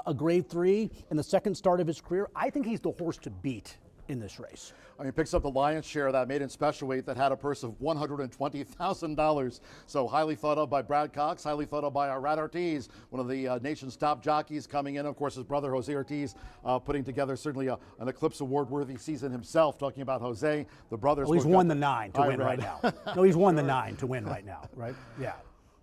a grade 3 in the second start of his career. I think he's the horse to beat in this race. I mean, picks up the lion's share of that maiden special weight that had a purse of $120,000. So highly thought of by Brad Cox, highly thought of by Rad Ortiz, one of the nation's top jockeys coming in. Of course, his brother Jose Ortiz putting together certainly an Eclipse Award-worthy season himself. Talking about Jose, the brothers. Well, he's won the 9 to win right now. No, he's won the 9 to win right now, right? Yeah.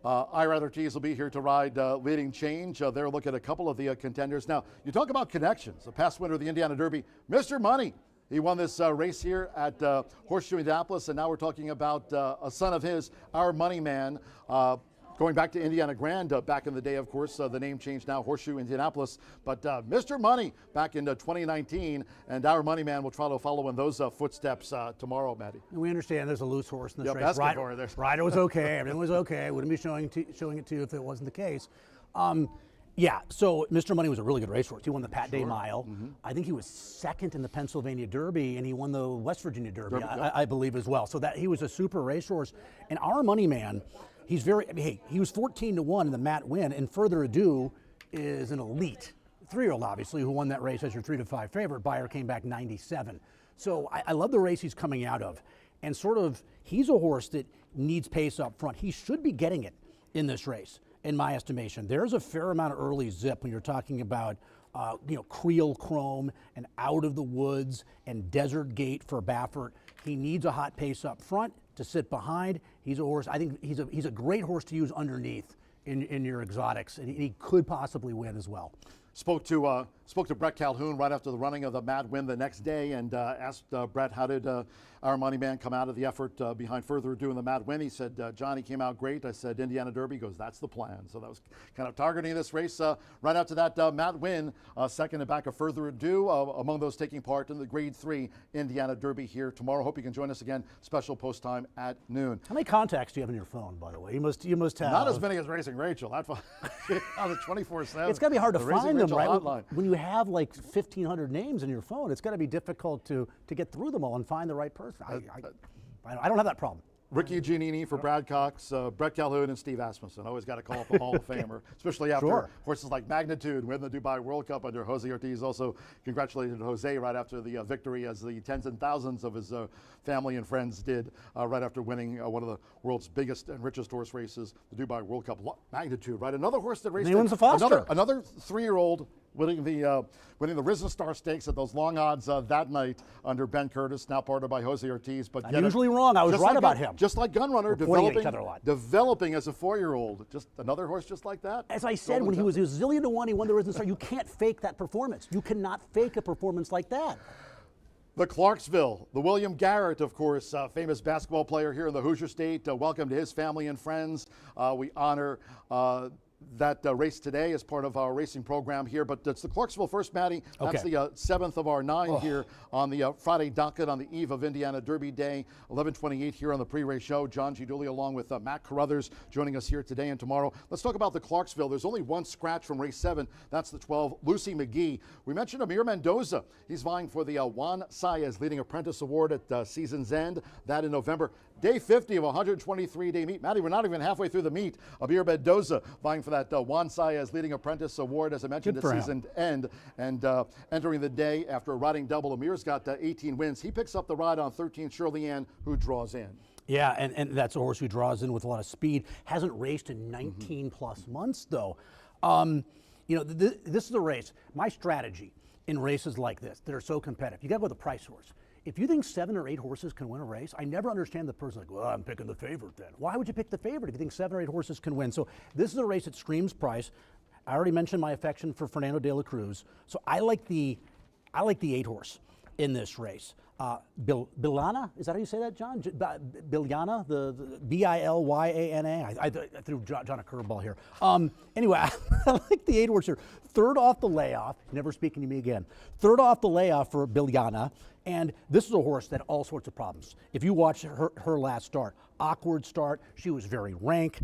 Irad Ortiz will be here to ride Leading Change. They'll look at a couple of the contenders. Now, you talk about connections. The past winner of the Indiana Derby, Mr. Money. He won this race here at Horseshoe Indianapolis, and now we're talking about a son of his, Our Money Man, going back to Indiana Grand back in the day, of course. The name changed now, Horseshoe Indianapolis. But Mr. Money back in 2019, and Our Money Man will try to follow in those footsteps tomorrow, Maddie. And we understand there's a loose horse in this race. Right, Rider was okay, everything was okay. Wouldn't be showing it to you if it wasn't the case. Yeah, so Mr. Money was a really good racehorse. He won the Pat Day Mile. I think he was second in the Pennsylvania Derby, and he won the West Virginia Derby, I believe, as well. So that he was a super racehorse. And Our Money Man, he's he was 14-1 in the Matt win, and Further Ado is an elite 3-year-old, obviously, who won that race as your 3-5 favorite. Beyer came back 97. So I love the race he's coming out of. And sort of, he's a horse that needs pace up front. He should be getting it in this race, in my estimation. There's a fair amount of early zip when you're talking about, Creole Chrome and Out of the Woods and Desert Gate for Baffert. He needs a hot pace up front to sit behind. He's a horse, I think he's a great horse to use underneath in your exotics, and he could possibly win as well. Spoke to Brett Calhoun right after the running of the Mad win the next day, and asked Brett, how did Our Money Man come out of the effort behind Further Ado in the Mad win? He said, Johnny came out great. I said, Indiana Derby. He goes, that's the plan. So that was kind of targeting this race right after that Mad win, second and back of Further Ado, among those taking part in the Grade 3 Indiana Derby here tomorrow. Hope you can join us again. Special post time at noon. How many contacts do you have on your phone, by the way? You must have. Not as many as Racing Rachel. That's on the 24/7. It's got to be hard to find them, right? Hotline. When you have like 1,500 names in your phone, it's got to be difficult to get through them all and find the right person. I don't have that problem. Ricky Giannini for Brad Cox, Brett Calhoun, and Steve Asmussen. Always got to call up a Hall of Famer, especially after horses like Magnitude win the Dubai World Cup under Jose Ortiz. Also congratulated Jose right after the victory, as the tens and thousands of his family and friends did right after winning one of the world's biggest and richest horse races, the Dubai World Cup. Magnitude, right? Another horse that raced. He wins the Foster. Another 3-year-old winning the Risen Star Stakes at those long odds that night under Ben Curtis, now partnered by Jose Ortiz. But I'm usually wrong. I was right about him. Just like Gunrunner, developing as a 4-year-old. Just another horse just like that. As I said, when he was a zillion to 1, he won the Risen Star. You can't fake that performance. You cannot fake a performance like that. The Clarksville, the William Garrett, of course, famous basketball player here in the Hoosier State. Welcome to his family and friends. We honor that race today as part of our racing program here, but it's the Clarksville First, Maddie. That's the 7th of our 9 here on the Friday docket on the eve of Indiana Derby Day, 11:28 here on the pre-race show. John G. Dooley along with Matt Carruthers joining us here today and tomorrow. Let's talk about the Clarksville. There's only one scratch from race 7. That's the 12, Lucy McGee. We mentioned Amir Mendoza. He's vying for the Juan Saez Leading Apprentice Award at season's end. That in November. Day 50 of a 123-day meet. Maddie, we're not even halfway through the meet. Amir Mendoza vying for that Juan Saez Leading Apprentice Award, as I mentioned, at season end. And entering the day after a riding double, Amir's got 18 wins. He picks up the ride on 13, Shirley Ann, who draws in. Yeah, and that's a horse who draws in with a lot of speed. Hasn't raced in 19 plus months, though. This is a race. My strategy in races like this that are so competitive, you got to go with a price horse. If you think 7 or 8 horses can win a race, I never understand the person like, well, I'm picking the favorite then. Why would you pick the favorite if you think 7 or 8 horses can win? So this is a race that screams price. I already mentioned my affection for Fernando de la Cruz. So I like the 8 horse in this race. Bilyana, is that how you say that, John? Bilyana, the B-I-L-Y-A-N-A. I threw John a curveball here. Anyway, I like the 8 horse here. Third off the layoff, never speaking to me again. Third off the layoff for Bilyana, and this is a horse that had all sorts of problems. If you watch her last start, awkward start. She was very rank.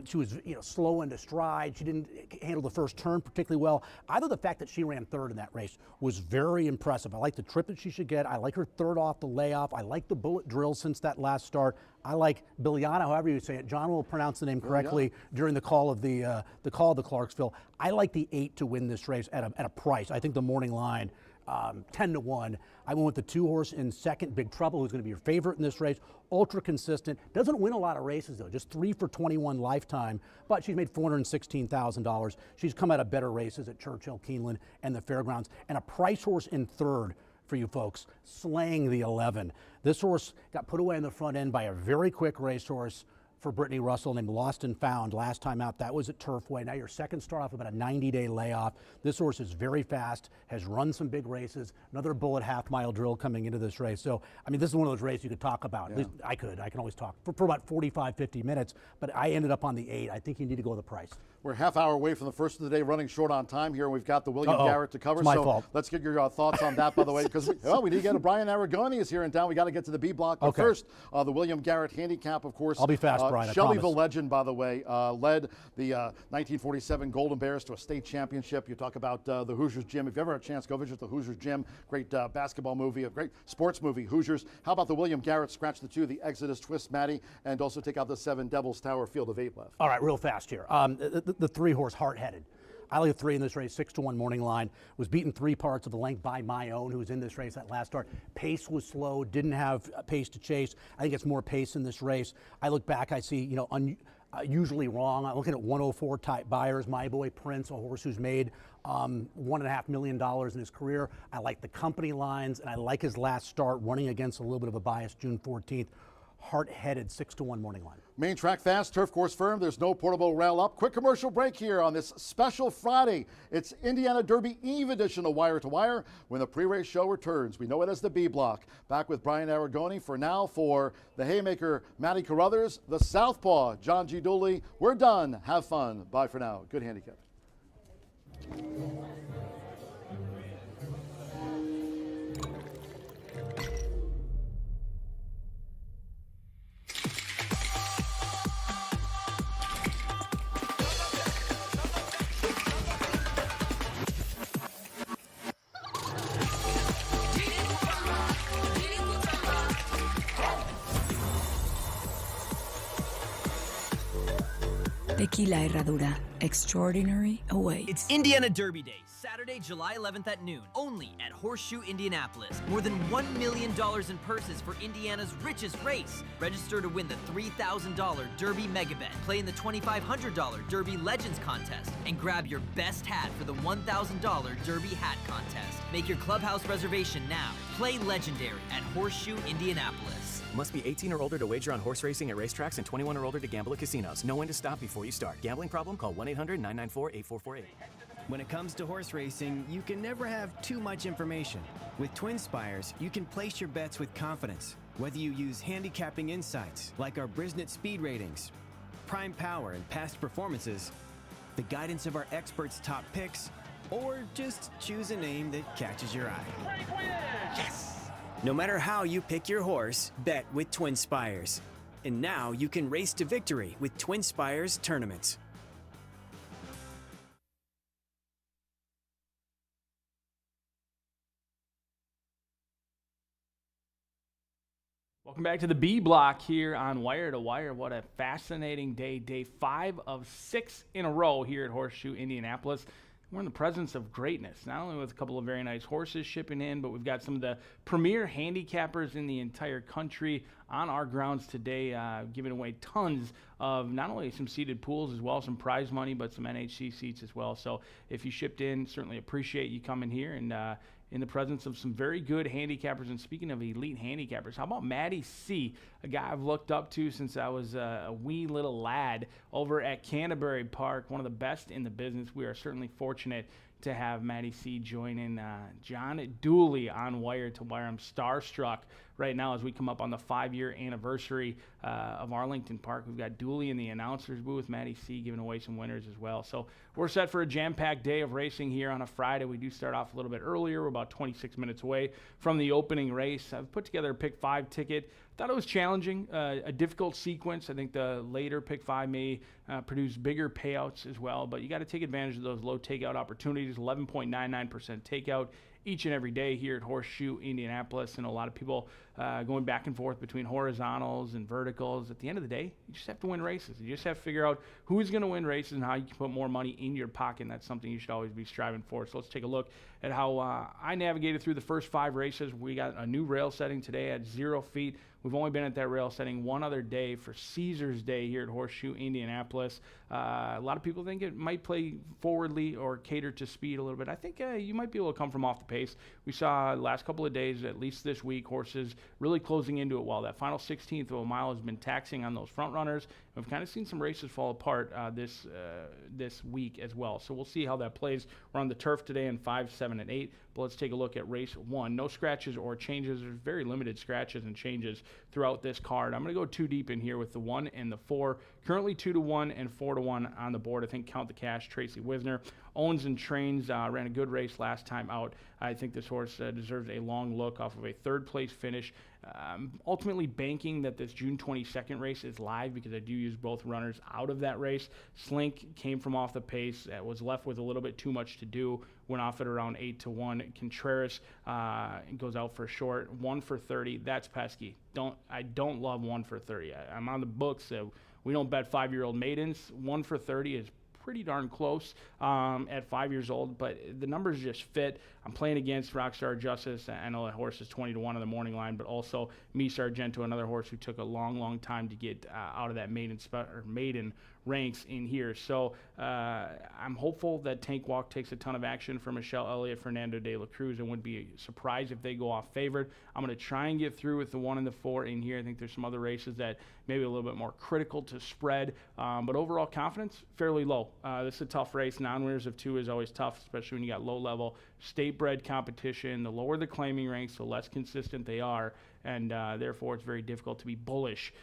She was slow into stride. She didn't handle the first turn particularly well. I thought the fact that she ran third in that race was very impressive. I like the trip that she should get. I like her third off the layoff. I like the bullet drill since that last start. I like Biliana, however you say it. John will pronounce the name correctly during the call of the Clarksville. I like the 8 to win this race at a price. I think the morning line, 10-1. I went with the 2-horse in second, Big Trouble, who's going to be your favorite in this race. Ultra consistent. Doesn't win a lot of races, though. Just 3 for 21 lifetime. But she's made $416,000. She's come out of better races at Churchill, Keeneland, and the Fairgrounds. And a price horse in third for you folks, Slaying the 11. This horse got put away in the front end by a very quick racehorse for Brittany Russell named Lost and Found last time out. That was at Turfway. Now your second start off about a 90-day layoff. This horse is very fast, has run some big races. Another bullet half-mile drill coming into this race. So, I mean, this is one of those races you could talk about. At least I can always talk for about 45, 50 minutes, but I ended up on the 8. I think you need to go with the price. We're a half hour away from the first of the day, running short on time here, and we've got the William Garrett to cover. It's my fault. Let's get your thoughts on that, by the way, because we need to get Brian Aragoni is here in town. We got to get to the B block. But first, the William Garrett handicap, of course. I'll be fast, Brian. Shelby the legend, by the way, led the 1947 Golden Bears to a state championship. You talk about the Hoosiers Gym. If you ever have a chance, go visit the Hoosiers Gym. Great basketball movie, a great sports movie, Hoosiers. How about the William Garrett, scratch the 2, the Exodus, Twist Maddie, and also take out the 7 Devils Tower, field of 8 left. All right, real fast here. The 3-horse Heartheaded. I like a 3 in this race, 6-1 morning line. Was beaten 3 parts of the length by My Own, who was in this race that last start. Pace was slow, didn't have pace to chase. I think it's more pace in this race. I look back, I see, usually wrong. I'm looking at 104 type buyers. My Boy Prince, a horse who's made $1.5 million in his career. I like the company lines, and I like his last start running against a little bit of a bias June 14th. Heart-headed 6-1 morning line. Main track fast, turf course firm. There's no portable rail up. Quick commercial break here on this special Friday. It's Indiana Derby Eve edition of Wire to Wire. When the pre-race show returns, we know it as the B block. Back with Brian Aragoni for now. For the Haymaker, Matty Carruthers, the Southpaw, John G. Dooley. We're done. Have fun. Bye for now. Good handicap. Tequila Herradura. Extraordinary awaits. It's Indiana Derby Day, Saturday, July 11th at noon, only at Horseshoe Indianapolis. More than $1 million in purses for Indiana's richest race. Register to win the $3,000 Derby Megabet. Play in the $2,500 Derby Legends contest and grab your best hat for the $1,000 Derby Hat contest. Make your clubhouse reservation now. Play legendary at Horseshoe Indianapolis. Must be 18 or older to wager on horse racing at racetracks and 21 or older to gamble at casinos. Know when to stop before you start. Gambling problem? Call 1-800-994-8448. When it comes to horse racing, you can never have too much information. With Twin Spires, you can place your bets with confidence. Whether you use handicapping insights, like our Brisnet speed ratings, prime power and past performances, the guidance of our experts' top picks, or just choose a name that catches your eye. Yes! No matter how you pick your horse, bet with Twin Spires. And now you can race to victory with Twin Spires tournaments. Welcome back to the B block here on Wire to Wire. What a fascinating day. Day 5 of 6 in a row here at Horseshoe Indianapolis. We're in the presence of greatness, not only with a couple of very nice horses shipping in, but we've got some of the premier handicappers in the entire country on our grounds today, giving away tons of not only some seated pools as well, some prize money, but some NHC seats as well. So if you shipped in, certainly appreciate you coming here and in the presence of some very good handicappers. And speaking of elite handicappers, how about Maddie C., a guy I've looked up to since I was a wee little lad over at Canterbury Park, one of the best in the business. We are certainly fortunate to have Maddie C. join in John Dooley on Wire to Wire. I'm starstruck right now as we come up on the 5-year anniversary of Arlington Park. We've got Dooley in the announcers booth, Maddie C. giving away some winners as well. So we're set for a jam-packed day of racing here on a Friday. We do start off a little bit earlier. We're about 26 minutes away from the opening race. I've put together a pick 5 ticket thought it was challenging, a difficult sequence. I think the later pick 5 may produce bigger payouts as well, but you got to take advantage of those low takeout opportunities. 11.99% takeout each and every day here at Horseshoe Indianapolis, and a lot of people going back and forth between horizontals and verticals. At the end of the day, you just have to win races. You just have to figure out who's going to win races and how you can put more money in your pocket, and that's something you should always be striving for. So let's take a look at how I navigated through the first 5 races. We got a new rail setting today at 0 feet. We've only been at that rail setting one other day for Caesar's Day here at Horseshoe Indianapolis. A lot of people think it might play forwardly or cater to speed a little bit. I think you might be able to come from off the pace. We saw the last couple of days, at least this week, horses really closing into it well. That final 16th of a mile has been taxing on those front runners. We've kind of seen some races fall apart this week as well. So we'll see how that plays. We're on the turf today in 5, 7, and 8. But let's take a look at race 1. No scratches or changes. There's very limited scratches and changes throughout this card. I'm going to go 2 deep in here with the 1 and the 4. Currently 2-1 and 4-1 on the board. I think Count the Cash, Tracy Wisner. Owns and Trains ran a good race last time out. I think this horse deserves a long look off of a 3rd place finish. Ultimately banking that this June 22nd race is live because I do use both runners out of that race. Slink came from off the pace, was left with a little bit too much to do, went off at around 8-1. Contreras goes out for short, 1 for 30. That's pesky. I don't love 1 for 30. I'm on the books, so we don't bet 5-year-old maidens. 1 for 30 is pretty darn close at 5 years old, but the numbers just fit. I'm playing against Rockstar Justice. I know that horse is 20-1 on the morning line, but also Me Sargento, another horse who took a long time to get out of that maiden ranks in here. So I'm hopeful that Tank Walk takes a ton of action for Michelle Elliott, Fernando de la Cruz. I wouldn't be surprised if they go off favored. I'm going to try and get through with the 1 and the 4 in here. I think there's some other races that maybe a little bit more critical to spread, but overall confidence fairly low. This is a tough race. Non-winners of 2 is always tough, especially when you got low-level state-bred competition. The lower the claiming ranks, the less consistent they are, and therefore it's very difficult to be bullish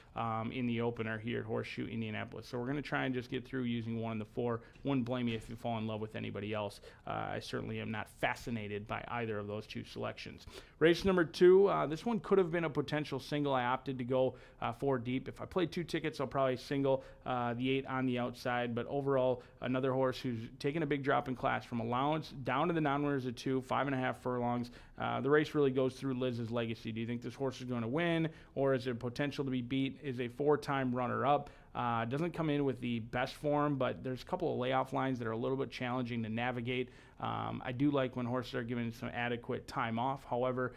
in the opener here at Horseshoe Indianapolis. So we're going to try and just get through using 1 and the 4. Wouldn't blame you if you fall in love with anybody else. I certainly am not fascinated by either of those 2 selections. Race number 2, this one could have been a potential single. I opted to go 4 deep. If I play 2 tickets, I'll probably single the 8 on the outside, but overall, another horse who's taken a big drop in class from allowance down to the non-winners of 2, 5.5 furlongs. The race really goes through Liz's legacy. Do you think this horse is going to win, or is there potential to be beat? Is a 4-time runner-up. Doesn't come in with the best form, but there's a couple of layoff lines that are a little bit challenging to navigate. I do like when horses are given some adequate time off. However,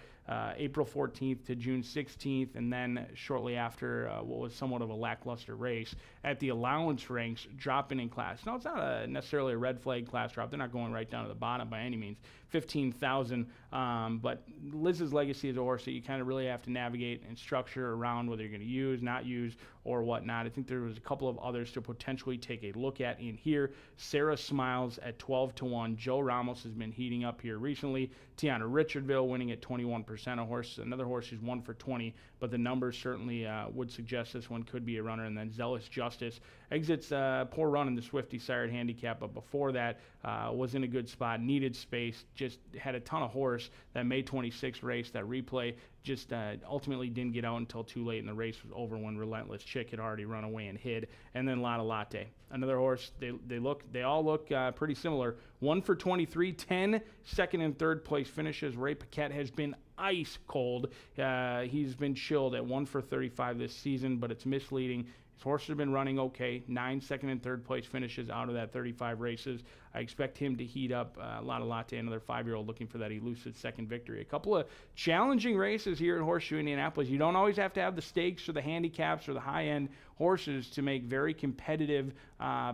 April 14th to June 16th, and then shortly after what was somewhat of a lackluster race at the allowance ranks, dropping in class. Now, it's not necessarily a red flag class drop. They're not going right down to the bottom by any means. 15,000, but Liz's legacy is a horse that you kind of really have to navigate and structure around whether you're going to use, not use, or whatnot. I think there was a couple of others to potentially take a look at in here. Sarah Smiles at 12-1. Joe Ramos has been heating up here recently. Tiana Richardville winning at 21%. A horse, another horse who's 1 for 20, but the numbers certainly would suggest this one could be a runner. And then Zealous Justice exits poor run in the Swifty Sired handicap, but before that was in a good spot, needed space, just had a ton of horse. That May 26th race, that replay, just ultimately didn't get out until too late, and the race was over when Relentless Chick had already run away and hid. And then Lotta Latte, another horse. They all look pretty similar. 1 for 23, 10 second and third place finishes. Ray Paquette has been ice cold. He's been chilled at 1 for 35 this season, but it's misleading. His horses have been running okay. 9 second and third place finishes out of that 35 races. I expect him to heat up. Lotta Latte, another 5-year-old looking for that elusive second victory. A couple of challenging races here at Horseshoe Indianapolis. You don't always have to have the stakes or the handicaps or the high-end horses to make very competitive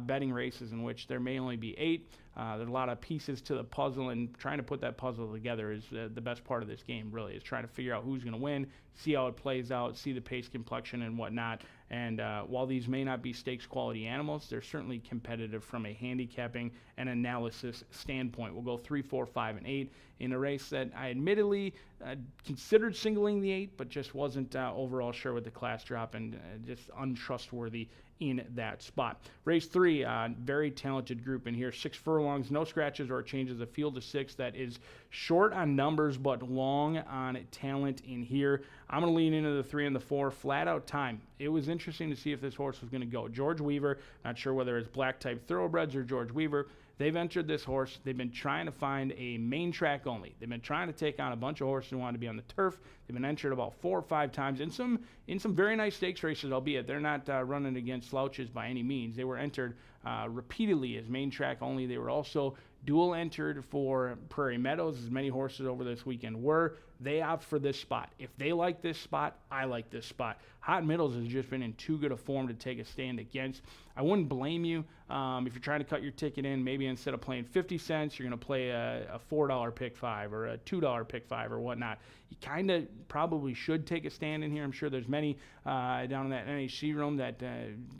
betting races in which there may only be 8. There's a lot of pieces to the puzzle, and trying to put that puzzle together is the best part of this game, really, is trying to figure out who's going to win, see how it plays out, see the pace complexion and whatnot. And while these may not be stakes quality animals, they're certainly competitive from a handicapping and analysis standpoint. We'll go 3, 4, 5, and 8 in a race that I admittedly considered singling the 8, but just wasn't overall sure with the class drop and just untrustworthy in that spot. Race 3, very talented group in here. 6 furlongs, no scratches or changes. A field of 6 that is short on numbers but long on talent in here. I'm going to lean into the 3 and the 4. Flat Out Time. It was interesting to see if this horse was going to go. George Weaver, not sure whether it's black type thoroughbreds or George Weaver. They've entered this horse. They've been trying to find a main track only. They've been trying to take on a bunch of horses who want to be on the turf. They've been entered about 4 or 5 times in some very nice stakes races, albeit they're not running against slouches by any means. They were entered repeatedly as main track only. They were also dual entered for Prairie Meadows, as many horses over this weekend were. They opt for this spot. If they like this spot, I like this spot. Hot Middles has just been in too good a form to take a stand against. I wouldn't blame you if you're trying to cut your ticket in. Maybe instead of playing 50 cents, you're going to play a $4 pick 5 or a $2 pick 5 or whatnot. You kind of probably should take a stand in here. I'm sure there's many down in that NHC room that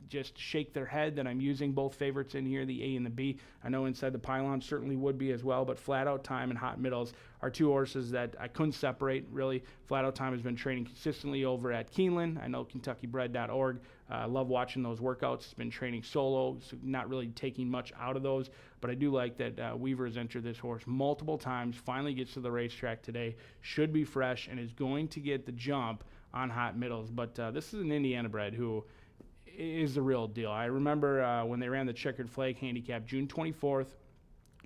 just shake their head that I'm using both favorites in here, the A and the B. I know Inside the Pylon certainly would be as well, but Flat Out Time and Hot Middles are 2 horses that I couldn't separate, really. Flat Out Time has been training consistently over at Keeneland. I know KentuckyBred.org. Love watching those workouts. It's been training solo, so not really taking much out of those. But I do like that Weaver has entered this horse multiple times, finally gets to the racetrack today, should be fresh, and is going to get the jump on Hot Middles. But this is an Indiana bred who is the real deal. I remember when they ran the checkered flag handicap June 24th.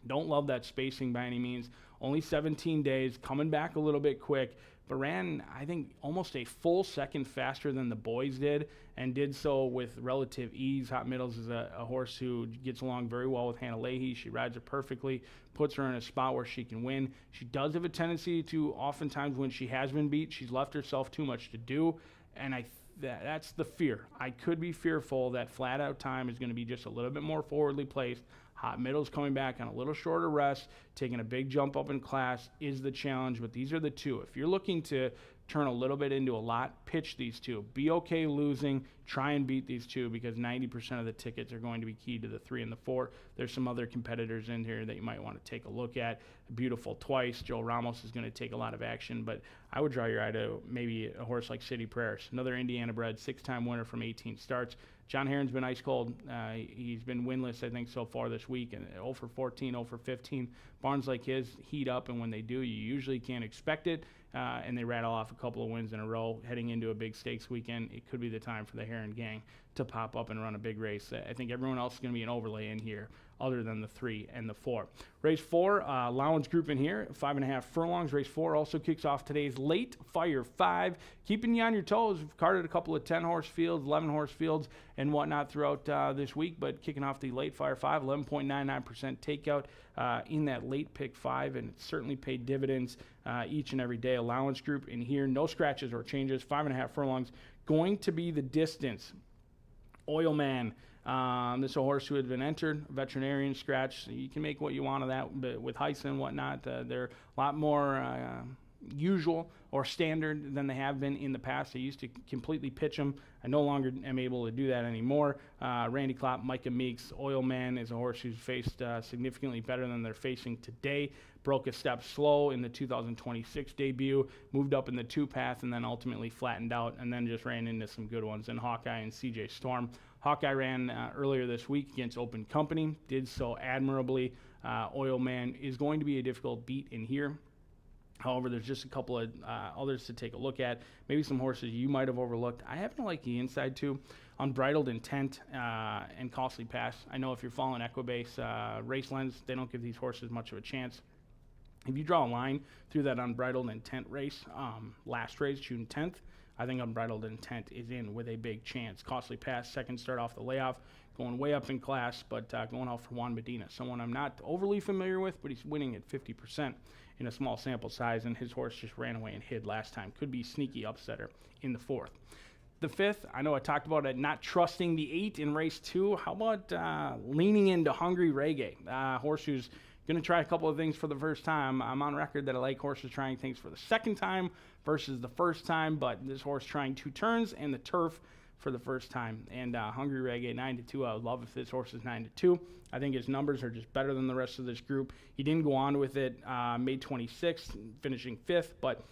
Don't love that spacing by any means. Only 17 days, coming back a little bit quick, but ran, I think, almost a full second faster than the boys did, and did so with relative ease. Hot Middles is a horse who gets along very well with Hannah Leahy. She rides her perfectly, puts her in a spot where she can win. She does have a tendency to, oftentimes when she has been beat, she's left herself too much to do, and that's the fear. I could be fearful that Flat Out Time is going to be just a little bit more forwardly placed. Hot Middles coming back on a little shorter rest, taking a big jump up in class is the challenge, but these are the 2. If you're looking to turn a little bit into a lot, pitch these 2. Be okay losing, try and beat these 2, because 90% of the tickets are going to be keyed to the 3 and the 4. There's some other competitors in here that you might want to take a look at. Beautiful Twice, Joe Ramos is going to take a lot of action, but I would draw your eye to maybe a horse like City Prayers, another Indiana bred, 6-time winner from 18 starts. John Herron's been ice cold. He's been winless, I think, so far this week, and 0 for 14, 0 for 15. Barns like his heat up, and when they do, you usually can't expect it, and they rattle off a couple of wins in a row heading into a big stakes weekend. It could be the time for the Herron gang to pop up and run a big race. I think everyone else is going to be an overlay in here other than the 3 and the 4. Race 4, Lowndes group in here, 5.5 furlongs. Race 4 also kicks off today's Late Fire 5. Keeping you on your toes. We've carded a couple of 10-horse fields, 11-horse fields, and whatnot throughout this week, but kicking off the Late Fire 5, 11.99% takeout in that late pick 5, and it certainly paid dividends each and every day. Allowance group in here, no scratches or changes, 5.5 furlongs. Going to be the distance. Oil Man. This is a horse who had been entered, veterinarian scratch. So you can make what you want of that, but with Heisen and whatnot, they're a lot more usual or standard than they have been in the past. I used to completely pitch them. I no longer am able to do that anymore. Randy Klopp, Micah Meeks, Oil Man is a horse who's faced significantly better than they're facing today. Broke a step slow in the 2026 debut, moved up in the 2 path, and then ultimately flattened out, and then just ran into some good ones in Hawkeye and CJ Storm. Hawkeye ran earlier this week against Open Company, did so admirably. Oil Man is going to be a difficult beat in here. However, there's just a couple of others to take a look at. Maybe some horses you might have overlooked. I happen to like the inside 2. Unbridled Intent and Costly Pass. I know if you're following Equibase Race Lens, they don't give these horses much of a chance. If you draw a line through that Unbridled Intent race, last race, June 10th, I think Unbridled Intent is in with a big chance. Costly Pass, second start off the layoff, going way up in class, but going out for Juan Medina, someone I'm not overly familiar with, but he's winning at 50% in a small sample size, and his horse just ran away and hid last time. Could be sneaky upsetter in the 4th. The 5th, I know I talked about it, not trusting the 8 in race 2. How about leaning into Hungry Reggae? Horse who's going to try a couple of things for the first time. I'm on record that I like horses trying things for the second time versus the first time, but this horse trying 2 turns and the turf for the first time. And Hungry Reggae 9-2. I would love if this horse is 9-2. I think his numbers are just better than the rest of this group. He didn't go on with it May 26th, finishing 5th, but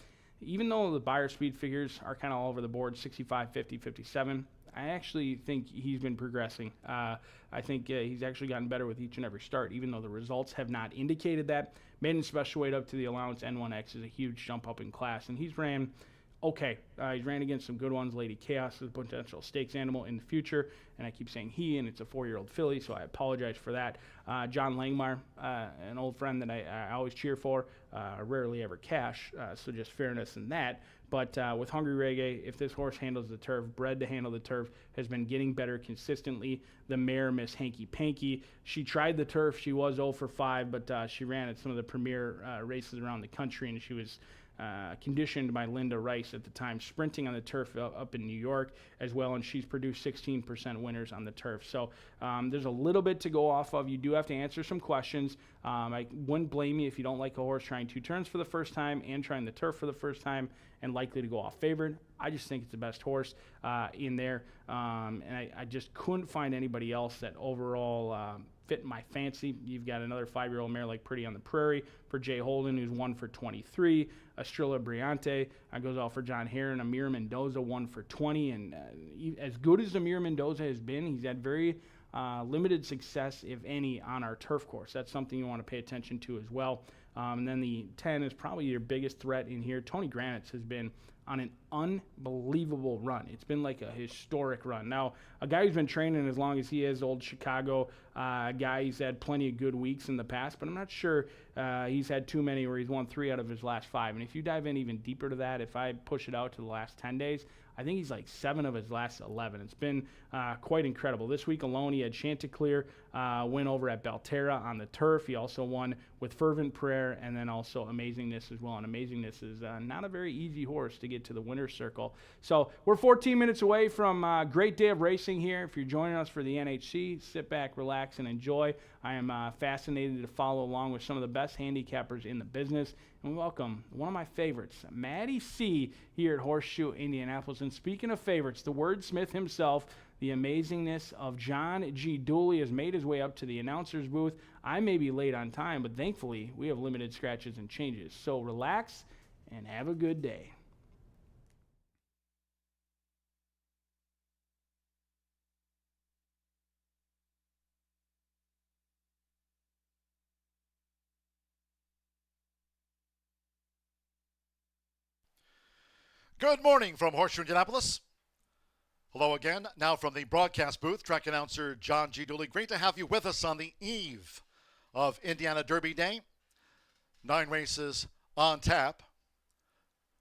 even though the buyer speed figures are kind of all over the board, 65, 50, 57, I actually think he's been progressing. I think he's actually gotten better with each and every start, even though the results have not indicated that. Maiden special weight up to the allowance N1X is a huge jump up in class, and he's ran okay. He's ran against some good ones. Lady Chaos is a potential stakes animal in the future, and I keep saying he, and it's a 4-year-old filly, so I apologize for that. John Langmar, an old friend that I always cheer for, rarely ever cash, so just fairness in that. But with Hungry Reggae, if this horse handles the turf, bred to handle the turf, has been getting better consistently. The mare, Miss Hanky Panky, she tried the turf. She was 0 for 5, but she ran at some of the premier races around the country, and she was conditioned by Linda Rice at the time, sprinting on the turf up in New York as well, and she's produced 16% winners on the turf. So there's a little bit to go off of. You do have to answer some questions. I wouldn't blame you if you don't like a horse trying 2 turns for the first time and trying the turf for the first time and likely to go off favored. I just think it's the best horse in there, and I just couldn't find anybody else that overall fit my fancy. You've got another 5-year-old mare like Pretty on the Prairie for Jay Holden, who's 1 for 23. Estrella Briante goes out for John Heron. Amir Mendoza 1 for 20. And as good as Amir Mendoza has been, he's had very limited success, if any, on our turf course. That's something you want to pay attention to as well. And then the 10 is probably your biggest threat in here. Tony Granitz has been on an unbelievable run. It's been like a historic run. Now, a guy who's been training as long as he is, old Chicago guy, he's had plenty of good weeks in the past, but I'm not sure he's had too many where he's won 3 out of his last 5. And if you dive in even deeper to that, if I push it out to the last 10 days, I think he's like 7 of his last 11. It's been quite incredible. This week alone, he had Chanticleer win over at Belterra on the turf. He also won with Fervent Prayer, and then also Amazingness as well. And Amazingness is not a very easy horse to get to the winner's circle. So we're 14 minutes away from a great day of racing here. If you're joining us for the NHC, sit back, relax, and enjoy. I am fascinated to follow along with some of the best handicappers in the business. And we welcome one of my favorites, Maddie C. here at Horseshoe Indianapolis. And speaking of favorites, the wordsmith himself, the amazingness of John G. Dooley, has made his way up to the announcer's booth. I may be late on time, but thankfully we have limited scratches and changes. So relax and have a good day. Good morning from Horseshoe Indianapolis. Hello again. Now from the broadcast booth, track announcer John G. Dooley. Great to have you with us on the eve of Indiana Derby Day. 9 races on tap.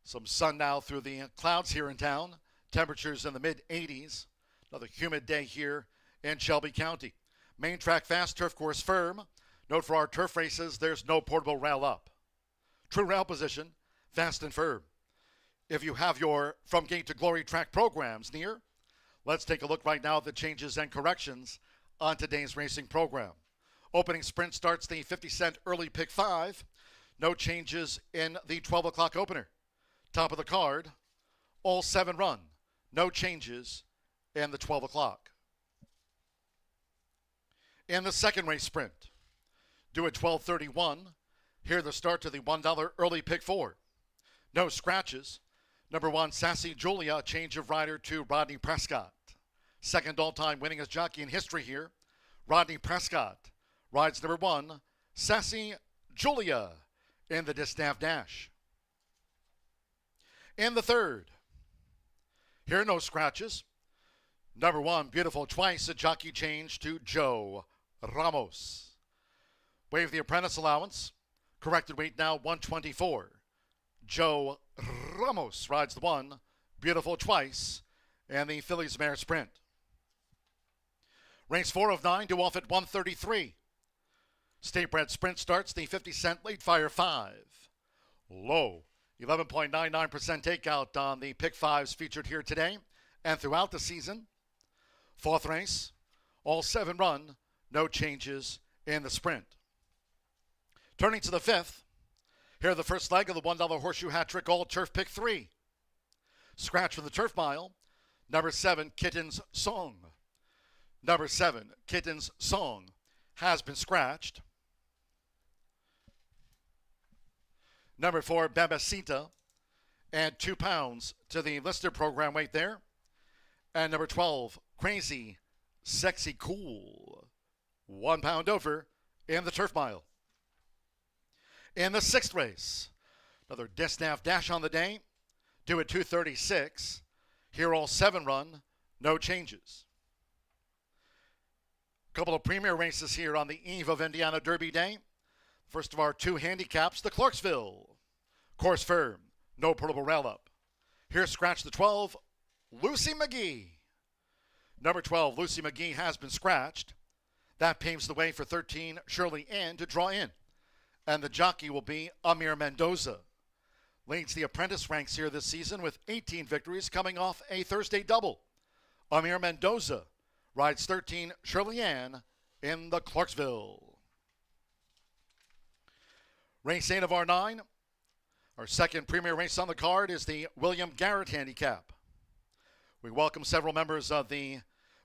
Some sun now through the clouds here in town. Temperatures in the mid-80s. Another humid day here in Shelby County. Main track fast, turf course firm. Note for our turf races, there's no portable rail up. True rail position, fast and firm. If you have your From Gate to Glory track programs near, let's take a look right now at the changes and corrections on today's racing program. Opening sprint starts the 50-cent early pick 5. No changes in the 12 o'clock opener. Top of the card, all 7 run. No changes in the 12 o'clock. In the second race sprint, due at 12:31, here the start to the $1 early pick 4. No scratches. Number 1, Sassy Julia, change of rider to Rodney Prescott. Second all-time winningest jockey in history here, Rodney Prescott, rides number 1, Sassy Julia, in the Distaff Dash. In the third, here no scratches. Number 1, Beautiful Twice, a jockey change to Joe Ramos. Waive the apprentice allowance. Corrected weight now 124. Joe Ramos rides the 1, Beautiful Twice, and the Phillies Mare Sprint. Race 4 of 9 due off at 1:33. State Bred Sprint starts the 50-cent late fire 5. Low 11.99% takeout on the pick 5s featured here today and throughout the season. Fourth race, all 7 run, no changes in the sprint. Turning to the 5th, here the first leg of the $1 Horseshoe Hat Trick All Turf Pick 3. Scratch from the Turf Mile, number 7, Kitten's Song. Number 7, Kitten's Song, has been scratched. Number 4, Babasita, add 2 pounds to the listed program weight there. And number 12, Crazy, Sexy Cool. 1 pound over in the turf mile. In the 6th race, another Disnav Dash on the day, due at 2:36. Here all 7 run, no changes. A couple of premier races here on the eve of Indiana Derby Day. First of our 2 handicaps, the Clarksville. Course firm, no portable rail up. Here scratch the 12, Lucy McGee. Number 12, Lucy McGee has been scratched. That paves the way for 13, Shirley Ann to draw in. And the jockey will be Amir Mendoza. Leads the apprentice ranks here this season with 18 victories coming off a Thursday double. Amir Mendoza rides 13, Shirley Ann in the Clarksville. Race 8 of our 9. Our second premier race on the card is the William Garrett Handicap. We welcome several members of the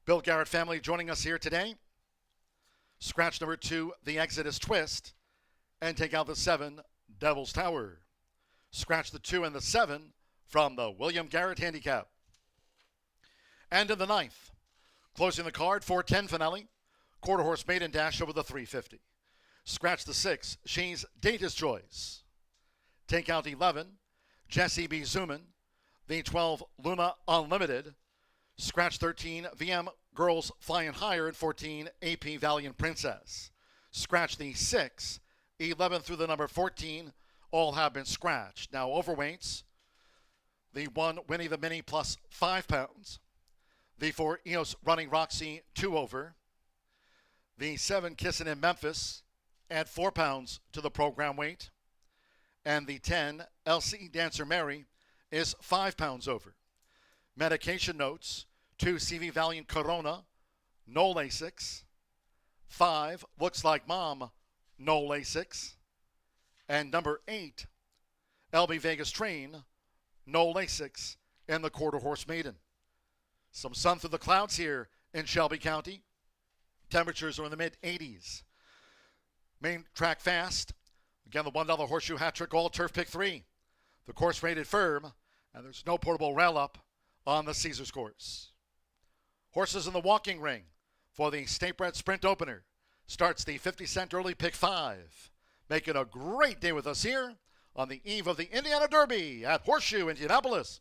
Bill Garrett family joining us here today. Scratch number 2, the Exodus Twist, and take out the 7, Devil's Tower. Scratch the 2 and the 7 from the William Garrett Handicap. And in the 9th, closing the card, 410 finale, quarter horse maiden dash over the 350. Scratch the 6, she's Data's Choice. Take out 11, Jesse B. Zuman. The 12, Luna Unlimited. Scratch 13, VM Girls Flying Higher, and 14, AP Valiant Princess. Scratch the 6, 11 through the number 14, all have been scratched. Now overweights, the 1, Winnie the Mini plus 5 pounds. The 4, EOS Running Roxy, 2 over. The 7, Kissin' in Memphis, add 4 pounds to the program weight. And the 10, LC Dancer Mary, is 5 pounds over. Medication notes, 2, CV Valiant Corona, no Lasix. 5, Looks Like Mom, no Lasix. And number 8, LB Vegas Train, no Lasix in the quarter horse maiden. Some sun through the clouds here in Shelby County. Temperatures are in the mid-80s. Main track fast. Again, the $1 horseshoe hat trick, all turf pick 3. The course rated firm, and there's no portable rail up on the Caesars course. Horses in the walking ring for the State Bred Sprint opener. Starts the 50-cent early pick 5. Making a great day with us here on the eve of the Indiana Derby at Horseshoe Indianapolis.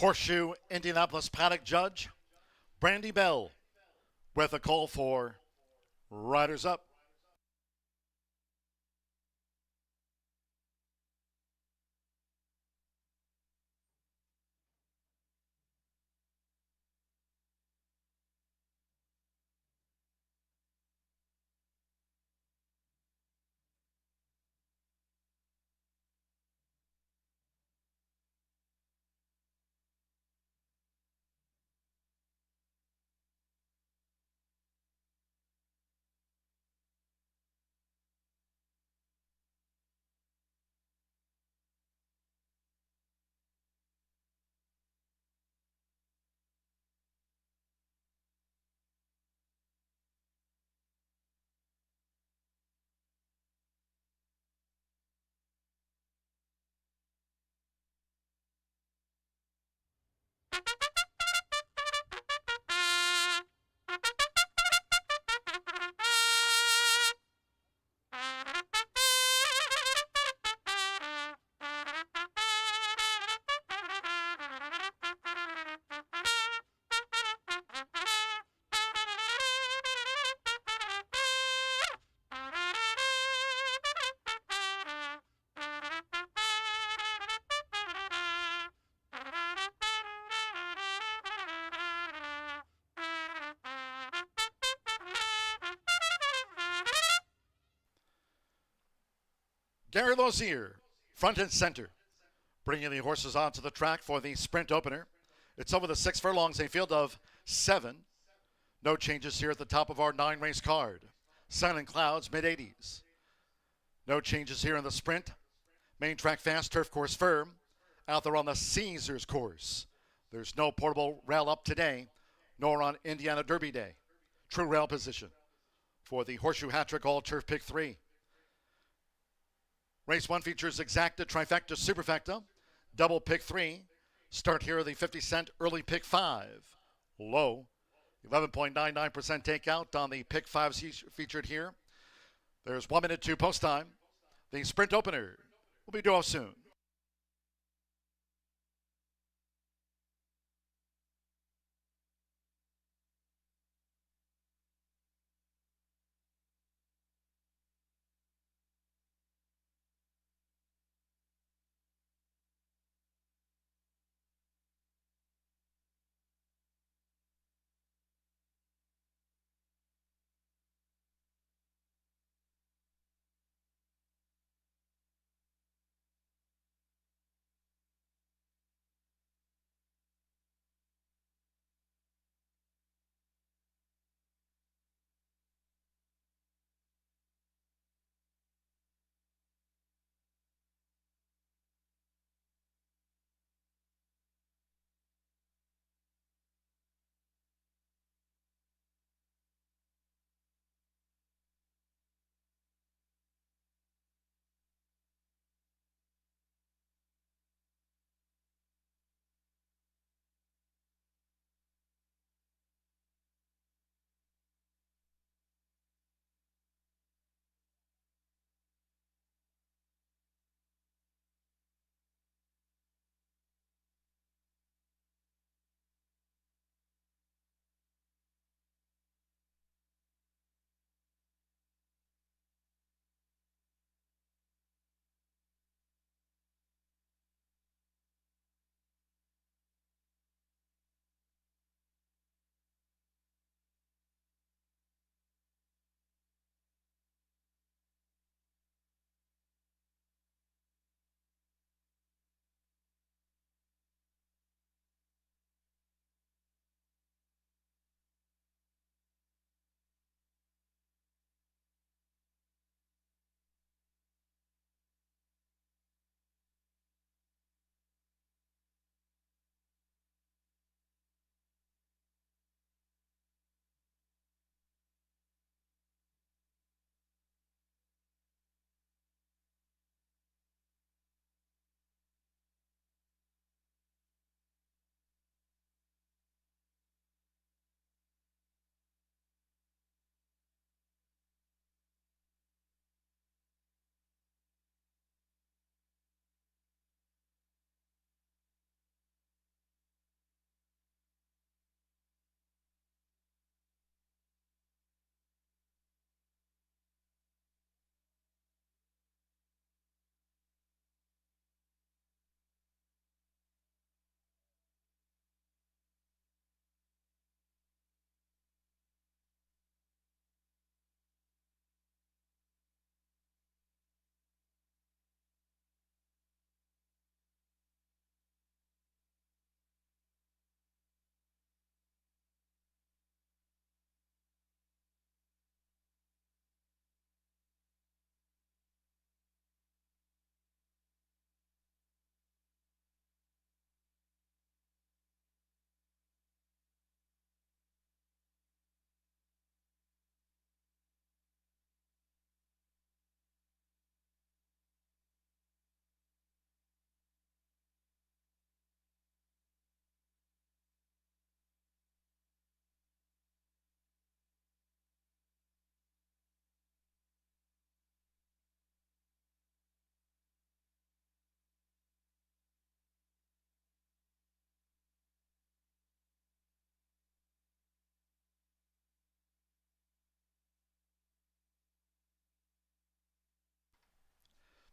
Horseshoe Indianapolis paddock judge, Brandy Bell, with a call for Riders Up. Gary Lozier, front and center, bringing the horses onto the track for the sprint opener. It's over the 6 furlongs, a field of 7. No changes here at the top of our 9-race card. Silent Clouds, mid-80s. No changes here in the sprint. Main track fast, turf course firm. Out there on the Caesars course. There's no portable rail up today, nor on Indiana Derby Day. True rail position for the Horseshoe Hat-Trick All-Turf Pick 3. Race 1 features Exacta, Trifecta, Superfecta, Double Pick 3. Start here the 50-cent early Pick 5. Low, 11.99% takeout on the Pick 5s featured here. There's 1 minute to post time. The sprint opener will be due off soon.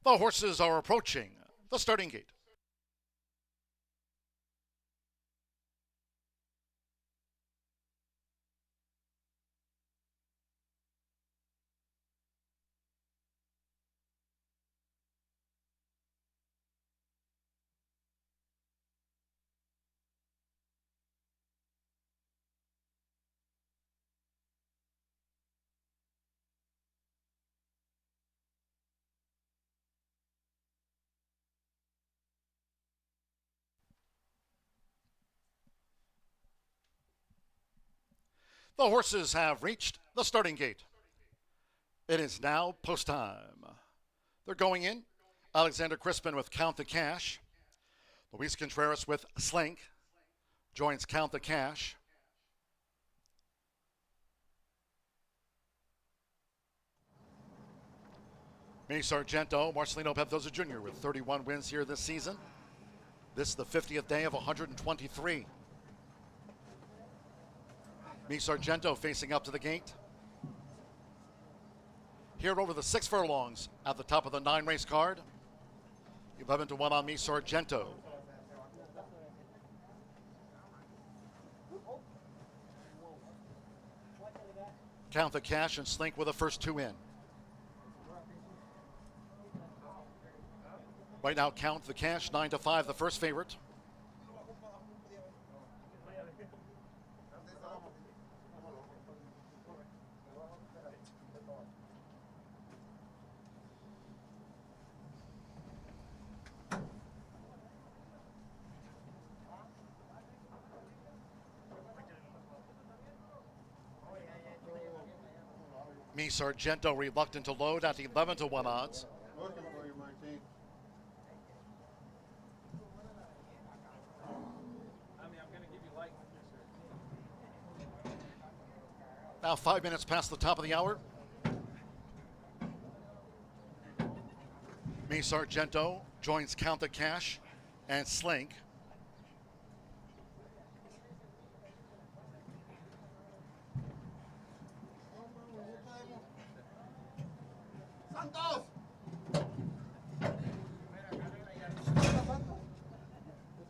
The horses are approaching the starting gate. The horses have reached the starting gate. It is now post time. They're going in. Alexander Crispin with Count the Cash. Luis Contreras with Slink joins Count the Cash. Manny Sargento, Marcelino Pedroza Jr. with 31 wins here this season. This is the 50th day of 123. Me Sargento facing up to the gate. Here over the 6 furlongs at the top of the 9 race card. 11-1 on Me Sargento. Count the Cash and Slink with the first 2 in. Right now, Count the Cash, 9-5, the first favorite. Me Sargento reluctant to load at 11-1 odds. Now 5 minutes past the top of the hour. Me Sargento joins Count the Cash and Slink.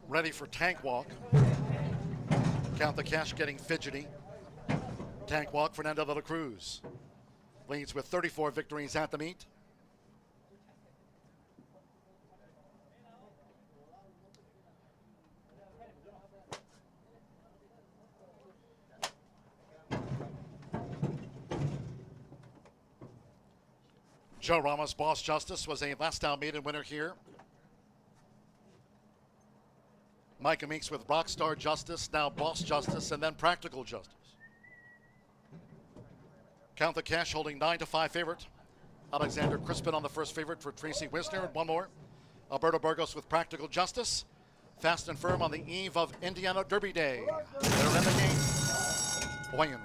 Ready for Tank Walk. Count the Cash getting fidgety. Tank Walk, Fernando de la Cruz leads with 34 victories at the meet. Joe Ramos, Boss Justice, was a last down maiden winner here. Micah Meeks with Rockstar Justice, now Boss Justice, and then Practical Justice. Count the Cash holding 9-5 favorite. Alexander Crispin on the first favorite for Tracy Wisner, and one more. Alberto Burgos with Practical Justice. Fast and firm on the eve of Indiana Derby Day. They're in the game. Going and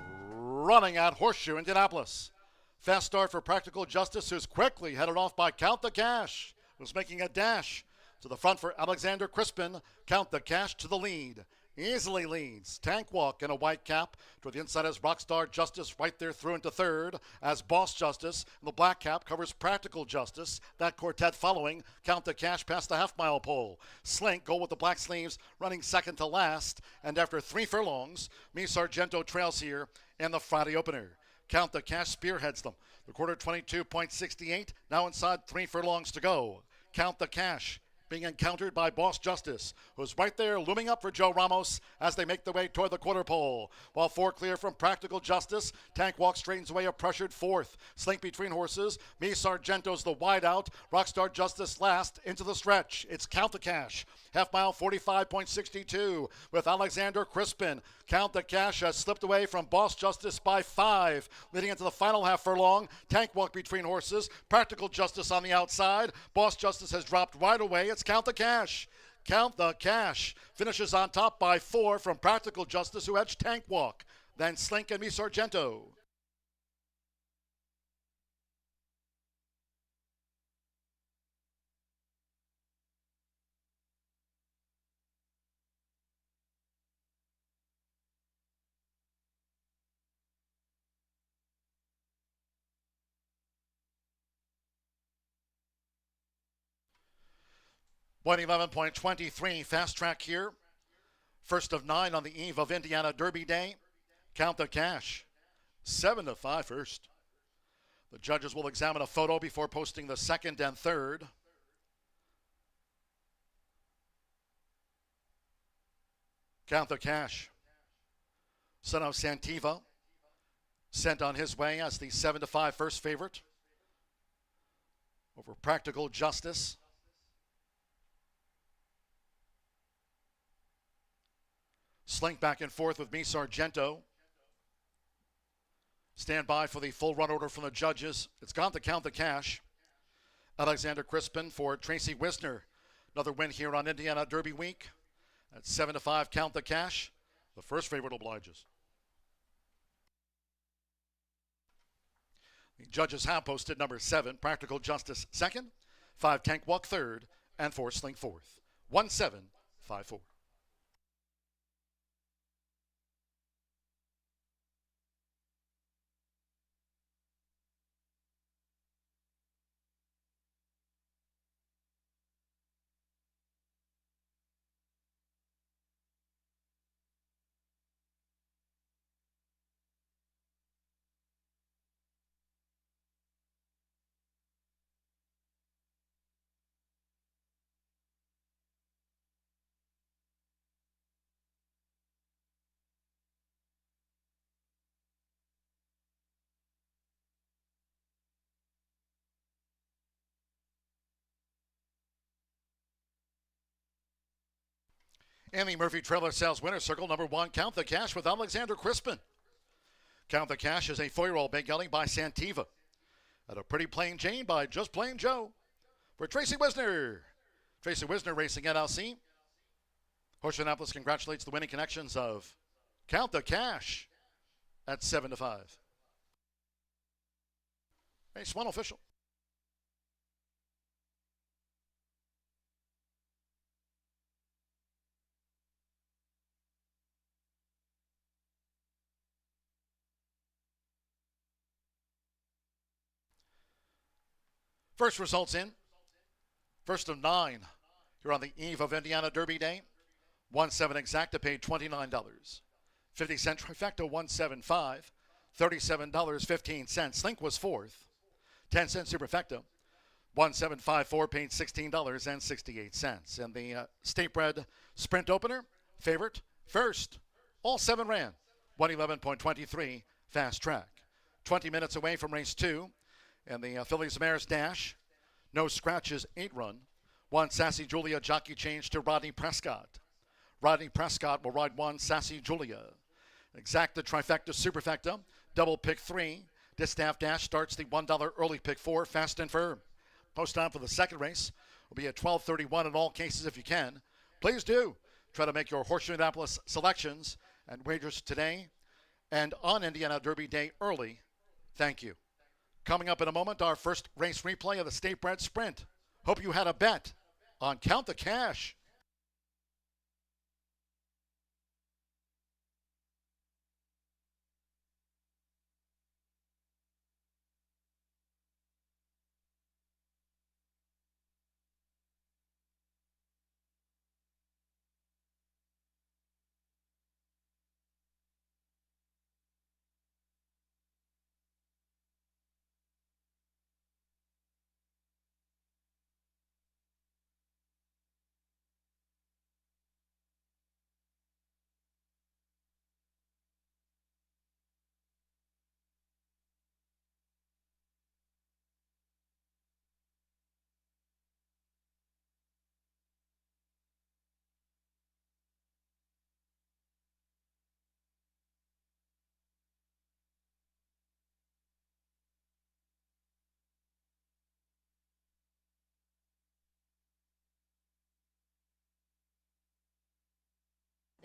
running at Horseshoe Indianapolis. Fast start for Practical Justice, who's quickly headed off by Count the Cash, who's making a dash to the front for Alexander Crispin. Count the Cash to the lead. Easily leads. Tank Walk in a white cap. To the inside is Rockstar Justice right there through into third as Boss Justice. And the black cap covers Practical Justice. That quartet following. Count the Cash past the half-mile pole. Slink go with the black sleeves running second to last. And after 3 furlongs, Me Sargento trails here in the Friday opener. Count the Cash spearheads them. The quarter 22.68. Now inside 3 furlongs to go. Count the Cash being encountered by Boss Justice, who's right there looming up for Joe Ramos as they make their way toward the quarter pole. While 4 clear from Practical Justice, Tank Walk straightens away a pressured 4th. Slink between horses. Me Sargento's the wide out. Rockstar Justice last into the stretch. It's Count the Cash. Half mile 45.62 with Alexander Crispin. Count the Cash has slipped away from Boss Justice by 5. Leading into the final half furlong. Tank Walk between horses. Practical Justice on the outside. Boss Justice has dropped right away. It's Count the Cash. Count the Cash finishes on top by 4 from Practical Justice, who edged Tank Walk. Then Slink and Me Sargento. 111.23 fast track here. First of 9 on the eve of Indiana Derby Day. Count the cash. 7-5 first. The judges will examine a photo before posting the second and third. Count the cash. Son of Santiva sent on his way as the 7-5 first favorite over Practical Justice. Slink back and forth with me, Sargento. Stand by for the full run order from the judges. It's gone to Count the Cash. Alexander Crispin for Tracy Wisner. Another win here on Indiana Derby Week. At 7-5, Count the Cash. The first favorite obliges. The judges have posted number 7, Practical Justice second, 5, Tank Walk third, and 4, Slink fourth. 1-7-5-4. And the Murphy Trailer Sales Winner Circle, number 1, Count the Cash with Alexander Crispin. Count the Cash is a 4-year-old big gelding by Santiva. At a Pretty Plain Jane by Just Plain Joe. For Tracy Wisner. Tracy Wisner Racing LLC. Horseshoe Indianapolis congratulates the winning connections of Count the Cash at 7-5. Race 1 official. First results in. First of 9 here on the eve of Indiana Derby Day. 1-7 exacta paid $29. 50-cent trifecta 1-7-5. $37.15. Slink was fourth. 10-cent superfecta 1-7-5-4 paid $16.68. And the state bred sprint opener favorite first. All 7 ran. 111.23 fast track. 20 minutes away from race 2. And the Fillies Mares Dash, no scratches, 8 run. 1 Sassy Julia jockey change to Rodney Prescott. Rodney Prescott will ride 1 Sassy Julia. Exacta trifecta superfecta, double pick 3. Distaff Dash starts the $1 early pick 4, fast and firm. Post time for the second race will be at 12:31 in all cases if you can. Please do try to make your Horseshoe Indianapolis selections and wagers today and on Indiana Derby Day early. Thank you. Coming up in a moment, our first race replay of the State Bred Sprint. Hope you had a bet on Count the Cash.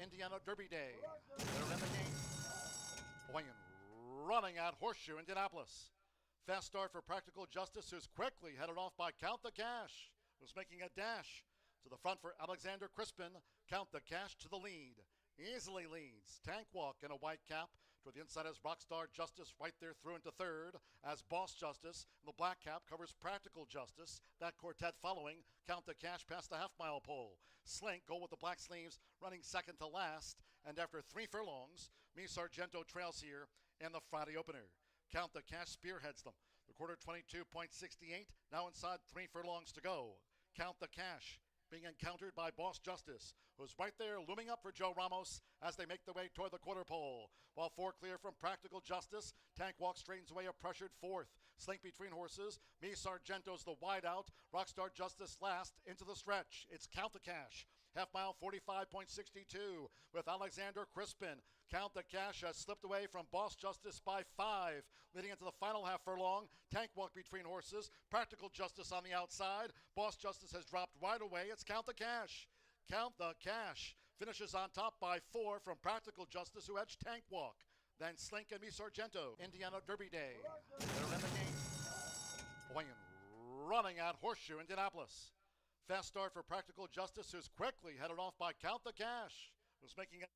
Indiana Derby Day. They're in the game. Going and running at Horseshoe Indianapolis. Fast start for Practical Justice, who's quickly headed off by Count the Cash, who's making a dash to the front for Alexander Crispin. Count the Cash to the lead. Easily leads. Tank Walk in a white cap To the inside as Rockstar Justice right there through into third as Boss Justice in the black cap covers Practical Justice. That quartet following. Count the Cash past the half-mile pole. Slink go with the black sleeves running second to last. And after 3 furlongs, Me Sargento trails here in the Friday opener. Count the Cash spearheads them. The quarter 22.68, now inside 3 furlongs to go. Count the Cash being encountered by Boss Justice, who's right there looming up for Joe Ramos as they make their way toward the quarter pole. While 4 clear from Practical Justice, Tank Walk straightens away a pressured 4th. Slink between horses. Me Sargento's the wide out. Rockstar Justice last into the stretch. It's Count the Cash. Half mile 45.62 with Alexander Crispin. Count the Cash has slipped away from Boss Justice by 5. Leading into the final half furlong. Tank Walk between horses. Practical Justice on the outside. Boss Justice has dropped right away. It's Count the Cash. Count the Cash finishes on top by 4 from Practical Justice, who edged Tank Walk. Then Slink and Me Sargento. Indiana Derby Day. They're in the game. Going and running at Horseshoe Indianapolis. Fast start for Practical Justice, who's quickly headed off by Count the Cash, who's making it.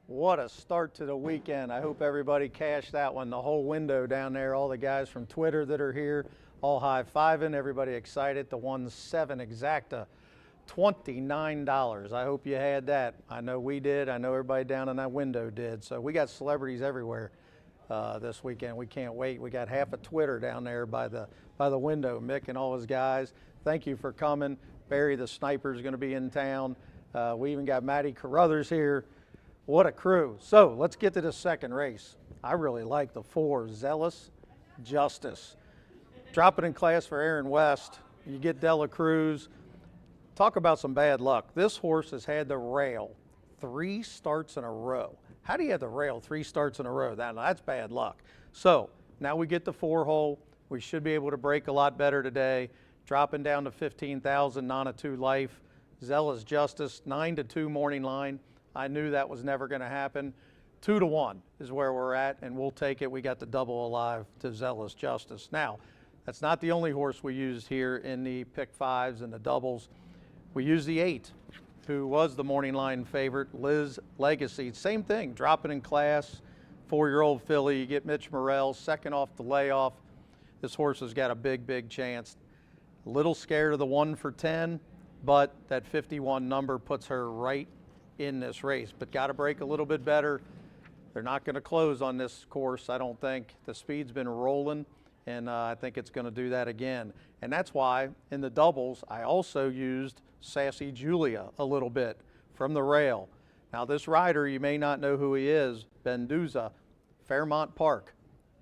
What a start to the weekend. I hope everybody cashed that one. The whole window down there, all the guys from Twitter that are here, all high-fiving, everybody excited. The 1-7 exacta, $29. I hope you had that. I know we did. I know everybody down in that window did. So we got celebrities everywhere this weekend. We can't wait. We got half of Twitter down there by the window. Mick and all his guys, thank you for coming. Barry the Sniper is going to be in town. We even got Matty Carruthers here. What a crew. So let's get to the second race. I really like the 4, Zealous Justice. Drop it in class for Aaron West. You get Dela Cruz. Talk about some bad luck. This horse has had the rail 3 starts in a row. How do you have the rail 3 starts in a row? That's bad luck. So now we get the 4-hole. We should be able to break a lot better today. Dropping down to 15,000, Nana 2 Life. Zealous Justice, 9-2 morning line. I knew that was never going to happen. 2-1 is where we're at, and we'll take it. We got the double alive to Zealous Justice. Now, that's not the only horse we used here in the pick 5s and the doubles. We used the 8, who was the morning line favorite, Liz Legacy. Same thing, dropping in class, 4-year-old filly. You get Mitch Morrell, second off the layoff. This horse has got a big, big chance. A little scared of the 1 for 10, but that 51 number puts her right in this race, but got to break a little bit better. They're not going to close on this course, I don't think. The speed's been rolling, and I think it's going to do that again. And that's why in the doubles, I also used Sassy Julia a little bit from the rail. Now this rider, you may not know who he is, Benduza, Fairmont Park.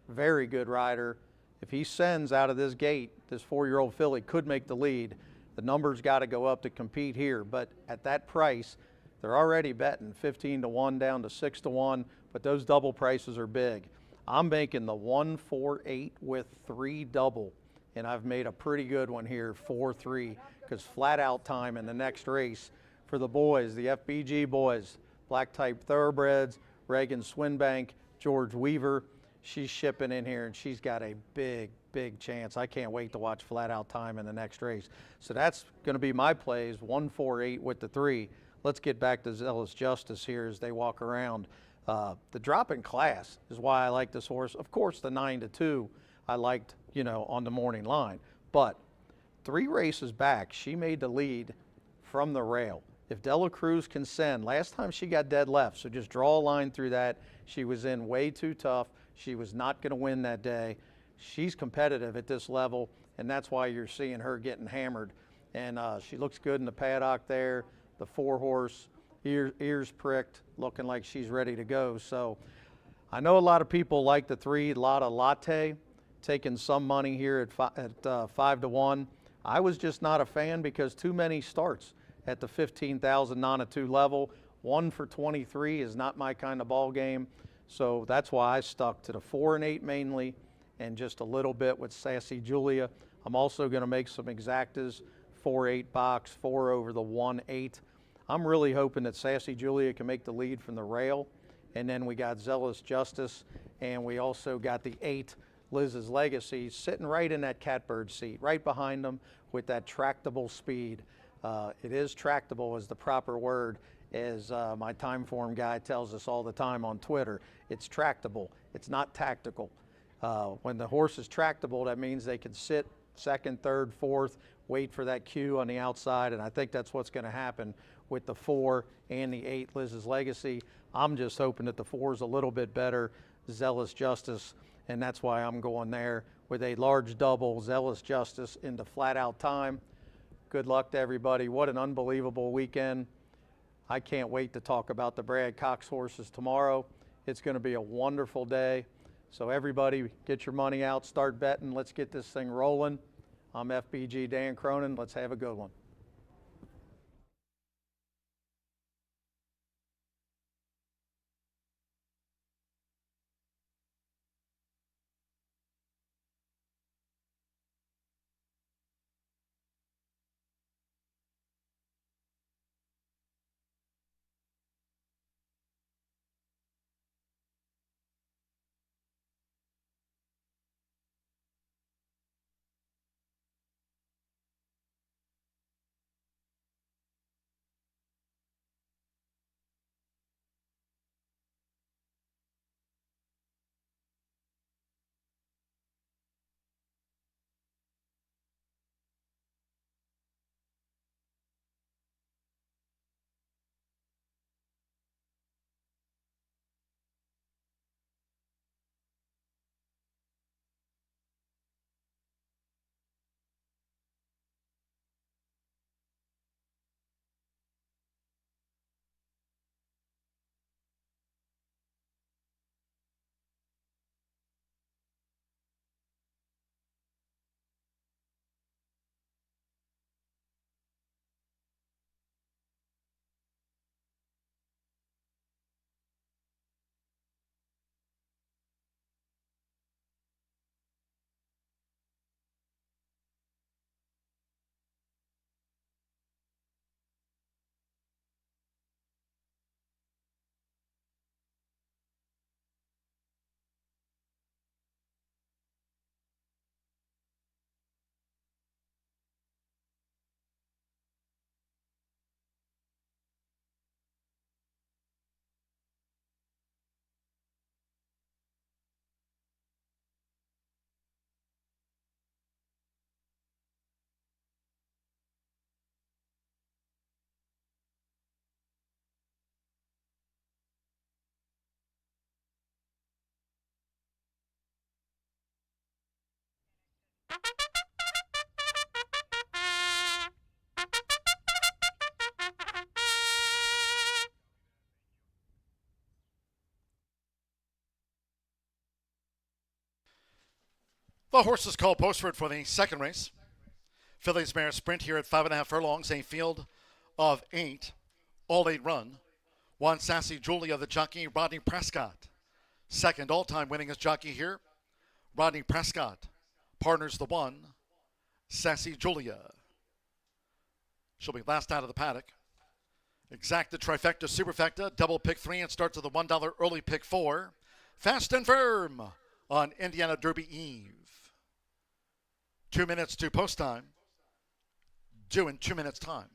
Very good rider. If he sends out of this gate, this 4-year-old filly could make the lead. The numbers got to go up to compete here, but at that price, they're already betting 15-1 down to 6-1, but those double prices are big. I'm making the 1-4-8 with 3 double, and I've made a pretty good one here, 4-3, because flat out time in the next race for the boys, the FBG boys, black type thoroughbreds, Reagan Swinbank, George Weaver. She's shipping in here, and she's got a big, big chance. I can't wait to watch flat out time in the next race. So that's going to be my plays, 1-4-8 with the 3. Let's get back to Zealous Justice here as they walk around. The drop in class is why I like this horse. Of course, the 9-2 I liked, on the morning line. But 3 races back, she made the lead from the rail. If Dela Cruz can send, last time she got dead left, so just draw a line through that. She was in way too tough. She was not going to win that day. She's competitive at this level, and that's why you're seeing her getting hammered. And she looks good in the paddock there. The 4-horse, ears pricked, looking like she's ready to go. So I know a lot of people like the 3, Lotta Latte, taking some money here at 5-1. I was just not a fan because too many starts at the 15,000 Nana 2 level. 1 for 23 is not my kind of ball game. So that's why I stuck to the 4 and 8 mainly, and just a little bit with Sassy Julia. I'm also going to make some exactas, 4-8 box, 4 over the 1-8. I'm really hoping that Sassy Julia can make the lead from the rail. And then we got Zealous Justice, and we also got the 8, Liz's Legacy, sitting right in that catbird seat, right behind them with that tractable speed. It is tractable is the proper word, as my time form guy tells us all the time on Twitter. It's tractable. It's not tactical. When the horse is tractable, that means they can sit second, third, fourth, wait for that cue on the outside, and I think that's what's going to happen with the 4 and the 8, Liz's Legacy. I'm just hoping that the 4 is a little bit better, Zealous Justice, and that's why I'm going there with a large double, Zealous Justice into flat out time. Good luck to everybody. What an unbelievable weekend. I can't wait to talk about the Brad Cox horses tomorrow. It's going to be a wonderful day. So everybody get your money out, start betting. Let's get this thing rolling. I'm FBG Dan Cronin. Let's have a good one. The horses called postward for the second race. Fillies mare sprint here at 5.5 furlongs, a field of 8, all 8 run. One Sassy Julia, the jockey, Rodney Prescott. Second all-time winningest jockey here, Rodney Prescott. Partners the 1, Sassy Julia. She'll be last out of the paddock. Exacta, trifecta, superfecta, double pick 3 and starts with a $1 early pick 4. Fast and firm on Indiana Derby Eve. 2 minutes to post time. Due in 2 minutes time.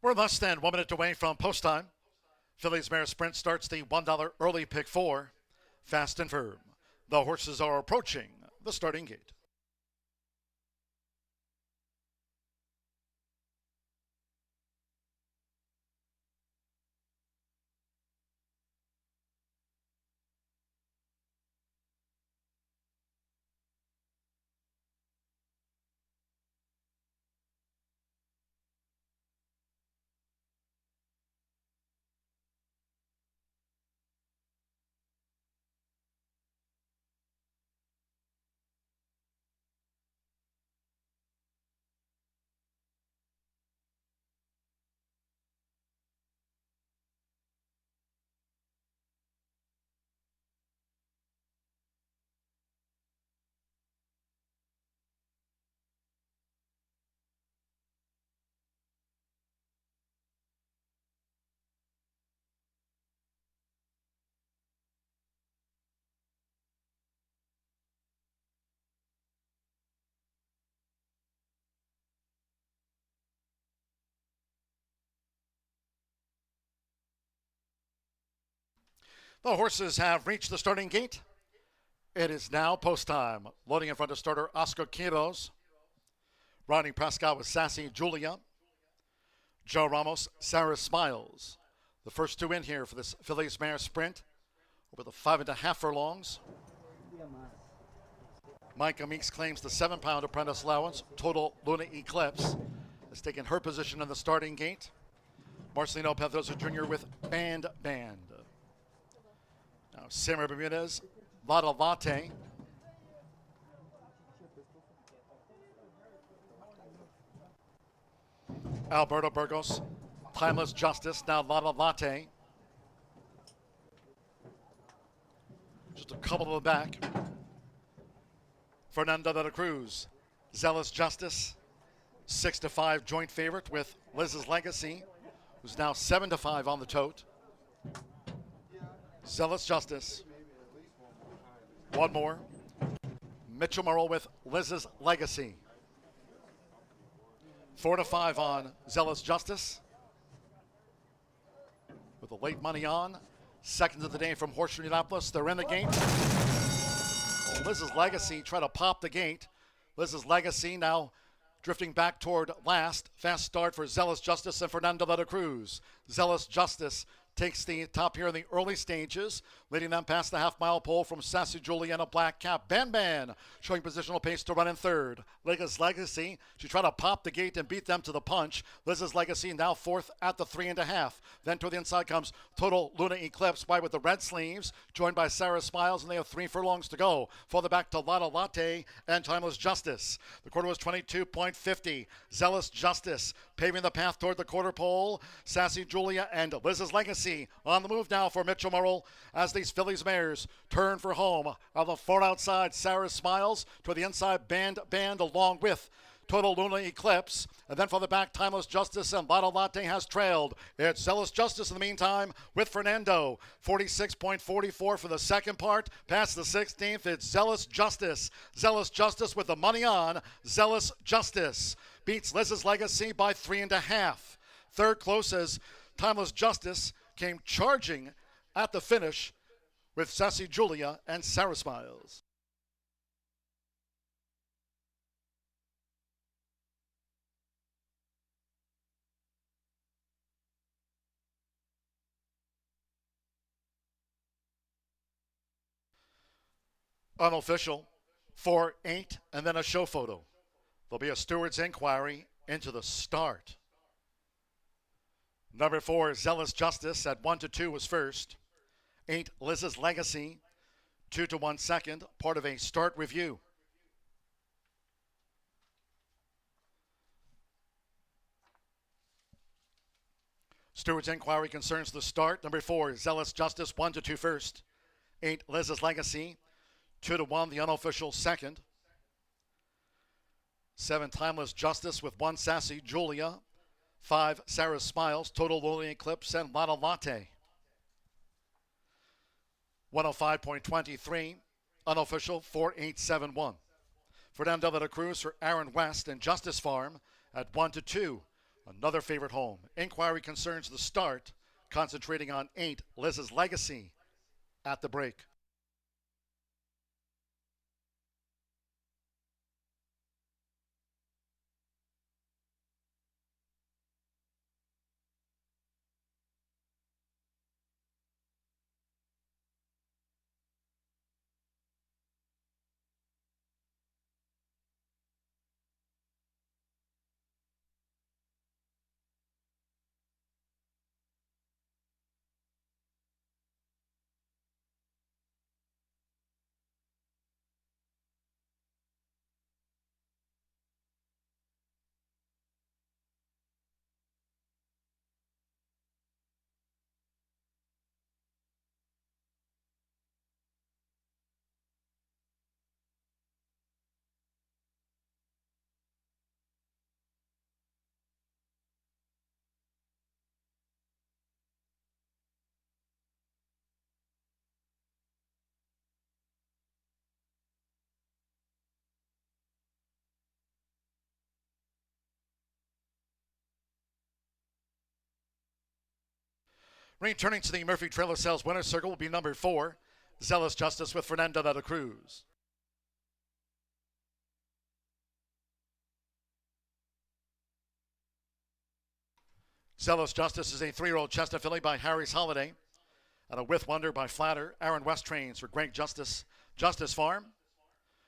We're less than 1 minute away from post time. Phillies Mare Sprint starts the $1 early pick 4. Fast and firm. The horses are approaching the starting gate. The horses have reached the starting gate. It is now post time. Loading in front of starter Oscar Quiroz. Riding Prescott with Sassy Julia. Joe Ramos, Sarah Smiles. The first two in here for this Phillies Mare Sprint over the 5.5 furlongs. Micah Meeks claims the 7-pound apprentice allowance. Total Luna Eclipse has taken her position in the starting gate. Marcelino Pedrosa Jr. with Band. Now Simmer Bermudez, Lotta Latte. Alberto Burgos, Timeless Justice, now Lotta Latte. Just a couple of the back. Fernando de la Cruz, Zealous Justice, 6-5 joint favorite with Liz's Legacy, who's now 7-5 on the tote. Zealous Justice. One more. Mitchell Murrow with Liz's Legacy. 4-5 on Zealous Justice. With the late money on. Second of the day from Horseshoe Indianapolis. They're in the gate. Liz's Legacy try to pop the gate. Liz's Legacy now drifting back toward last. Fast start for Zealous Justice and Fernando de la Cruz. Zealous Justice takes the top here in the early stages, leading them past the half-mile pole from Sassy Julia in a black cap. Ban showing positional pace to run in third. Liz's Legacy, she tried to pop the gate and beat them to the punch. Liz's Legacy now fourth at the 3.5. Then to the inside comes Total Luna Eclipse, wide with the red sleeves, joined by Sarah Smiles, and they have 3 furlongs to go. Further back to Lotta Latte and Timeless Justice. The quarter was 22.50. Zealous Justice paving the path toward the quarter pole. Sassy Julia and Liz's Legacy on the move now for Mitchell Murrow as these Phillies mares turn for home. On the far outside, Sarah Smiles. To the inside, Band along with Total Luna Eclipse. And then for the back, Timeless Justice and Lotta Latte has trailed. It's Zealous Justice in the meantime with Fernando. 46.44 for the second part. Past the 16th, it's Zealous Justice. Zealous Justice with the money on. Zealous Justice beats Liz's Legacy by 3.5. Third closest, Timeless Justice came charging at the finish with Sassy Julia and Sarah Smiles. Unofficial, 4-8, and then a show photo. There'll be a steward's inquiry into the start. Number 4, Zealous Justice at 1-2 was first. 8, Liz's Legacy, 2-1 second, part of a start review. Steward's inquiry concerns the start. Number 4, Zealous Justice, 1-2 first. 8, Liz's Legacy, 2-1 the unofficial second. 7, Timeless Justice with 1, Sassy Julia. 5, Sarah Smiles, Total Luna Eclipse, and Lotta Latte. 105.23, unofficial 4-8-7-1. Fernando de la Cruz for Aaron West and Justice Farm at 1-2. Another favorite home. Inquiry concerns the start. concentrating on 8, Liz's Legacy, at the break. Returning to the Murphy Trailer Sales winner's circle will be number 4, Zealous Justice with Fernando de la Cruz. Zealous Justice is a 3-year-old chestnut filly by Harry's Holiday, and a With Wonder by Flatter. Aaron West trains for Greg Justice Farm.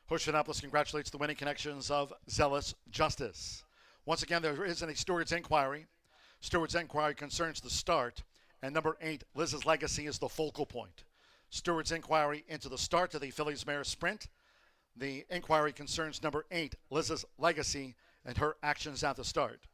Horseshoe Indianapolis congratulates the winning connections of Zealous Justice. Once again, there is a steward's inquiry. Steward's inquiry concerns the start, and number 8, Liz's Legacy, is the focal point. Steward's inquiry into the start of the Fillies Mare Sprint. The inquiry concerns number 8, Liz's Legacy, and her actions at the start.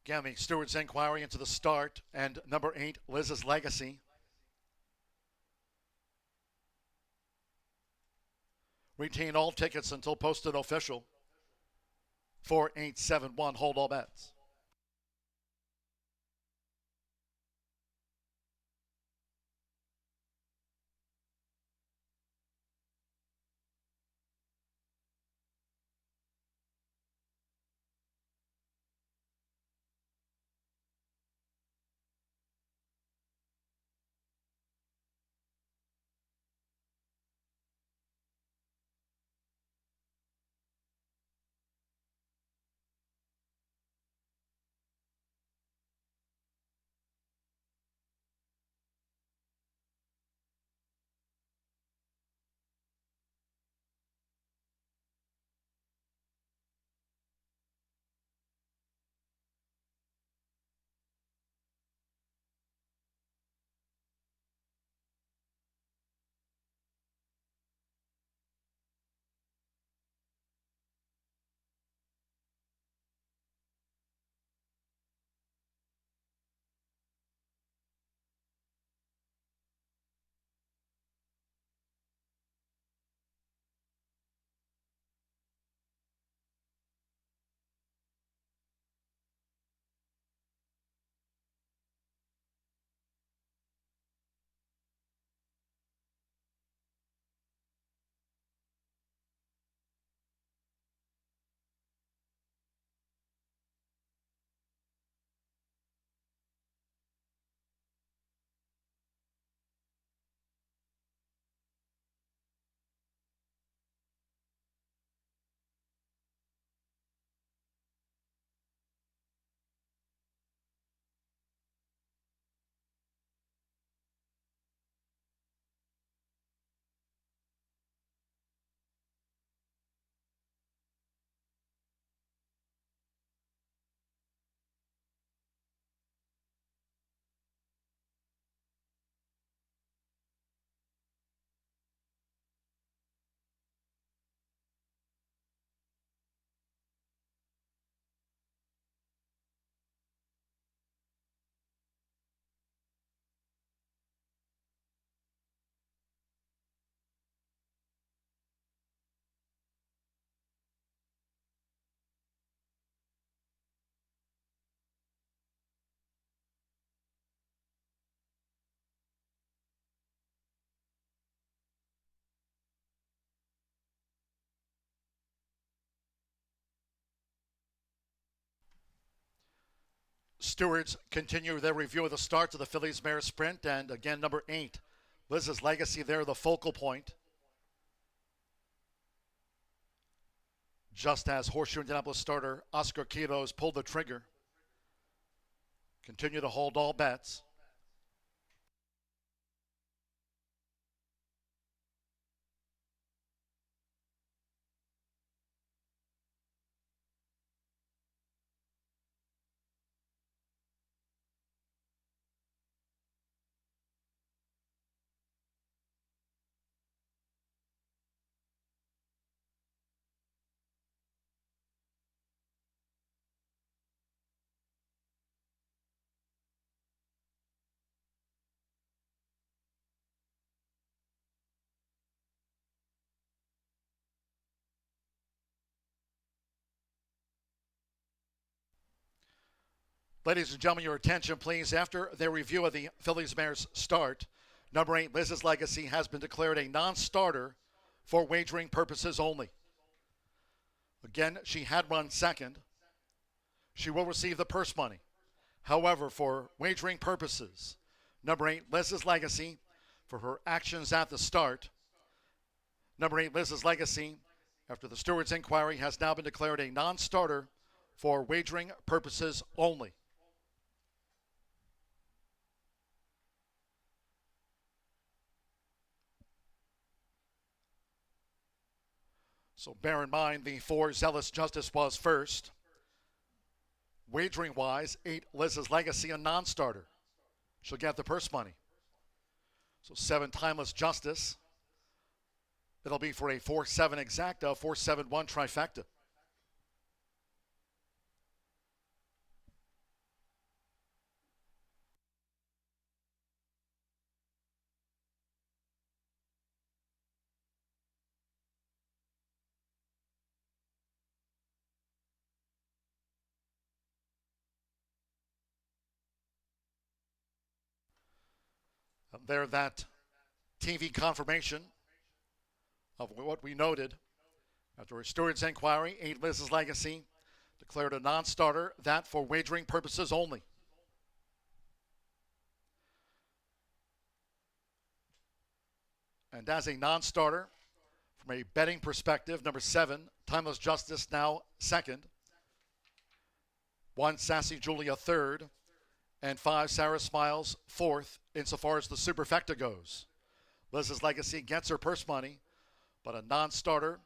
Again, the steward's inquiry into the start and number 8, Liz's Legacy. Retain all tickets until posted official. 4871, hold all bets. stewards continue their review of the start to the Fillies Mare Sprint, and again, number 8, Liz's Legacy there, the focal point. Just as Horseshoe Indianapolis starter Oscar Quiroz pulled the trigger. Continue to hold all bets. Ladies and gentlemen, your attention, please. After their review of the Fillies Mare's start, number 8, Liz's Legacy, has been declared a non-starter for wagering purposes only. Again, she had run second. She will receive the purse money. However, for wagering purposes, number 8, Liz's Legacy, for her actions at the start, number 8, Liz's Legacy, after the steward's inquiry, has now been declared a non-starter for wagering purposes only. So bear in mind the 4, Zealous Justice, was first. Wagering-wise, 8, Liz's Legacy, a non-starter. She'll get the purse money. So 7, Timeless Justice. It'll be for a 4-7 exacta, 4-7-1 trifecta. There, that TV confirmation of what we noted. After a steward's inquiry, 8, Liz's Legacy, declared a non-starter, that for wagering purposes only. And as a non-starter, from a betting perspective, number 7, Timeless Justice, now second. 1, Sassy Julia, third. And 5, Sarah Smiles, fourth, insofar as the superfecta goes. Liz's Legacy gets her purse money, but a non-starter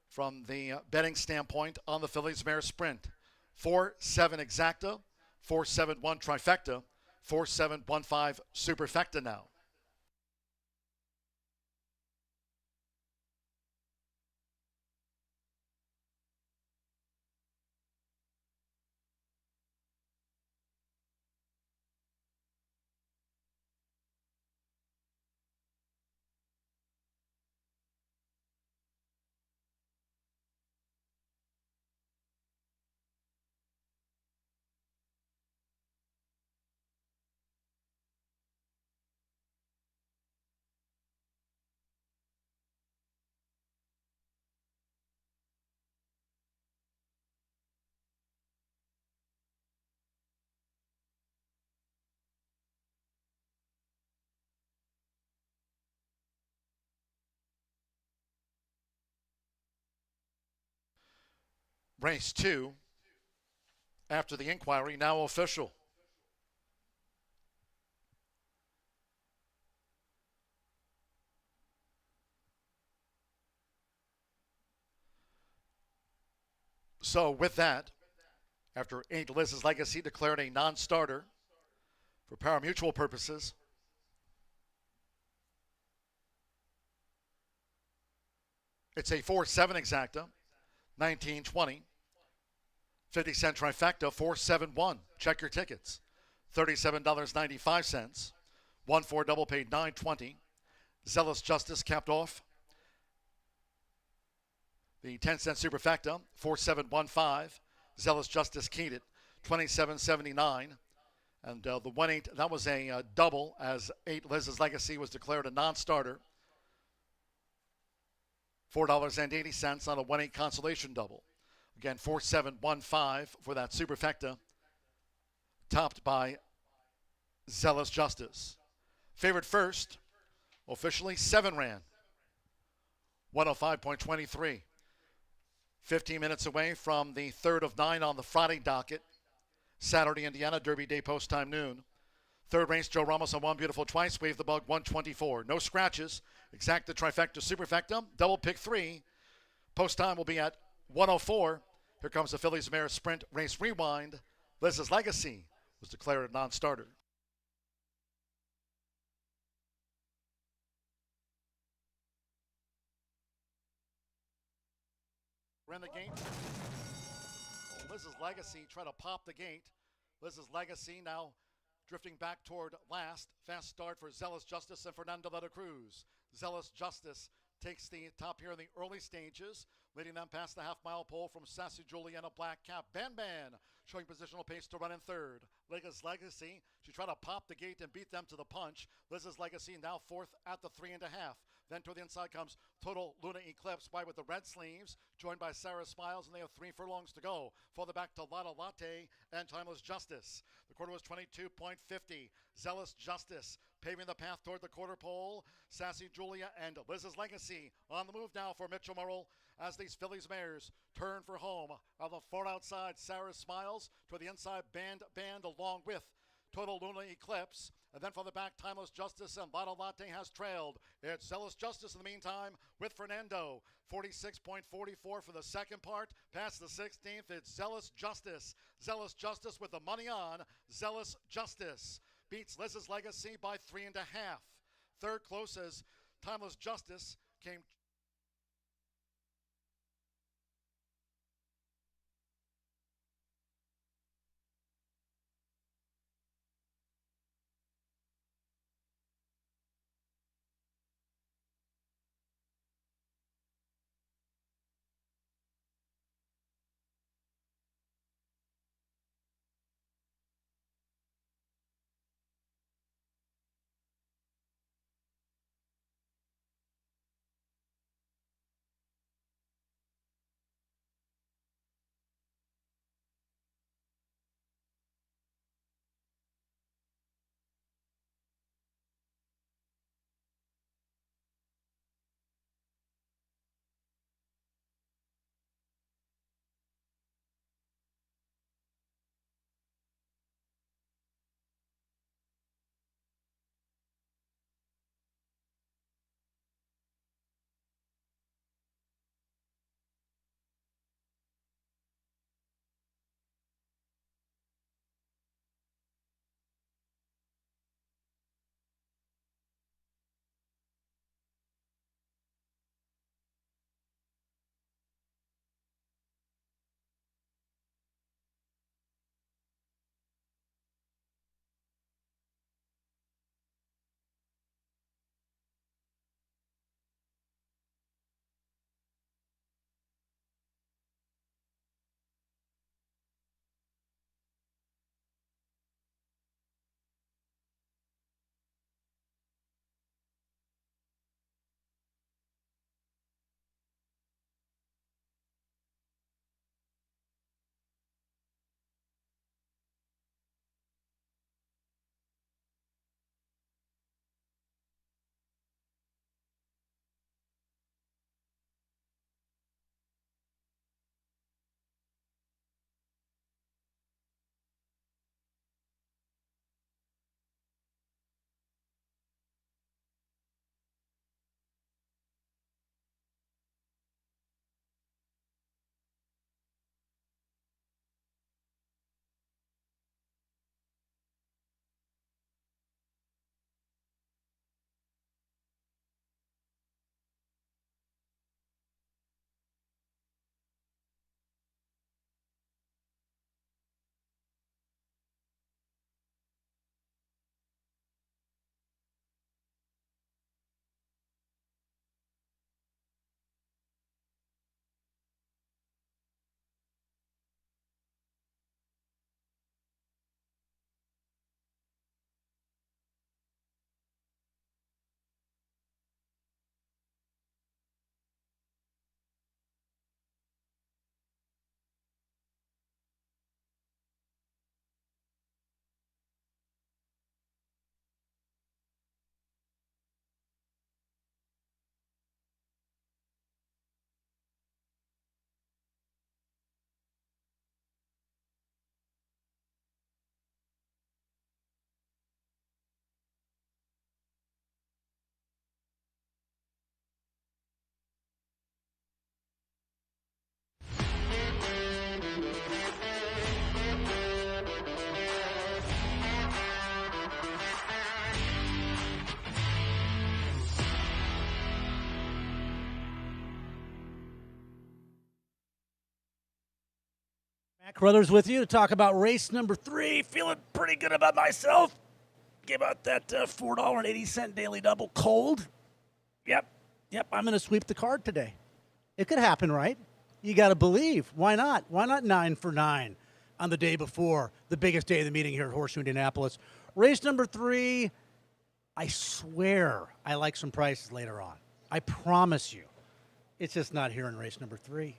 from the betting standpoint on the Fillies Mare Sprint. 4-7 exacta, 4-7-1 trifecta, 4-7-1-5 superfecta now. Race 2, after the inquiry, now official. So with that, after 8, Liz's Legacy declared a non-starter for parimutuel purposes, it's a 4-7 exacta, 19-20. 50-cent trifecta, 4-7-1. Check your tickets. $37.95. 1-4 double paid, $9.20. Zealous Justice capped off. The 10-cent superfecta, 4-7-1-5. Zealous Justice keyed it, $27.79. And the 1-8, that was a double, as 8, Liz's Legacy, was declared a non-starter. $4.80 on a 1-8 consolation double. Again, 4-7-1-5 for that superfecta. topped by Zealous Justice. Favorite first, officially 7 ran. 105.23. 15 minutes away from the third of 9 on the Friday docket. Saturday, Indiana, Derby Day, post time noon. Third race, Joe Ramos on One Beautiful Twice, Wave the Bug, 124. No scratches. Exacta, trifecta, superfecta, double pick 3. Post time will be at 104. Here comes the Phillies Mare Sprint Race Rewind. Liz's Legacy was declared a non-starter. We're in the gate. Liz's Legacy try to pop the gate. Liz's Legacy now drifting back toward last. Fast start for Zealous Justice and Fernando de la Cruz. Zealous Justice takes the top here in the early stages, leading them past the half-mile pole from Sassy Juliana Black Cap. Ban showing positional pace to run in third. Liz's Legacy, she tried to pop the gate and beat them to the punch. Liz's Legacy now fourth at the 3.5. Then to the inside comes Total Luna Eclipse, wide with the red sleeves, joined by Sarah Smiles, and they have 3 furlongs to go. Further back to Lotta Latte and Timeless Justice. The quarter was 22.50. Zealous Justice paving the path toward the quarter pole. Sassy Julia and Liz's Legacy on the move now for Mitchell Murrell as these Phillies mares turn for home. On the far outside, Sarah Smiles. To the inside, Band along with Total Luna Eclipse. And then for the back, Timeless Justice and Lotta Latte has trailed. It's Zealous Justice in the meantime with Fernando. 46.44 for the second part. Past the 16th, it's Zealous Justice. Zealous Justice with the money on. Zealous Justice beats Liz's Legacy by 3.5. Third close as Timeless Justice came Carruthers with you to talk about race number 3. Feeling pretty good about myself. Gave out that $4.80 daily double cold. Yep, I'm going to sweep the card today. It could happen, right? You got to believe. Why not? Why not 9 for 9 on the day before the biggest day of the meeting here at Horseshoe Indianapolis? Race number 3, I swear I like some prices later on. I promise you. It's just not here in race number 3.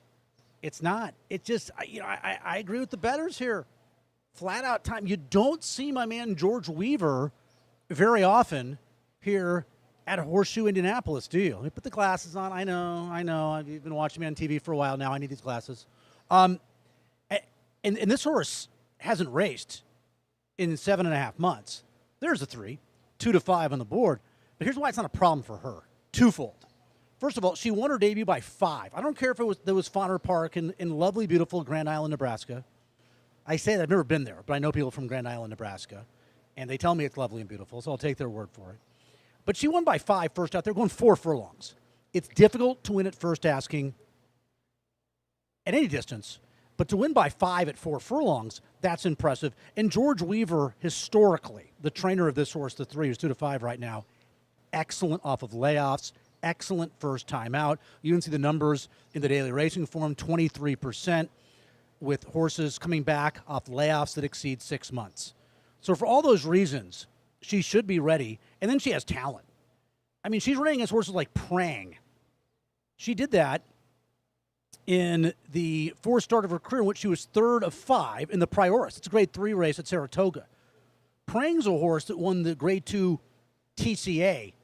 It's not. It just, I agree with the bettors here. Flat out time. You don't see my man George Weaver very often here at Horseshoe Indianapolis, do you? Let me put the glasses on. I know. You've been watching me on TV for a while now. I need these glasses. And this horse hasn't raced in 7.5 months. There's a 3, 2 to 5 on the board. But here's why it's not a problem for her. Twofold. First of all, she won her debut by 5. I don't care if there was Fauner Park in lovely, beautiful Grand Island, Nebraska. I say that I've never been there, but I know people from Grand Island, Nebraska, and they tell me it's lovely and beautiful, so I'll take their word for it. But she won by 5 first out there, going 4 furlongs. It's difficult to win at first asking at any distance, but to win by 5 at 4 furlongs, that's impressive. And George Weaver, historically, the trainer of this horse, the 3, who's 2 to 5 right now, excellent off of layoffs. Excellent first time out. You can see the numbers in the daily racing form, 23% with horses coming back off layoffs that exceed 6 months. So for all those reasons, she should be ready. And then she has talent. I mean, she's running against horses like Prang. She did that in the 4th start of her career in which she was 3rd of 5 in the Prioris. It's a grade 3 race at Saratoga. Prang's a horse that won the grade 2 TCA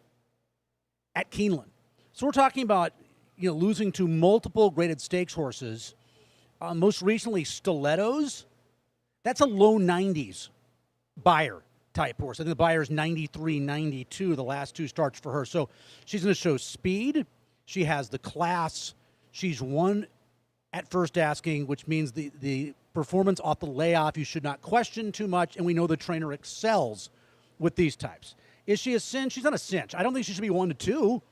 at Keeneland. So we're talking about, losing to multiple graded stakes horses. Most recently, Stilettos. That's a low 90s buyer type horse. I think the buyer's 93, 92, the last 2 starts for her. So she's going to show speed. She has the class. She's won at first asking, which means the performance off the layoff you should not question too much. And we know the trainer excels with these types. Is she a cinch? She's not a cinch. I don't think she should be 1 to 2,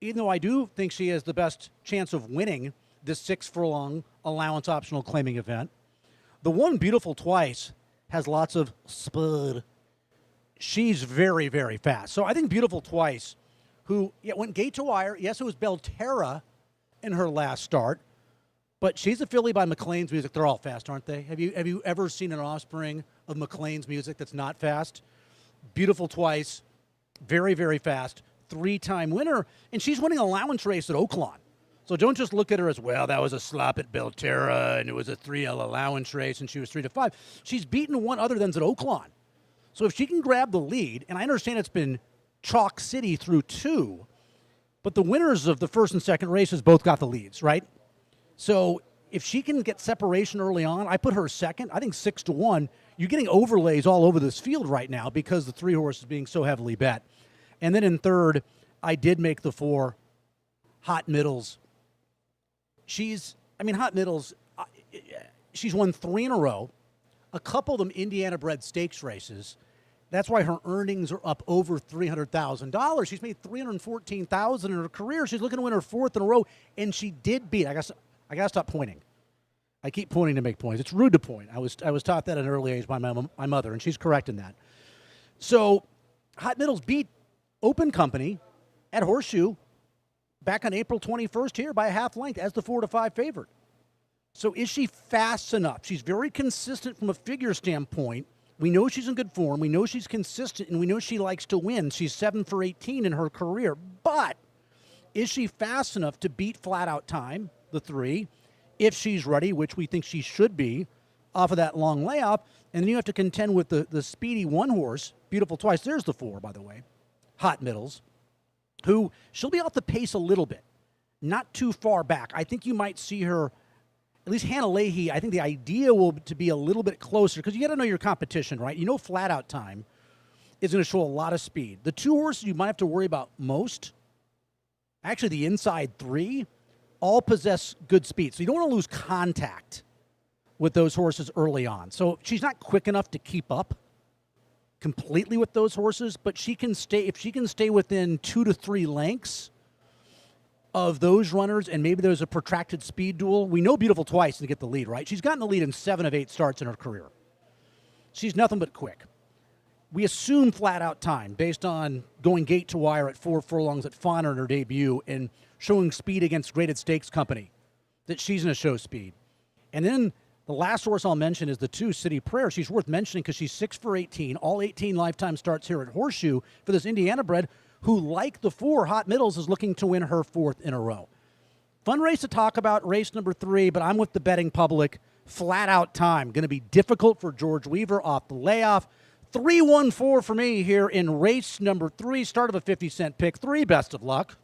even though I do think she has the best chance of winning this 6 furlong allowance optional claiming event. The one Beautiful Twice has lots of spud. She's very, very fast. So I think Beautiful Twice, who went gate to wire. Yes, it was Belterra in her last start, but she's a filly by McLean's Music. They're all fast, aren't they? Have you ever seen an offspring of McLean's Music that's not fast? Beautiful Twice, very, very fast, 3-time winner, and she's winning allowance race at Oaklawn. So don't just look at her as, well, that was a slop at Belterra, and it was a 3L allowance race, and she was 3 to 5. She's beaten one other than at Oaklawn. So if she can grab the lead, and I understand it's been chalk city through 2, but the winners of the first and second races both got the leads, right? So if she can get separation early on, I put her second. I think 6 to 1. You're getting overlays all over this field right now because the 3 horses being so heavily bet. And then in third, I did make the 4, Hot Middles. Hot Middles, she's won 3 in a row, a couple of them Indiana-bred stakes races. That's why her earnings are up over $300,000. She's made $314,000 in her career. She's looking to win her 4th in a row, and she did beat. I got to stop pointing. I keep pointing to make points. It's rude to point. I was taught that at an early age by my mother, and she's correct in that. So Hot Middles beat Open Company at Horseshoe back on April 21st here by a half length as the 4 to 5 favorite. So is she fast enough? She's very consistent from a figure standpoint. We know she's in good form. We know she's consistent, and we know she likes to win. She's 7 for 18 in her career. But is she fast enough to beat Flat Out Time, the 3, if she's ready, which we think she should be, off of that long layoff? And then you have to contend with the speedy 1 horse, Beautiful Twice. There's the 4, by the way, Hot Middles, who she'll be off the pace a little bit, not too far back. I think you might see her, at least Hannah Leahy, I think the idea will to be a little bit closer because you got to know your competition, right? You know Flat Out Time is going to show a lot of speed. The 2 horses you might have to worry about most, actually the inside 3, all possess good speed. So you don't want to lose contact with those horses early on. So she's not quick enough to keep up completely with those horses, but she can stay, if she can stay within 2 to 3 lengths of those runners, and maybe there's a protracted speed duel. We know Beautiful Twice to get the lead, right? She's gotten the lead in 7 of 8 starts in her career. She's nothing but quick. We assume flat-out time based on going gate to wire at 4 furlongs at Fauna in her debut and showing speed against Graded Stakes Company, that she's going to show speed. And then the last horse I'll mention is the 2, City Prayer. She's worth mentioning because she's 6 for 18, all 18 lifetime starts here at Horseshoe for this Indiana bred who, like the 4, Hot Middles, is looking to win her 4th in a row. Fun race to talk about, race number 3, but I'm with the betting public. Flat-out time. Going to be difficult for George Weaver off the layoff. 3-1-4 for me here in race number 3. Start of a 50-cent pick. 3, best of luck.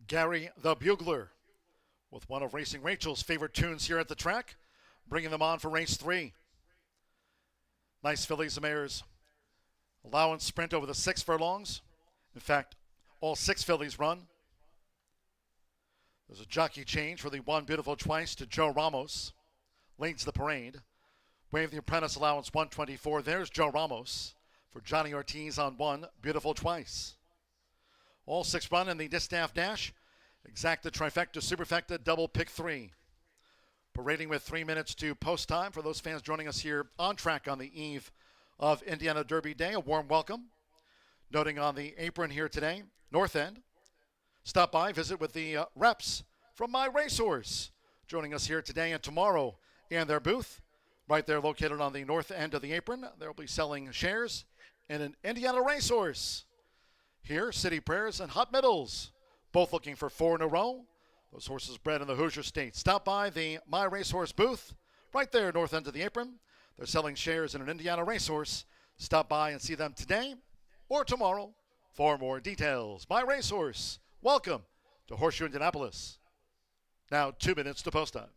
Gary the Bugler with one of Racing Rachel's favorite tunes here at the track, bringing them on for race 3. Nice fillies and mares. Allowance sprint over the 6 furlongs. In fact, all 6 fillies run. There's a jockey change for the 1 Beautiful Twice to Joe Ramos. Leads the parade. Wave the Apprentice allowance 124. There's Joe Ramos for Johnny Ortiz on 1 Beautiful Twice. All 6 run in the Distaff Dash. Exacta, Trifecta, Superfecta, double pick 3. Parading with 3 minutes to post time for those fans joining us here on track on the eve of Indiana Derby Day. A warm welcome. Noting on the apron here today, North End. Stop by, visit with the reps from My Racehorse. Joining us here today and tomorrow in their booth. Right there located on the north end of the apron. They'll be selling shares in an Indiana Racehorse. Here, City Prayers and Hot Middles, both looking for 4 in a row. Those horses bred in the Hoosier State. Stop by the My Racehorse booth, right there, north end of the apron. They're selling shares in an Indiana Racehorse. Stop by and see them today or tomorrow for more details. My Racehorse, welcome to Horseshoe Indianapolis. Now 2 minutes to post time.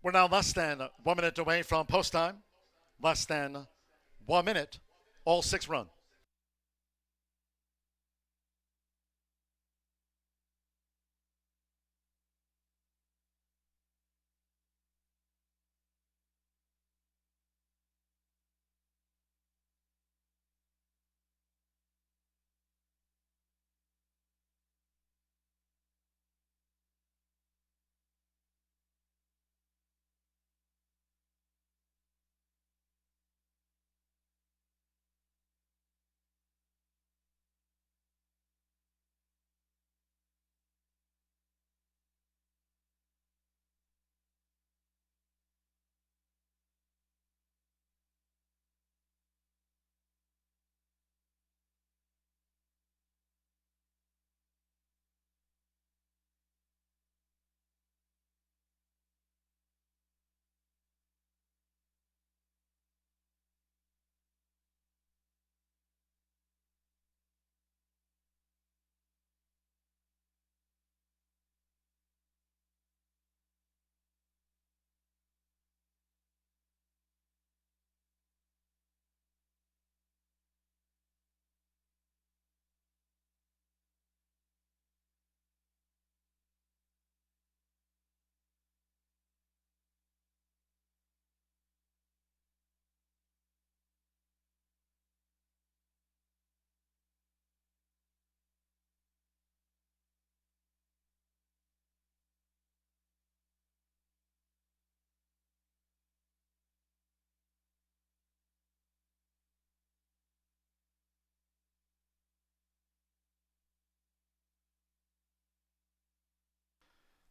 We're now less than 1 minute away from post time. Less than 1 minute, all 6 run.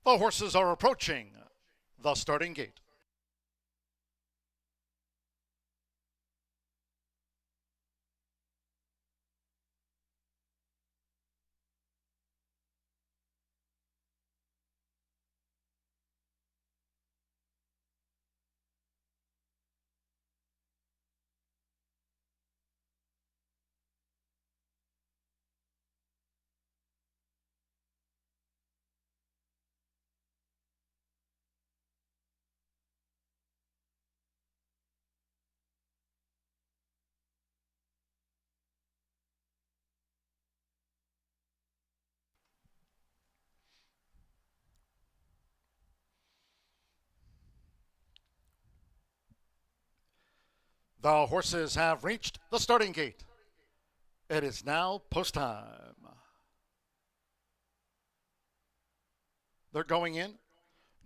The horses are approaching the starting gate. The horses have reached the starting gate. It is now post time. They're going in.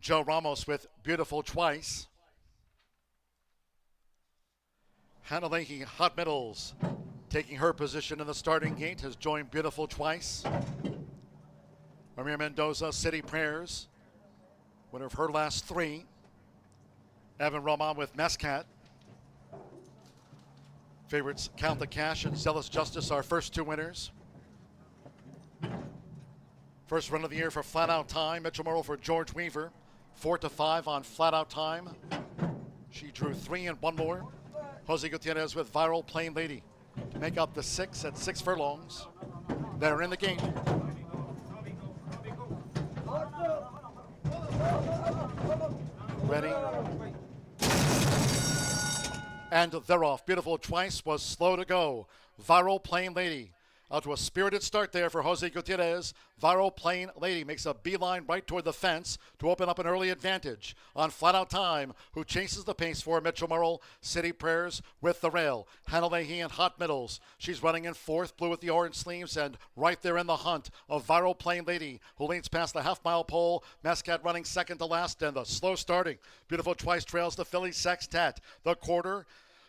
Joe Ramos with Beautiful Twice. Hannah Leahy, Hot Middles, taking her position in the starting gate, has joined Beautiful Twice. Ramir Mendoza, City Prayers, winner of her last 3. Evan Roman with Mescat. Favorites Count the Cash and Zealous Justice, our first 2 winners. First run of the year for Flat Out Time. Mitchell Merle for George Weaver. 4-5 on Flat Out Time. She drew 3 and 1 more. Jose Gutierrez with Viral Plain Lady to make up the 6 at 6 furlongs. They're in the game. Ready. And they're off. Beautiful Twice was slow to go. Viral Plain Lady. Out to a spirited start there for Jose Gutierrez. Viral Plain Lady makes a beeline right toward the fence to open up an early advantage on Flat Out Time, who chases the pace for Mitchell Merle. City Prayers with the rail. Hannah Leahy and Hot Middles. She's running in 4th, blue with the orange sleeves, and right there in the hunt of Viral Plain Lady, who leads past the half-mile pole. Mescat running second to last, and the slow starting Beautiful Twice trails the Philly Sextet. The quarter,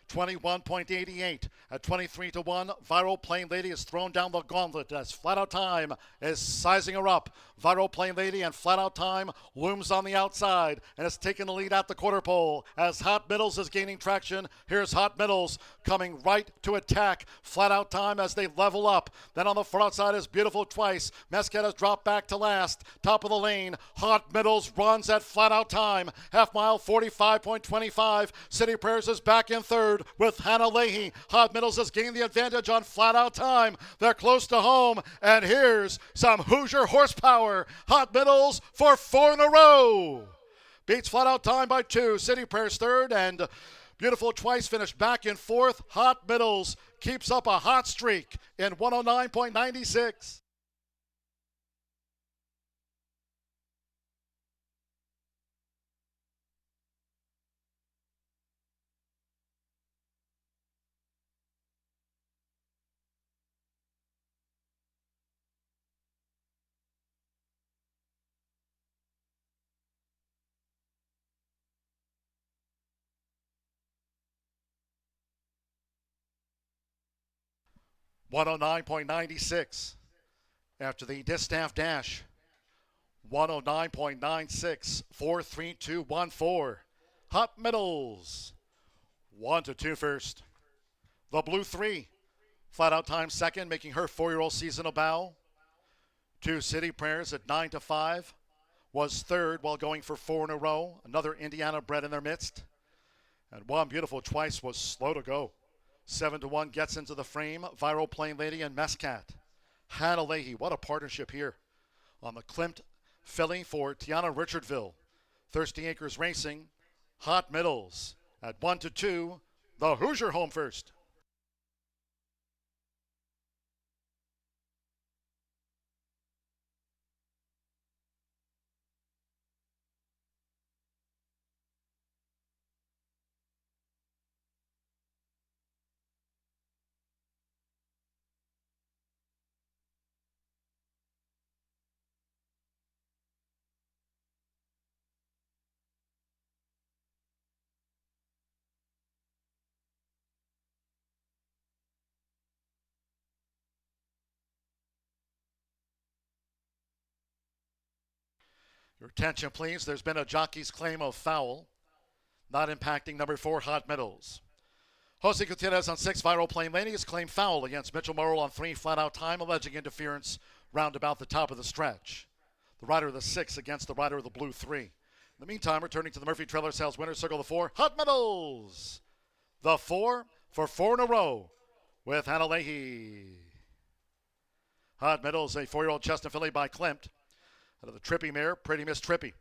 21.88 at 23-1. Viral Plain Lady is thrown down the gauntlet as Flat Out Time is sizing her up. Viral Plain Lady and Flat Out Time looms on the outside and has taken the lead at the quarter pole as Hot Middles is gaining traction. Here's Hot Middles coming right to attack Flat Out Time as they level up. Then on the far outside is Beautiful Twice. Mescat has dropped back to last. Top of the lane, Hot Middles runs at Flat Out Time. Half mile, 45.25. City Prayers is back in 3rd with Hannah Leahy. Hot Middles has gained the advantage on Flat Out Time. They're close to home, and here's some Hoosier horsepower. Hot Middles for 4 in a row. Beats Flat Out Time by 2. City Prayers third, and Beautiful Twice finished back and forth. Hot Middles keeps up a hot streak in 109.96. $109.96 after the distaff dash. 109.96, 4.3214. Hot Middles, 1-2 first. The Blue 3, Flat Out Time second, making her 4-year-old season a bow. 2 City Prayers at 9-5 was third while going for 4 in a row. Another Indiana bred in their midst. And 1 Beautiful Twice was slow to go. 7-1 gets into the frame. Viral Plain Lady and Mescat. Hannah Leahy, what a partnership here. On the Klimt filly for Tiana Richardville. Thirsty Acres Racing. Hot Middles at 1-2. The Hoosier home first. Your attention, please. There's been a jockey's claim of foul, not impacting number 4, Hot Middles. Jose Gutierrez on 6, Viral Plain Lady has claimed foul against Mitchell Morrill on 3, Flat Out Time, alleging interference round about the top of the stretch. The rider of the 6 against the rider of the Blue 3. In the meantime, returning to the Murphy Trailer Sales winner circle, the 4, Hot Middles. The 4 for 4 in a row with Hannah Leahy. Hot Middles, a 4-year-old Chestnut filly by Klimt. Out of the Trippy mare, Pretty Miss Trippy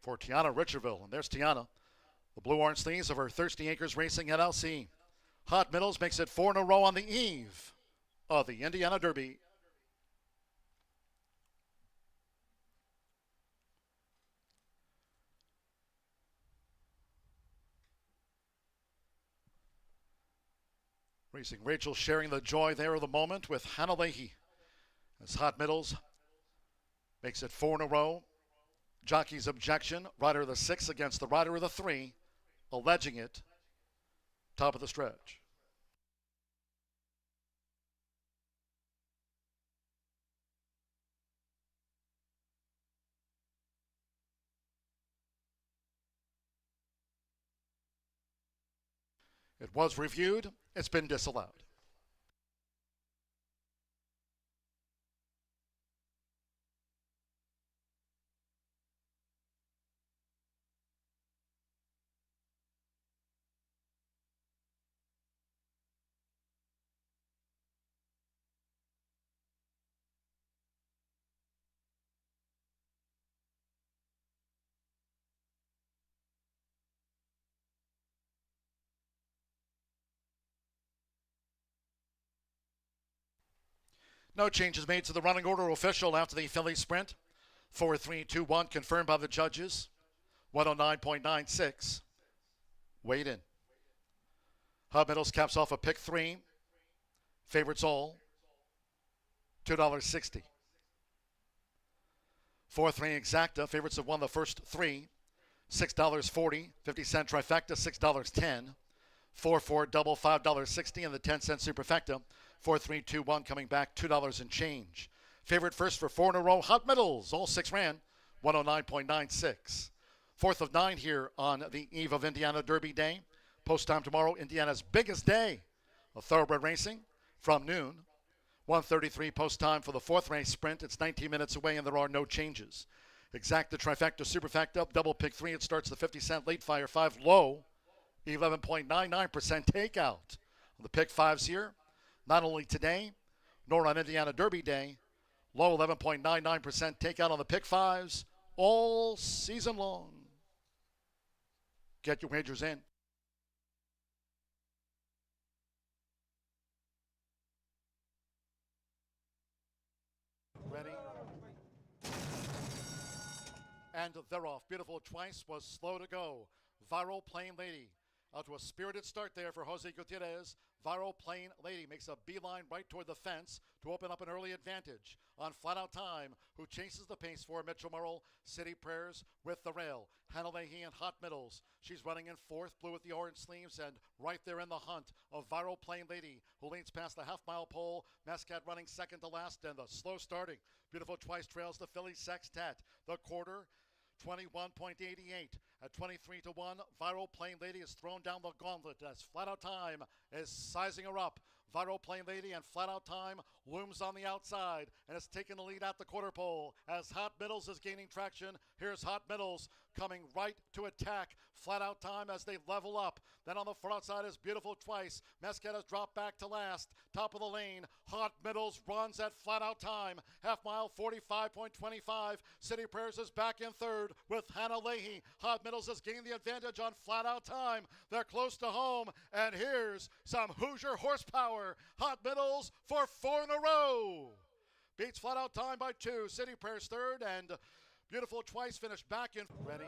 for Tiana Richardville. And there's Tiana, the blue-orange sleeves of her Thirsty Acres Racing LLC. Hot Middles makes it 4 in a row on the eve of the Indiana Derby. Racing Rachel sharing the joy there of the moment with Hannah Leahy. As Hot Middles makes it 4 in a row. Jockey's objection, rider of the 6 against the rider of the 3, alleging it, top of the stretch. It was reviewed. It's been disallowed. No changes made to the running order official after the Philly sprint. 4-3-2-1 confirmed by the judges. 109.96. Weighed in. Hot Middles caps off a pick 3. Favorites all. $2.60. 4-3 exacta. Favorites have won the first 3. $6.40. 50-cent trifecta, $6.10. 4-4 double, $5.60, and the 10-cent superfecta. 4-3-2-1 coming back, $2 and change. Favorite first for 4 in a row, Hot Middles. All 6 ran, 109.96. 4th of 9 here on the eve of Indiana Derby Day. Post time tomorrow, Indiana's biggest day of thoroughbred racing from noon. 1:33 post time for the 4th race sprint. It's 19 minutes away and there are no changes. Exacta, trifecta, superfecta, double pick 3. It starts the 50-cent late fire 5 low. 11.99% takeout. The pick 5s here, not only today, nor on Indiana Derby Day. Low 11.99% takeout on the pick 5s all season long. Get your wagers in. Ready? And they're off. Beautiful Twice was slow to go. Viral Plain Lady. Out to a spirited start there for Jose Gutierrez. Viral Plain Lady makes a beeline right toward the fence to open up an early advantage. On Flat Out Time, who chases the pace for Mitchell Murrell. City Prayers with the rail. Hannah Leahy and Hot Middles. She's running in fourth, blue with the orange sleeves, and right there in the hunt of Viral Plain Lady, who leads past the half-mile pole. Mascat running second to last, and the slow starting. Beautiful Twice trails the Philly Sextet. The quarter, 21.88 at 23-1. Viral Plain Lady is thrown down the gauntlet as Flat Out Time is sizing her up. Viral Plain Lady and Flat Out Time looms on the outside and has taken the lead at the quarter pole as Hot Middles is gaining traction. Here's Hot Middles coming right to attack Flat Out Time as they level up. Then on the far outside is Beautiful Twice. Mesquite has dropped back to last. Top of the lane, Hot Middles runs at Flat Out Time. Half mile, 45.25. City Prayers is back in third with Hannah Leahy. Hot Middles has gained the advantage on Flat Out Time. They're close to home, and here's some Hoosier horsepower. Hot Middles for 4 in a row. Beats Flat Out Time by 2. City Prayers third, and Beautiful Twice finished back in. Ready?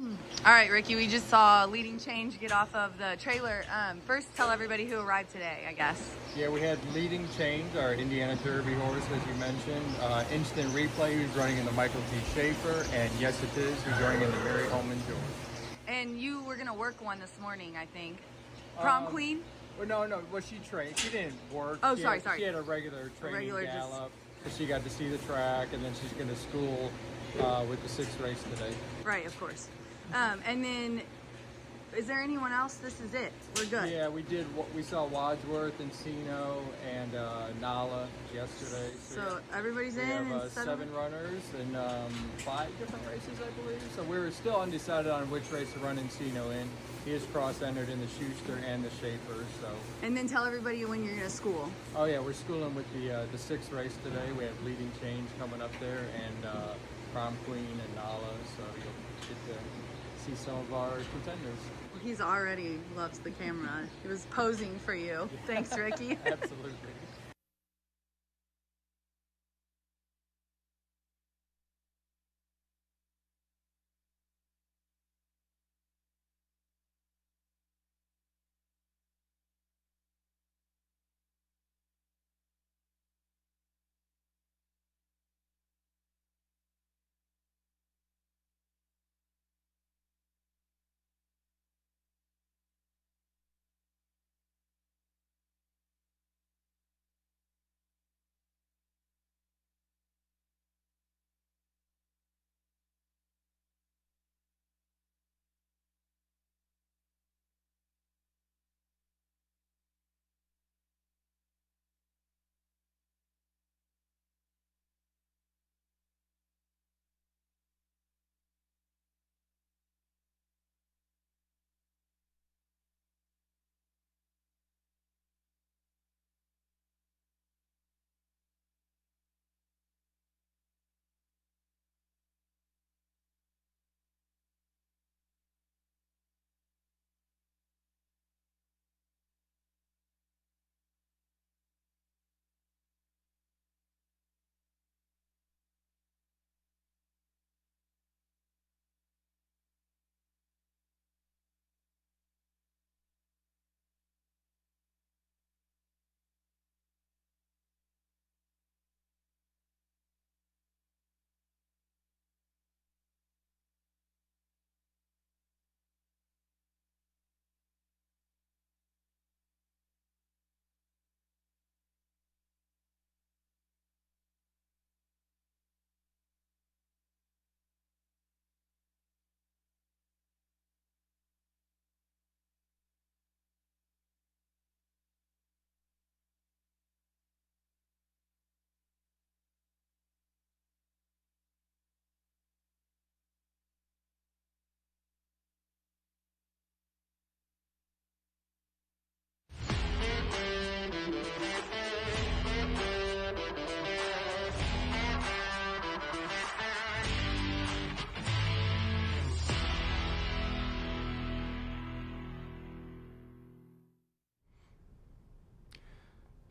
All right, Ricky, we just saw Leading Change get off of the trailer. First, tell everybody who arrived today, I guess. Yeah, we had Leading Change, our Indiana Derby horse, as you mentioned. Instant Replay, who's running in the Michael T. Schaefer, and Yes It Is, who's running in the Mary Holman George. And you were going to work one this morning, I think. Prom Queen? Well, no. Well, she trained. She didn't work. Oh, She sorry. She had a regular training regular gallop. So she got to see the track, and then she's going to school with the 6th race today. Right, of course. And then, is there anyone else? This is it. We're good. Yeah, we saw Wadsworth, Encino, and Nala yesterday. So everybody's we in? have and 7 runners in 5 different races, I believe. So we were still undecided on which race to run Encino in. He is cross-entered in the Schuster and the Schaefer. So. And then tell everybody when you're going to school. Oh yeah, we're schooling with the 6th race today. We have Leading Change coming up there, and Prom Queen and Nala. So you'll get to see some of our contenders. He's already loves the camera. He was posing for you. Thanks, Ricky. Absolutely.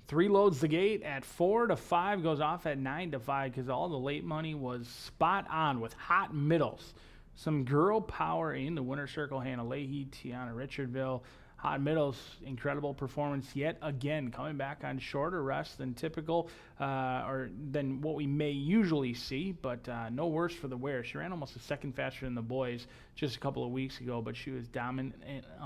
Three loads the gate at 4 to 5, goes off at 9 to 5 because all the late money was spot on with hot middles. Some girl power in the winner circle. Hannah Leahy, Tiana Richardville. Hot middles, incredible performance yet again, coming back on shorter rest than typical or than what we may usually see, but no worse for the wear. She ran almost a second faster than the boys just a couple of weeks ago, but she was dominant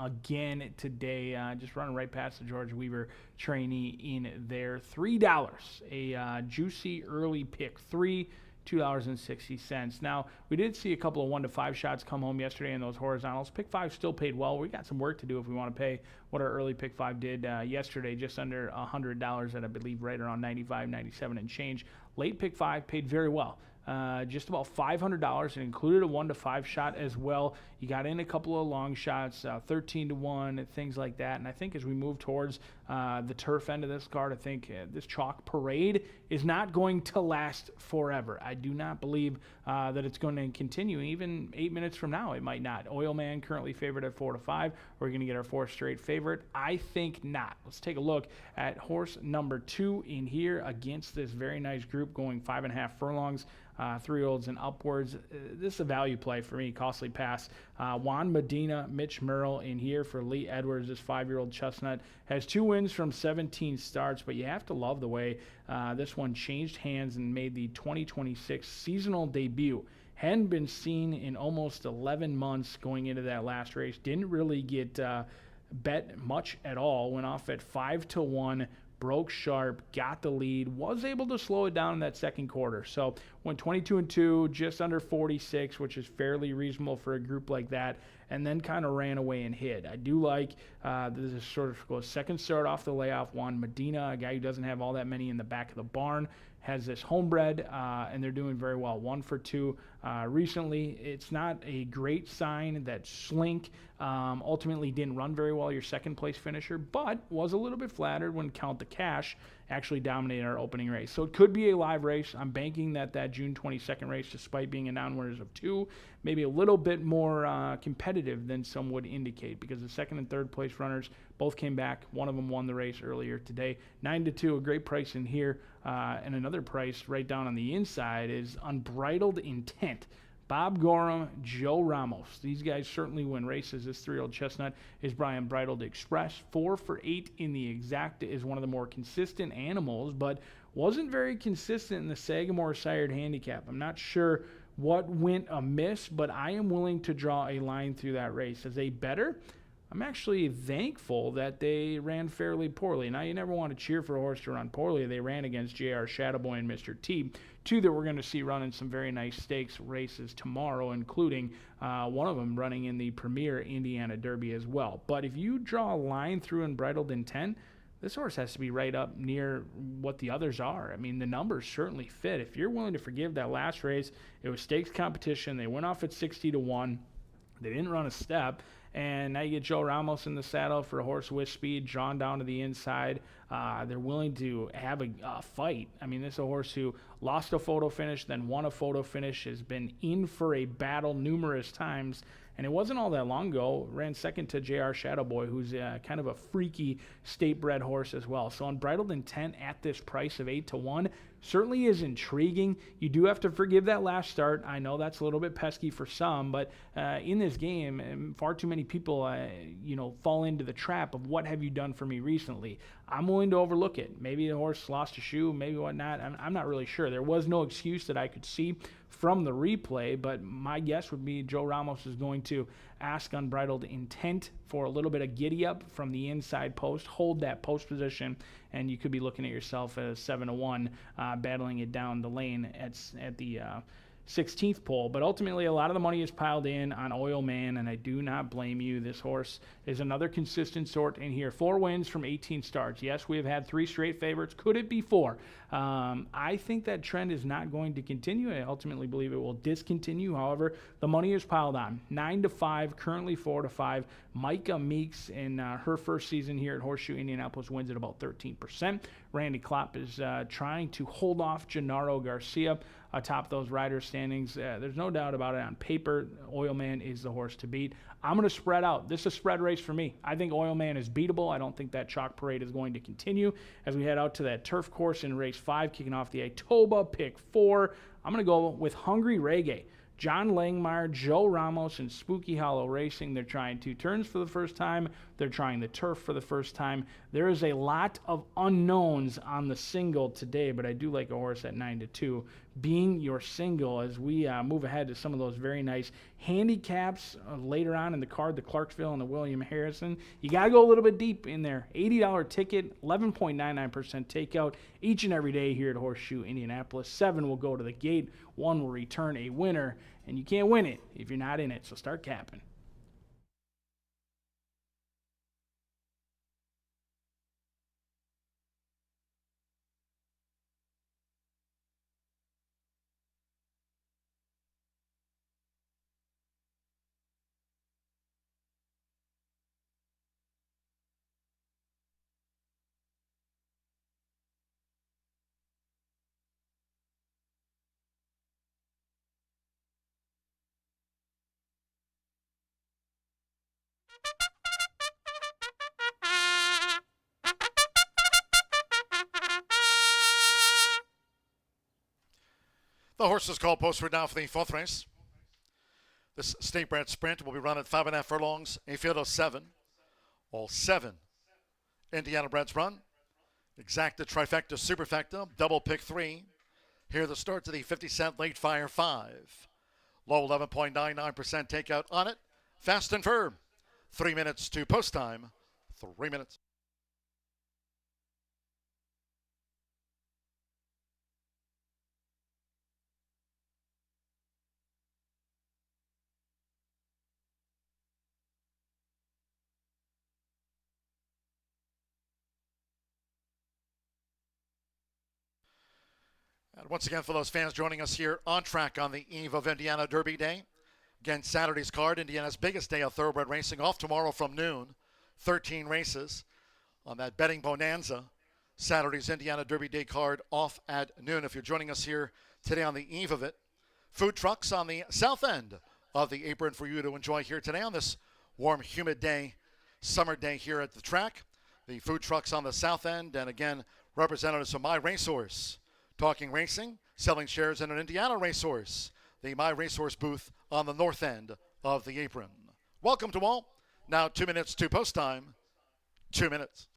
again today, just running right past the George Weaver trainee in there. $3, a juicy early pick 3. $2.60. Now, we did see a couple of 1 to 5 shots come home yesterday in those horizontals. Pick 5 still paid well. We got some work to do if we want to pay what our early pick 5 did yesterday, just under $100 at, I believe, right around 95, 97 and change. Late pick 5 paid very well. Just about $500. It included a 1 to 5 shot as well. You got in a couple of long shots, 13 to 1, things like that. And I think as we move towards the turf end of this card, I think this chalk parade is not going to last forever. I do not believe that it's going to continue. Even 8 minutes from now, it might not. Oil Man currently favored at 4 to 5. We're going to get our 4th straight favorite. I think not. Let's take a look at horse number 2 in here against this very nice group going 5.5 furlongs. 3-year-olds and upwards. This is a value play for me, costly pass. Juan Medina, Mitch Merrill in here for Lee Edwards. This 5-year-old chestnut has 2 wins from 17 starts, but you have to love the way this one changed hands and made the 2026 seasonal debut. Hadn't been seen in almost 11 months going into that last race. Didn't really get bet much at all. Went off at 5-1. Broke sharp, got the lead, was able to slow it down in that second quarter. So went 22-2, just under 46, which is fairly reasonable for a group like that, and then kind of ran away and hid. I do like this sort of goes second start off the layoff. Juan Medina, a guy who doesn't have all that many in the back of the barn, has this homebred, and they're doing very well. 1 for 2 recently. It's not a great sign that Slink ultimately didn't run very well, your second place finisher, but was a little bit flattered when Count the Cash actually dominated our opening race. So it could be a live race. I'm banking that June 22nd race, despite being a downwinners of 2, maybe a little bit more competitive than some would indicate, because the second and third place runners both came back. One of them won the race earlier today. 9-2, a great price in here. And another price right down on the inside is Unbridled Intent. Bob Gorham, Joe Ramos. These guys certainly win races. This 3-year-old chestnut is Brian Bridled Express. 4 for 8 in the exacta, is one of the more consistent animals, but wasn't very consistent in the Sagamore sired handicap. I'm not sure what went amiss, but I am willing to draw a line through that race. As a bettor, I'm actually thankful that they ran fairly poorly. Now, you never want to cheer for a horse to run poorly. They ran against JR Shadowboy and Mr. T, 2 that we're going to see running some very nice stakes races tomorrow, including one of them running in the Premier Indiana Derby as well. But if you draw a line through Unbridled Intent, this horse has to be right up near what the others are. I mean, the numbers certainly fit. If you're willing to forgive that last race, it was stakes competition. They went off at 60-1. They didn't run a step. And now you get Joe Ramos in the saddle for a horse with speed, drawn down to the inside. They're willing to have a fight. I mean, this is a horse who lost a photo finish, then won a photo finish, has been in for a battle numerous times. And it wasn't all that long ago, ran second to JR Shadowboy, who's kind of a freaky state-bred horse as well. So Unbridled Intent at this price of 8-1 certainly is intriguing. You do have to forgive that last start. I know that's a little bit pesky for some, but in this game, far too many people, fall into the trap of what have you done for me recently. I'm willing to overlook it. Maybe the horse lost a shoe, maybe whatnot. I'm not really sure. There was no excuse that I could see from the replay, but my guess would be Joe Ramos is going to ask Unbridled Intent for a little bit of giddy up from the inside post, hold that post position, and you could be looking at yourself as 7-1, battling it down the lane at the 16th pole. But ultimately, a lot of the money is piled in on Oil Man, and I do not blame you. This horse is another consistent sort in here. 4 wins from 18 starts. Yes, we have had 3 straight favorites. Could it be 4? I think that trend is not going to continue. I ultimately believe it will discontinue. However, the money is piled on. 9-5, currently 4-5. Micah Meeks in her first season here at Horseshoe Indianapolis wins at about 13%. Randy Klopp is trying to hold off Gennaro Garcia atop those rider standings. There's no doubt about it. On paper, Oil Man is the horse to beat. I'm going to spread out. This is a spread race for me. I think Oil Man is beatable. I don't think that chalk parade is going to continue as we head out to that turf course in race 5, kicking off the Itoba, pick 4. I'm going to go with Hungry Reggae. John Langmeyer, Joe Ramos, and Spooky Hollow Racing. They're trying 2 turns for the first time. They're trying the turf for the first time. There is a lot of unknowns on the single today, but I do like a horse at 9-2 being your single as we move ahead to some of those very nice handicaps later on in the card, the Clarksville and the William Harrison. You got to go a little bit deep in there. $80 ticket, 11.99% takeout each and every day here at Horseshoe Indianapolis. 7 will go to the gate. 1 will return a winner, and you can't win it if you're not in it, so start capping. The horse is called Postward now for the 4th race. This state bred sprint will be run at 5.5 furlongs, a field of 7. All 7 Indiana breds run. Exacta, trifecta, superfecta, double pick 3. Here are the starts of the 50-cent late fire 5. Low 11.99% takeout on it. Fast and firm. 3 minutes to post time. 3 minutes. And once again, for those fans joining us here on track on the eve of Indiana Derby Day. Again, Saturday's card, Indiana's biggest day of thoroughbred racing, off tomorrow from noon. 13 races on that betting bonanza. Saturday's Indiana Derby Day card off at noon. If you're joining us here today on the eve of it, food trucks on the south end of the apron for you to enjoy here today on this warm, humid day, summer day here at the track. The food trucks on the south end, and again, representatives of My Racehorse. Talking racing, selling shares in an Indiana racehorse. The My Racehorse booth on the north end of the apron. Welcome to all. Now 2 minutes to post time. 2 minutes.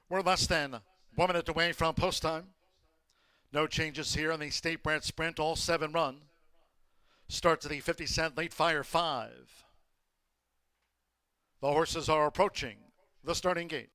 We're less than 1 minute away from post time. No changes here in the State Bred Sprint, all 7 run. Starts at the 50-cent late fire 5. The horses are approaching the starting gate.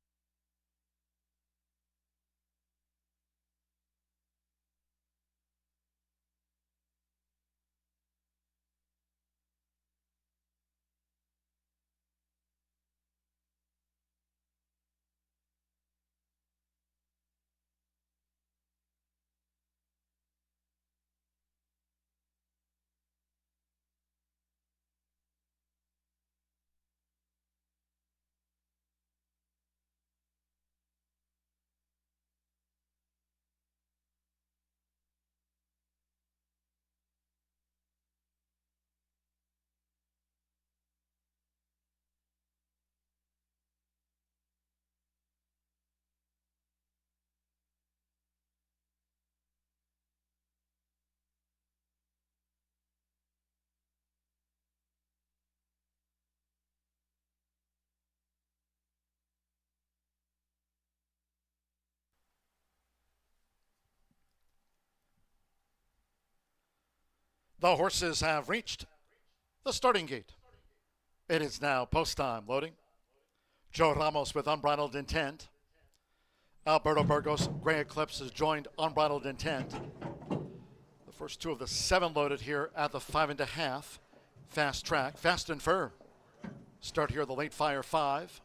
The horses have reached the starting gate. It is now post time. Loading. Joe Ramos with Unbridled Intent. Alberto Burgos, Gray Eclipse has joined Unbridled Intent. The first 2 of the 7 loaded here at the 5.5. Fast Track. Fast and Firm. Start here at the late fire 5.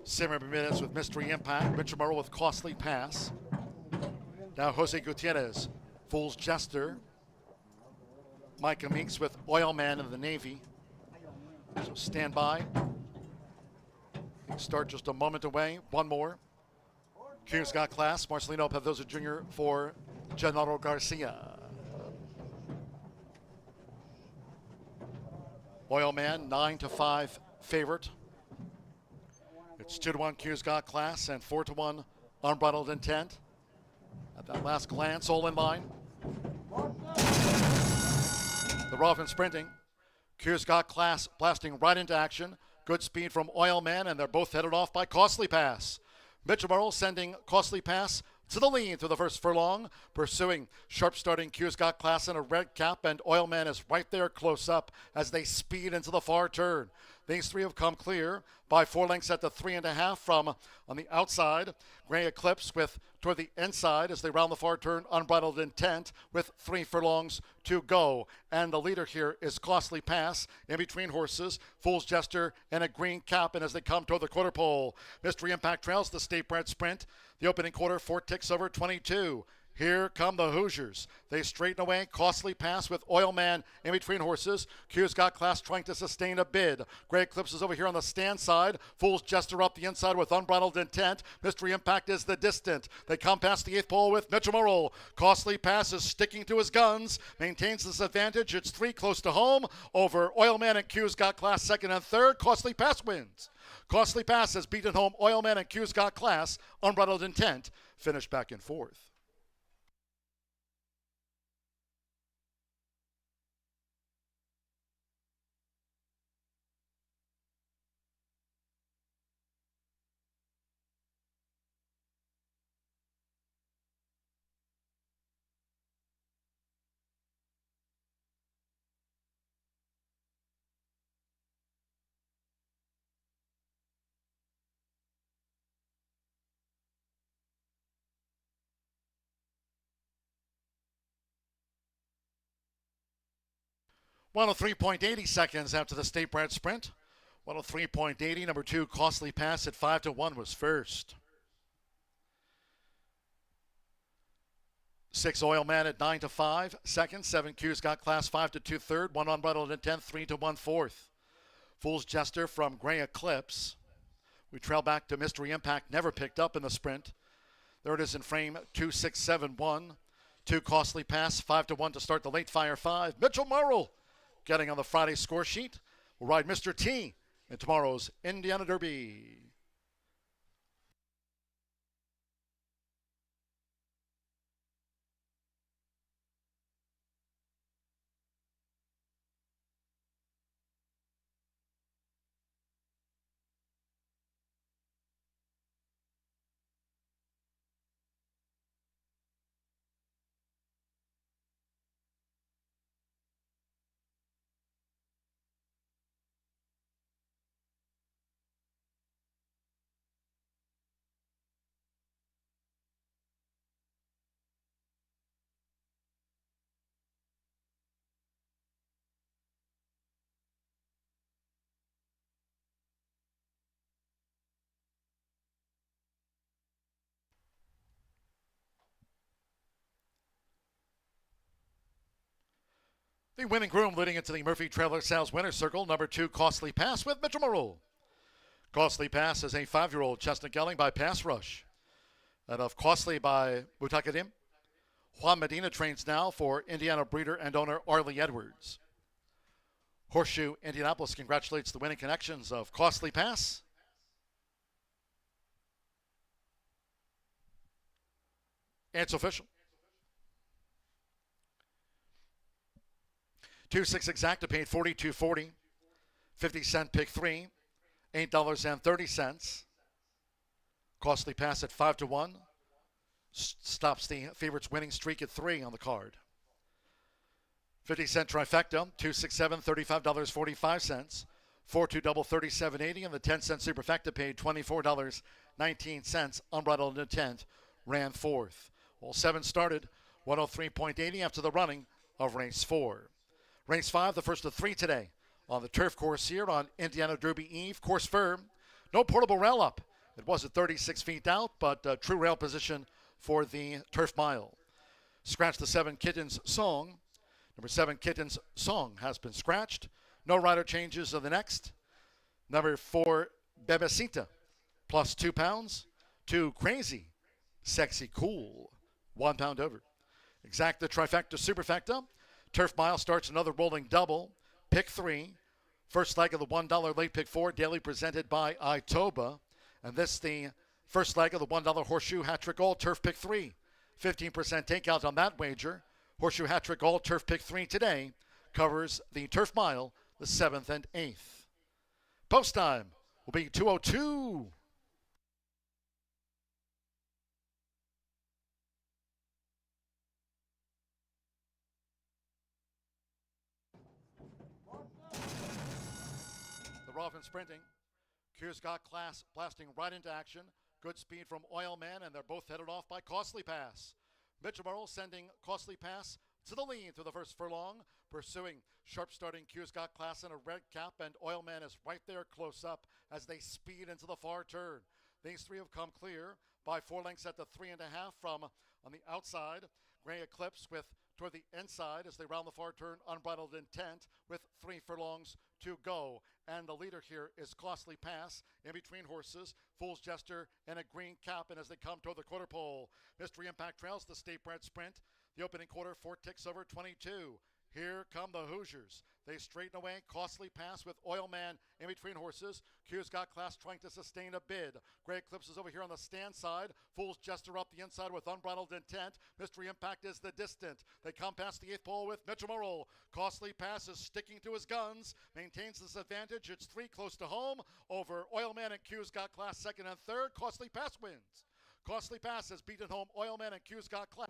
7 minutes with Mystery Impact. Mitchell Murrow with Costly Pass. Now Jose Gutierrez, Fool's Jester. Micah Meeks with Oil Man in the Navy. So stand by. Start just a moment away. 1 more. Q's got class. Marcelino Pavdoza Jr. for Gennaro Garcia. Oil Man, 9-5 favorite. It's 2-1 Q's got class and 4-1 Unbridled Intent. At that last glance, all in line. The Rothman sprinting. Q's got class blasting right into action. Good speed from Oil Man, and they're both headed off by Costly Pass. Mitchell Murrow sending Costly Pass to the lead through the first furlong. Pursuing sharp starting Q's got class in a red cap, and Oil Man is right there close up as they speed into the far turn. These 3 have come clear by 4 lengths at the 3.5 from on the outside. Gray Eclipse with toward the inside as they round the far turn. Unbridled Intent with 3 furlongs to go. And the leader here is Costly Pass. In between horses, Fool's Jester and a green cap. And as they come toward the quarter pole, Mystery Impact trails the State Bred Sprint. The opening quarter, 4 ticks over 22. Here come the Hoosiers. They straighten away. Costly Pass with Oil Man in between horses. Q's got class trying to sustain a bid. Gray Eclipse is over here on the stand side. Fool's Jester up the inside with Unbridled Intent. Mystery Impact is the distant. They come past the 8th pole with Mitchell Murrow. Costly Pass is sticking to his guns. Maintains this advantage. It's 3 close to home over Oil Man and Q's got class 2nd and 3rd. Costly Pass wins. Costly Pass has beaten home Oil Man and Q's got class. Unbridled Intent finished back in 4th. One of 3.80 seconds after the State Bred Sprint. 103.80. Number 2, Costly Pass at 5-1 was first. 6, Oil Man at 9-5 second. 7, Q's got class 5-2 third. 1 Unbridled Intent 3-1 fourth. Fool's Jester from Gray Eclipse. We trail back to Mystery Impact, never picked up in the sprint. There it is in frame 2-6-7-1. 2 Costly Pass 5-1 to start the late fire 5. Mitchell Murrow getting on the Friday score sheet. Will ride Mr. T in tomorrow's Indiana Derby. The winning groom leading into the Murphy Trailer Sales Winner's Circle, number 2, Costly Pass with Mitchell Morrow. Costly Pass is a 5-year-old chestnut gelding by Pass Rush. Out of Costly by Butakadim. Juan Medina trains now for Indiana breeder and owner Arlie Edwards. Horseshoe Indianapolis congratulates the winning connections of Costly Pass. It's official. 2-6 exacta paid $42.40. 50-cent pick 3, $8.30. Costly Pass at 5-1. Stops the favorite's winning streak at 3 on the card. 50-cent trifecta, 267, $35.45. 4-2 double, $37.80, and the 10-cent superfecta paid $24.19. Unbridled Intent ran 4th. All 7 started 103.80 after the running of race 4. Race 5, the first of 3 today on the turf course here on Indiana Derby Eve. Course firm, no portable rail up. It was at 36 feet out, but true rail position for the turf mile. Scratch the 7 Kittens Song. Number 7 Kittens Song has been scratched. No rider changes of the next. Number 4 Bebecita plus 2 pounds. 2 Crazy Sexy Cool, 1 pound over. Exacta trifecta superfecta. Turf mile starts another rolling double. Pick 3. First leg of the $1 late pick 4, daily presented by Itoba. And this the first leg of the $1 Horseshoe Hat-Trick All Turf Pick 3. 15% takeout on that wager. Horseshoe Hat-Trick All Turf Pick 3 today covers the turf mile, the 7th and 8th. Post time will be 2:02. The Rolfing sprinting. Kier's got class blasting right into action. Good speed from Oil Man, and they're both headed off by Costly Pass. Mitchell Morrow sending Costly Pass to the lead through the first furlong. Pursuing sharp starting Kier's got class in a red cap, and Oil Man is right there close up as they speed into the far turn. These 3 have come clear by 4 lengths at the 3.5 from on the outside. Gray Eclipse with toward the inside as they round the far turn. Unbridled Intent with 3 furlongs to go. And the leader here is Costly Pass. In between horses, Fool's Jester and a green cap. And as they come toward the quarter pole, Mystery Impact trails the State Bred Sprint. The opening quarter, 4 ticks over 22. Here come the Hoosiers. They straighten away. Costly Pass with Oil Man in between horses. Q's got class trying to sustain a bid. Gray Eclipse is over here on the stand side. Fool's Jester up the inside with Unbridled Intent. Mystery Impact is the distant. They come past the 8th pole with Mitchell Morrow. Costly Pass is sticking to his guns. Maintains this advantage. It's 3 close to home over Oil Man and Q's got class 2nd and 3rd. Costly Pass wins. Costly Pass has beaten home Oil Man and Q's got class.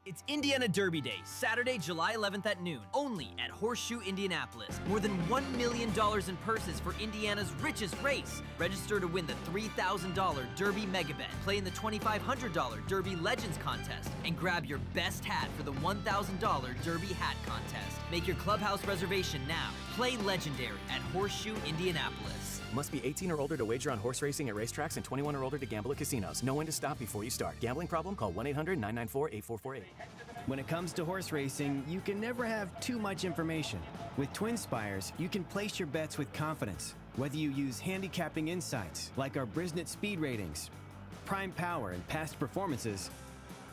It's Indiana Derby Day, Saturday, July 11th at noon, only at Horseshoe Indianapolis. More than $1 million in purses for Indiana's richest race. Register to win the $3,000 Derby Megabet, play in the $2,500 Derby Legends contest, and grab your best hat for the $1,000 Derby Hat Contest. Make your clubhouse reservation now. Play legendary at Horseshoe Indianapolis. Must be 18 or older to wager on horse racing at racetracks and 21 or older to gamble at casinos. Know when to stop before you start. Gambling problem? Call 1-800-994-8448. When it comes to horse racing, you can never have too much information. With Twin Spires, you can place your bets with confidence. Whether you use handicapping insights like our Brisnet speed ratings, prime power and past performances,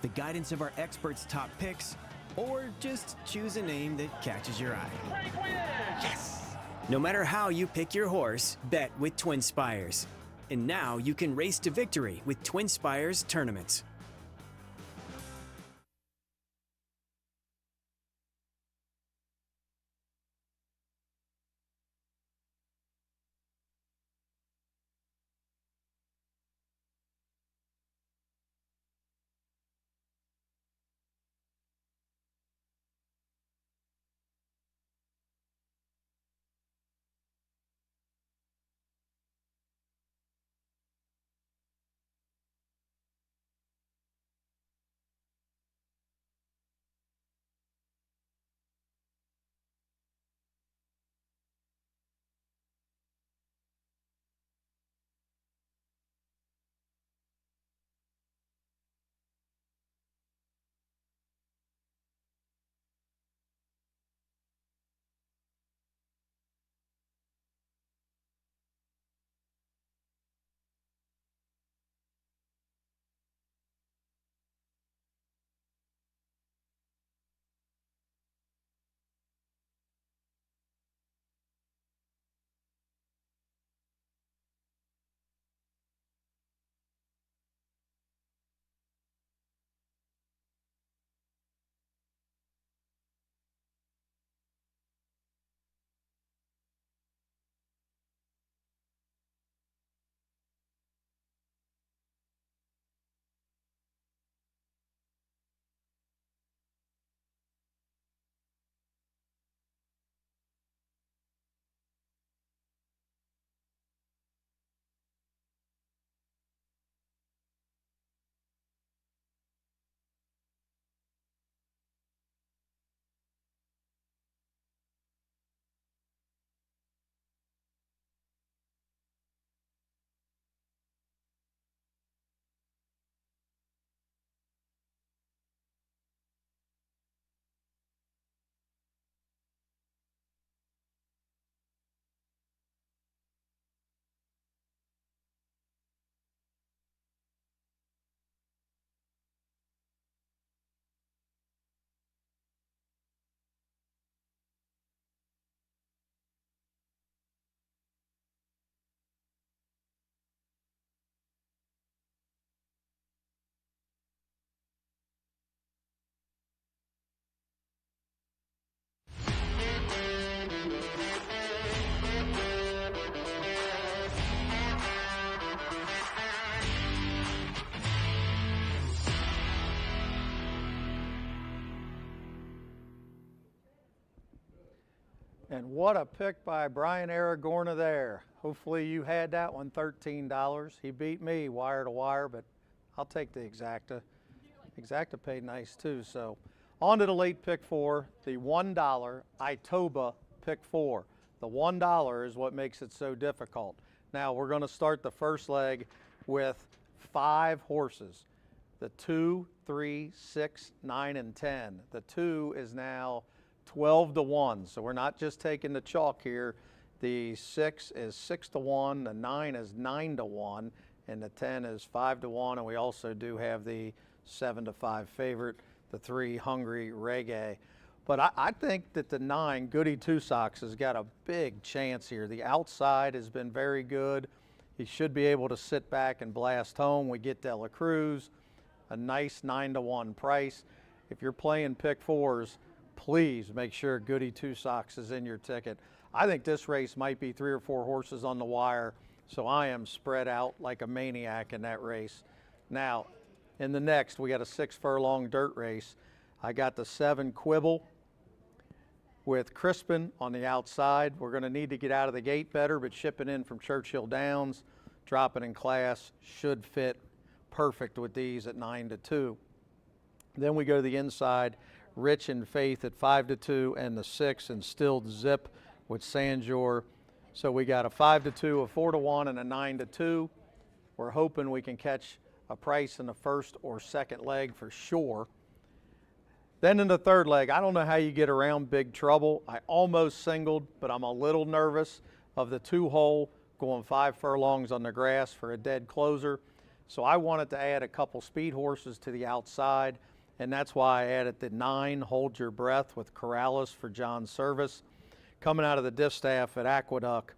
the guidance of our experts' top picks, or just choose a name that catches your eye. Yes! No matter how you pick your horse, bet with Twin Spires. And now you can race to victory with Twin Spires tournaments. And what a pick by Brian Aragorna there. Hopefully you had that one, $13. He beat me wire to wire, but I'll take the Exacta. Exacta paid nice too. So on to the late pick four, the $1 Itoba pick four. The $1 is what makes it so difficult. Now we're going to start the first leg with 5 horses. The 2, 3, 6, 9, and 10. The 2 is now 12-1. So we're not just taking the chalk here. The 6 is 6-1, the 9 is 9-1, and the 10 is 5-1. And we also do have the 7-5 favorite, the 3 Hungry Reggae. But I think that the 9 Goody Two Socks has got a big chance here. The outside has been very good. He should be able to sit back and blast home. We get De La Cruz, a nice 9-1 price. If you're playing pick fours, please make sure Goody Two Socks is in your ticket. I think this race might be 3 or 4 horses on the wire, so I am spread out like a maniac in that race. Now, in the next, we got a 6 furlong dirt race. I got the 7 Quibble with Crispin on the outside. We're going to need to get out of the gate better, but shipping in from Churchill Downs, dropping in class, should fit perfect with these at 9-2. Then we go to the inside, Rich and Faith at 5-2, and the 6 Instilled Zip with Sanjor. So we got a 5-2, a 4-1, and a 9-2. We're hoping we can catch a price in the first or second leg for sure. Then in the third leg, I don't know how you get around Big Trouble. I almost singled, but I'm a little nervous of the 2-hole going 5 furlongs on the grass for a dead closer. So I wanted to add a couple speed horses to the outside, and that's why I added the 9 Hold Your Breath with Corrales for John Service. Coming out of the distaff at Aqueduct,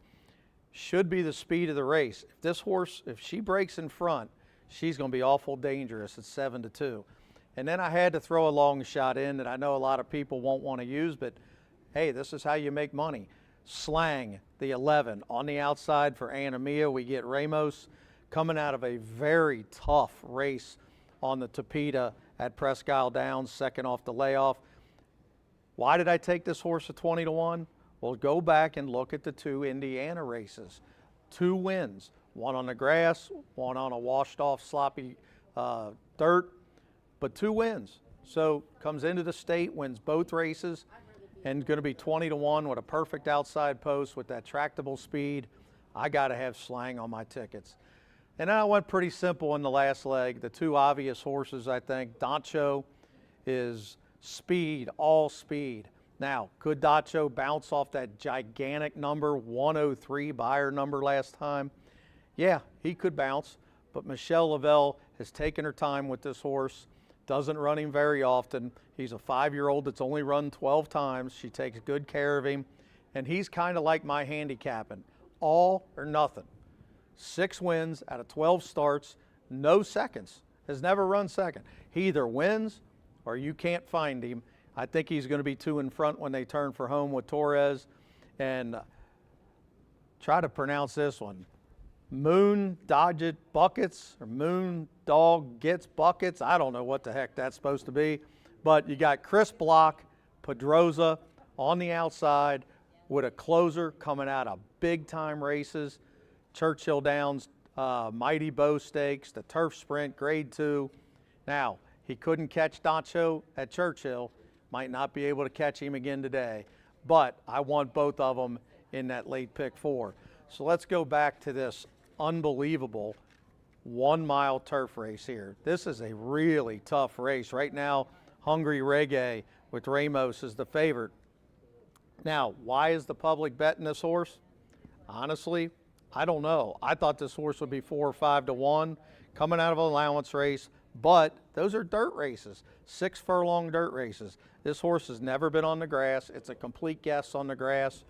should be the speed of the race. If this horse, if she breaks in front, she's going to be awful dangerous at 7-2. And then I had to throw a long shot in that I know a lot of people won't want to use, but hey, this is how you make money. Slang, the 11, on the outside for Anna Mia. We get Ramos coming out of a very tough race on the Tapeta at Presque Isle Downs, second off the layoff. Why did I take this horse at 20-1? Well, go back and look at the 2 Indiana races. 2 wins, one on the grass, one on a washed off sloppy dirt, but 2 wins. So comes into the state, wins both races, and going to be 20-1 with a perfect outside post with that tractable speed. I got to have Slang on my tickets. And then I went pretty simple in the last leg. The 2 obvious horses, I think. Doncho is speed, all speed. Now, could Dacho bounce off that gigantic number, 103 buyer number last time? Yeah, he could bounce, but Michelle Lavelle has taken her time with this horse, doesn't run him very often. He's a 5-year-old that's only run 12 times. She takes good care of him, and he's kind of like my handicapping, all or nothing. 6 wins out of 12 starts, no seconds, has never run second. He either wins or you can't find him. I think he's going to be 2 in front when they turn for home with Torres. And try to pronounce this one. Moon Dodget Buckets, or Moon Dog Gets Buckets. I don't know what the heck that's supposed to be. But you got Chris Block, Pedroza on the outside with a closer coming out of big-time races. Churchill Downs, Mighty Bow Stakes, the Turf Sprint, Grade 2. Now, he couldn't catch Doncho at Churchill. Might not be able to catch him again today, but I want both of them in that late pick 4. So let's go back to this unbelievable 1-mile turf race here. This is a really tough race. Right now, Hungry Reggae with Ramos is the favorite. Now, why is the public betting this horse? Honestly, I don't know. I thought this horse would be 4 or 5-1 coming out of an allowance race, but those are dirt races, 6 furlong dirt races. This horse has never been on the grass. It's a complete guess on the grass.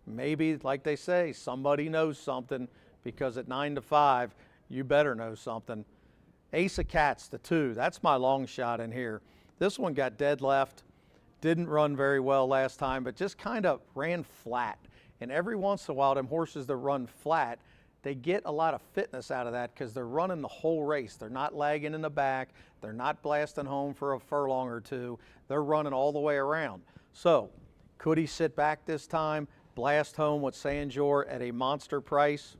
Maybe, like they say, somebody knows something, because at 9-5, you better know something. Ace of Cats, the 2, that's my long shot in here. This one got dead left, didn't run very well last time, but just kind of ran flat. And every once in a while, them horses that run flat, they get a lot of fitness out of that because they're running the whole race. They're not lagging in the back. They're not blasting home for a furlong or 2. They're running all the way around. So could he sit back this time, blast home with Sanjor at a monster price?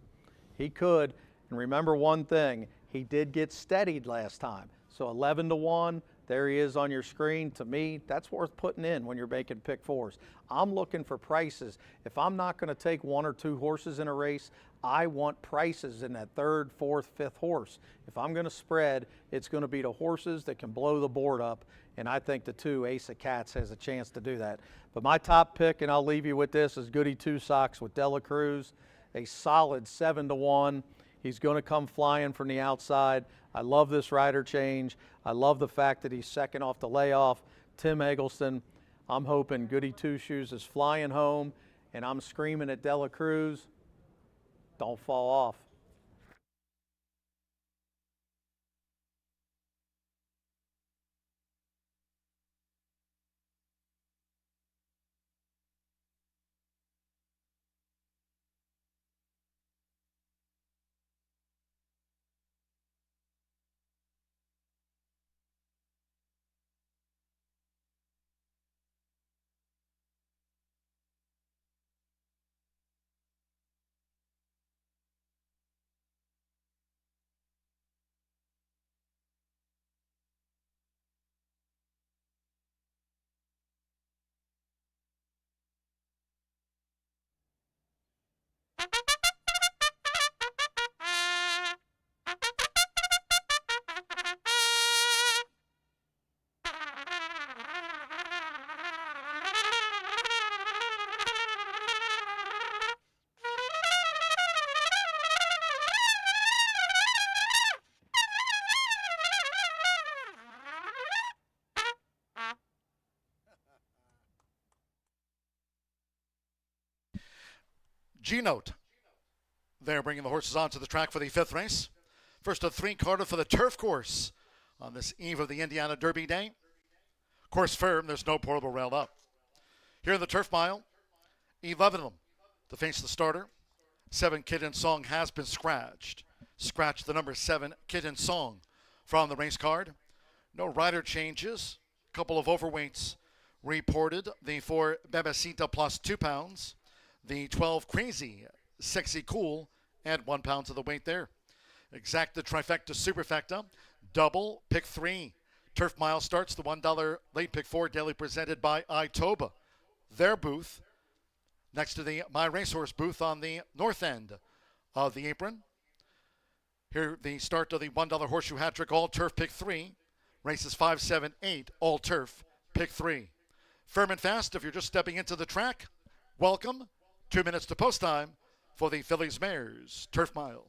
He could. And remember one thing, he did get steadied last time. So 11-1, there he is on your screen. To me, that's worth putting in when you're making pick 4s. I'm looking for prices. If I'm not going to take 1 or 2 horses in a race, I want prices in that 3rd, 4th, 5th horse. If I'm going to spread, it's going to be the horses that can blow the board up, and I think the 2, Ace of Cats, has a chance to do that. But my top pick, and I'll leave you with this, is Goody Two Socks with Dela Cruz, a solid 7-1. He's going to come flying from the outside. I love this rider change. I love the fact that he's second off the layoff. Tim Eggleston, I'm hoping Goody Two Shoes is flying home, and I'm screaming at Dela Cruz, don't fall off. G-Note. They're bringing the horses onto the track for the 5th race. First of 3 Carter for the turf course on this eve of the Indiana Derby Day. Course firm, there's no portable rail up. Here in the turf mile, 11 of them to face the starter. 7 Kid and Song has been scratched. Scratch the number 7 Kid and Song from the race card. No rider changes. Couple of overweights reported. The 4 Bebecita plus 2 pounds. The 12 Crazy, Sexy Cool, add 1 pound to the weight there. Exacta, trifecta, superfecta, double, pick 3. Turf mile starts the $1 late pick 4 daily presented by Itoba. Their booth next to the My Racehorse booth on the north end of the apron. Here the start of the $1 horseshoe hat trick, all turf pick 3. Races 5, 7, 8, all turf pick 3. Firm and fast if you're just stepping into the track. Welcome. 2 minutes to post time for the Phillies Mares Turf Mile.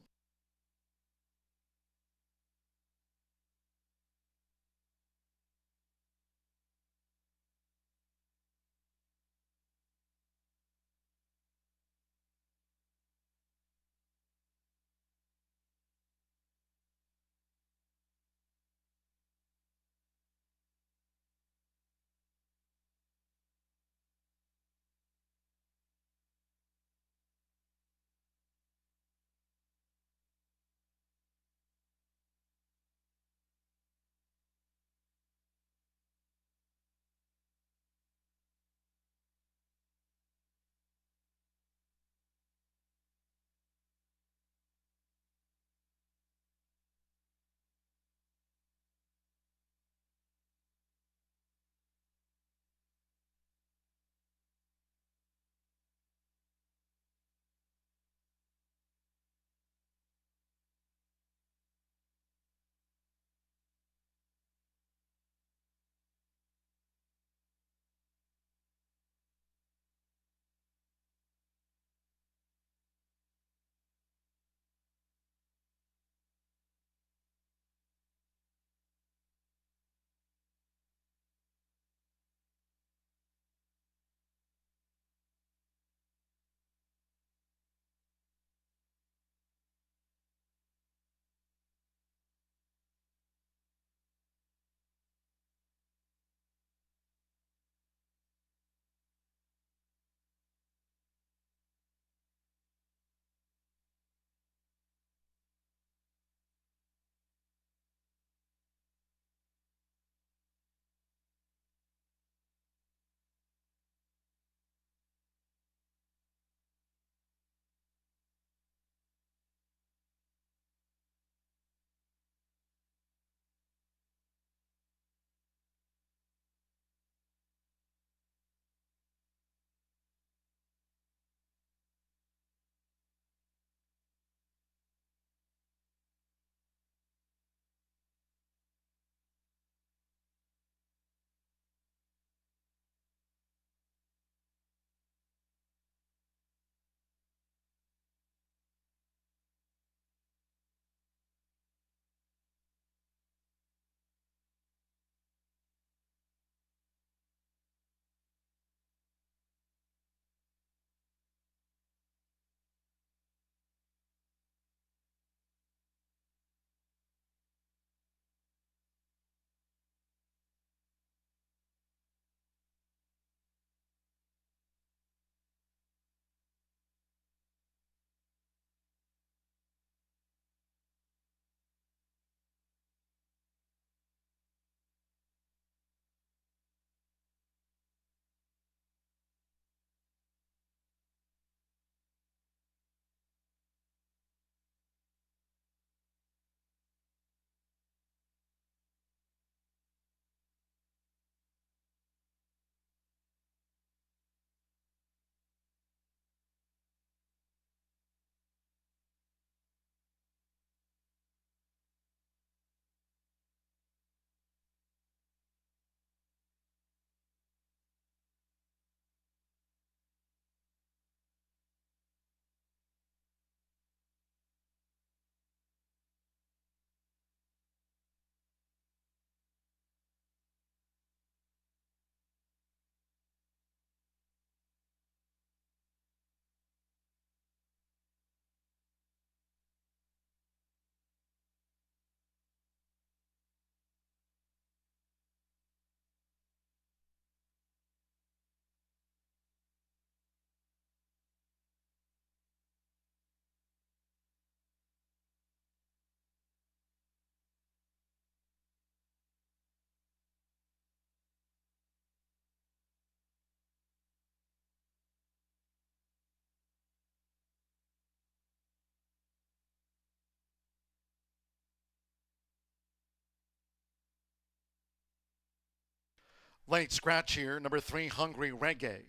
late scratch here, number 3, Hungry Reggae.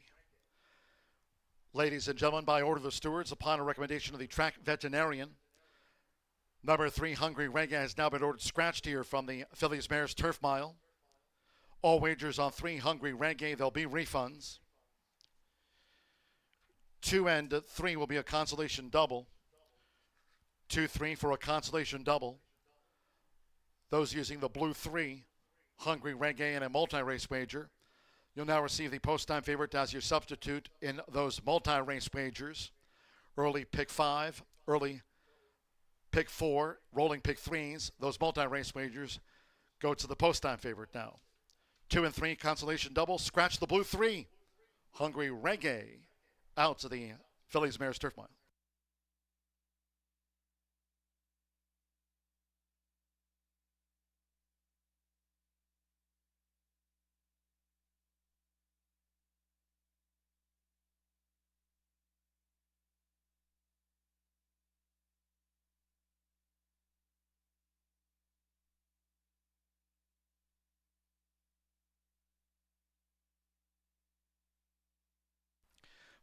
Ladies and gentlemen, by order of the stewards, upon a recommendation of the track veterinarian, number 3, Hungry Reggae has now been ordered scratched here from the Phillies Mares Turf Mile. All wagers on 3, Hungry Reggae, there'll be refunds. 2 and 3 will be a consolation double. 2-3 for a consolation double. Those using the blue 3, Hungry Reggae, and a multi-race wager. You'll now receive the post-time favorite as your substitute in those multi-race wagers. Early pick 5, early pick 4, rolling pick 3s. Those multi-race wagers go to the post-time favorite now. 2 and 3 consolation double. Scratch the blue 3, Hungry Reggae, out to the Phillies Mares Turf Mile.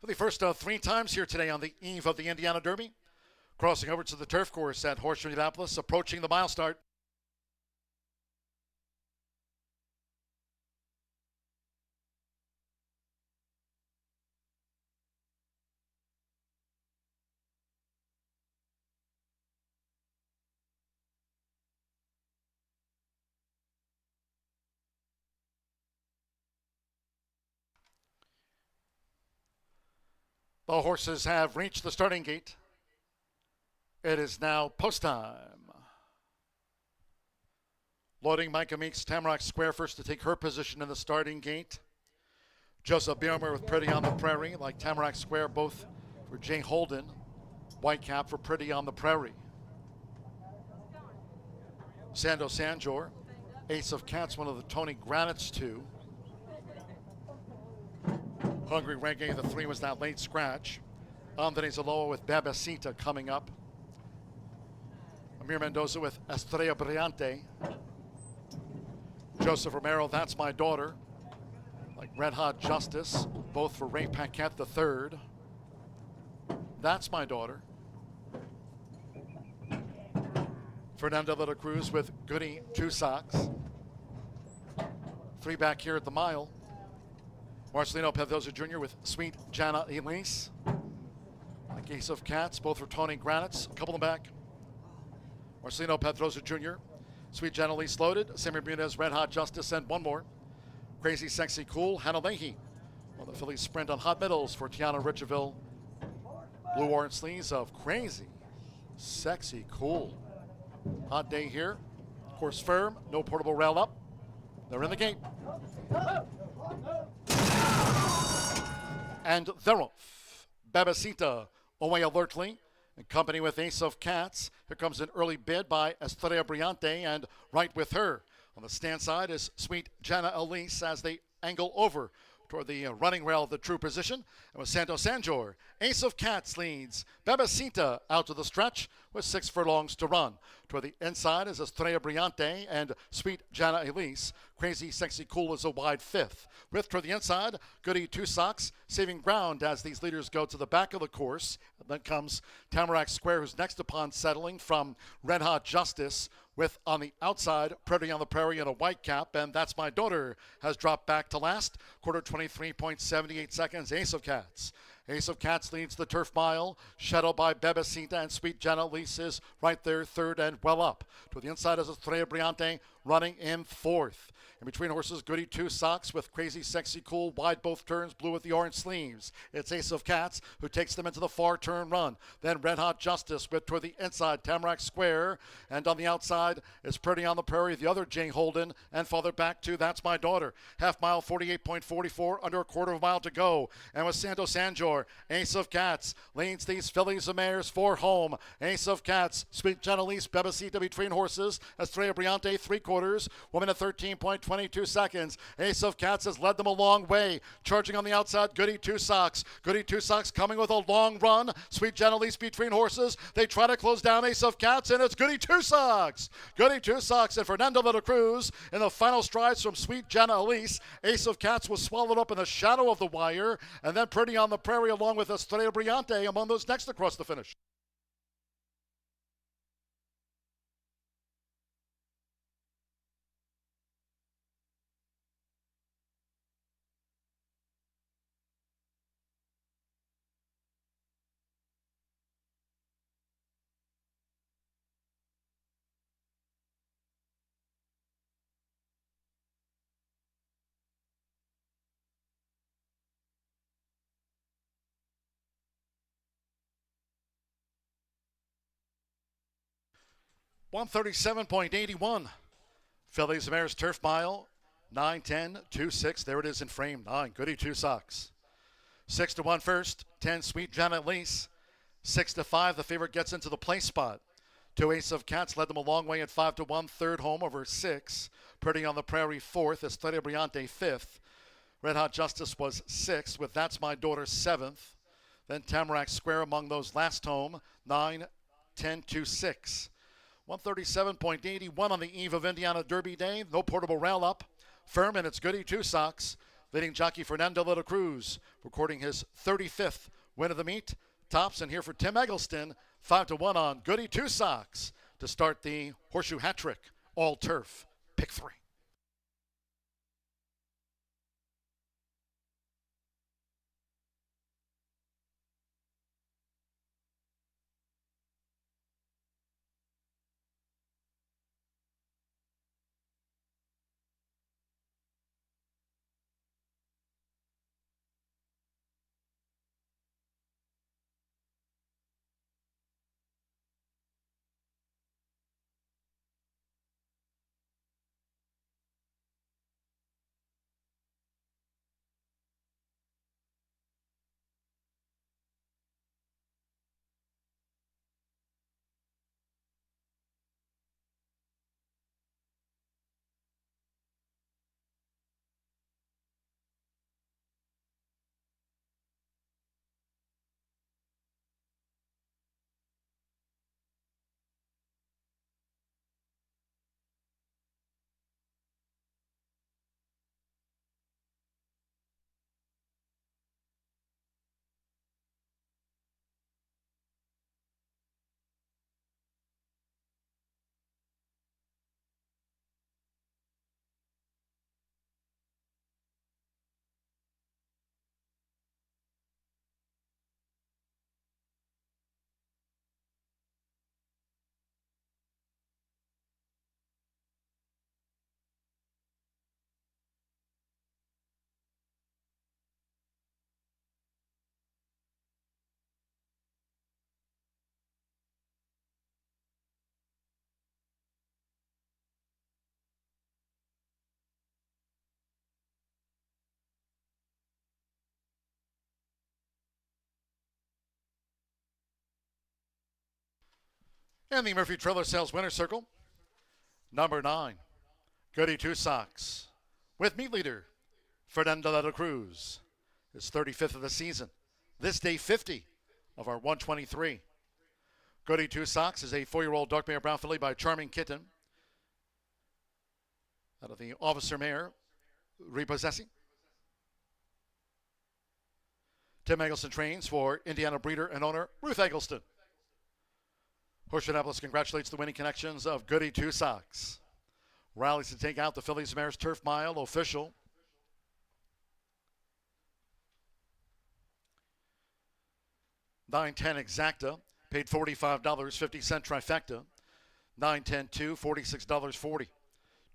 For the first 3 times here today on the eve of the Indiana Derby. Crossing over to the turf course at Horseshoe Indianapolis, approaching the mile start. The horses have reached the starting gate. It is now post time. Loading Micah Meeks, Tamarack Square first to take her position in the starting gate. Joseph Biermer with Pretty on the Prairie, like Tamarack Square, both for Jay Holden. Whitecap for Pretty on the Prairie. Sando Sanjor, Ace of Cats, one of the Tony Granite's 2. Hungry Reggae, the 3 was that late scratch. Andres Aloa with Babasita coming up. Amir Mendoza with Estrella Brillante. Joseph Romero, That's My Daughter. Like Red Hot Justice, both for Ray Paquette the 3rd. That's My Daughter. Fernando de la Cruz with Goody Two Socks. 3 back here at the mile. Marcelino Pedroza Jr. with Sweet Jana Elise. Like Ace of Cats, both for Tony Granites. A couple of them back. Marcelino Pedroza Jr. Sweet Jana Elise loaded. Sammy Bermudez, Red Hot Justice, and one more. Crazy Sexy Cool, Hannah Leahy. Well, the Phillies sprint on hot middles for Tiana Richardville. Blue orange sleeves of Crazy Sexy Cool. Hot day here. Course firm, no portable rail up. They're in the gate. And they're off. Babasita away alertly, in company with Ace of Cats. Here comes an early bid by Estrella Brillante, and right with her on the stand side is Sweet Jana Elise as they angle over toward the running rail of the true position. And with Santo Sanjor, Ace of Cats leads. Babasita out to the stretch with 6 furlongs to run. Toward the inside is Estrella Brillante and Sweet Jana Elise. Crazy Sexy Cool is a wide 5th. With toward the inside, Goody Two Socks saving ground as these leaders go to the back of the course. And then comes Tamarack Square, who's next upon settling from Red Hot Justice, with on the outside, Pretty on the Prairie in a white cap, and That's My Daughter has dropped back to last. Quarter 23.78 seconds, Ace of Cats. Ace of Cats leads the turf mile, shadowed by Babasita, and Sweet Jana Elise is right there, 3rd and well up. To the inside is Estrella Brillante running in 4th. In between horses, Goody Two Socks with Crazy Sexy Cool, wide both turns, blue with the orange sleeves. It's Ace of Cats who takes them into the far turn run. Then Red Hot Justice with toward the inside, Tamarack Square. And on the outside is Pretty on the Prairie, the other Jay Holden. And farther back to That's My Daughter. Half mile, 48.44, under a quarter of a mile to go. And with Santo Sanjor, Ace of Cats leads these Fillies and Mares for home. Ace of Cats, Sweet Jana Elise, Babasita between horses. Estrella Brillante, 3/4. quarters. 1 minute 13.22 seconds. Ace of Cats has led them a long way. Charging on the outside, Goody Two Socks. Goody Two Socks coming with a long run. Sweet Jenna Elise between horses. They try to close down Ace of Cats, and it's Goody Two Socks. Goody Two Socks and Fernando de la Cruz in the final strides from Sweet Jenna Elise. Ace of Cats was swallowed up in the shadow of the wire, and then Pretty on the Prairie along with Estrella Brillante among those next across the finish. $137.81. Phillies Mares Turf Mile. 9-10-2-6. There it is in frame 9. Goody Two Socks. 6-1 first. 10 Sweet Janet Lease. 6-5. The favorite gets into the place spot. 2 Ace of Cats led them a long way at 5-1. Third home over 6. Pretty on the Prairie fourth. Estrella Brillante fifth. Red Hot Justice was sixth with That's My Daughter seventh. Then Tamarack Square among those last home. 9-10-2-6. 137.81 on the eve of Indiana Derby Day. No portable rail up. Firm, and it's Goody Two Socks. Leading jockey Fernando de la Cruz, recording his 35th win of the meet. Tops, and here for Tim Eggleston, 5-1 on Goody Two Socks to start the Horseshoe Hat Trick. All turf, pick 3. And the Murphy Trailer Sales Winner Circle. Number 9, Goody Two Socks. With meet leader, Fernando de la Cruz. His 35th of the season. This day 50 of our 123. Goody Two Socks is a 4-year-old dark mare brown filly by Charming Kitten. Out of the Officer Mare, Repossessing. Tim Eggleston trains for Indiana breeder and owner Ruth Eggleston. Horseshoe Indianapolis congratulates the winning connections of Goody Two Socks. Rallies to take out the Phillies Mares Turf Mile official. $9.10 exacta, paid $45, 50-cent trifecta. $9.10 $46.40.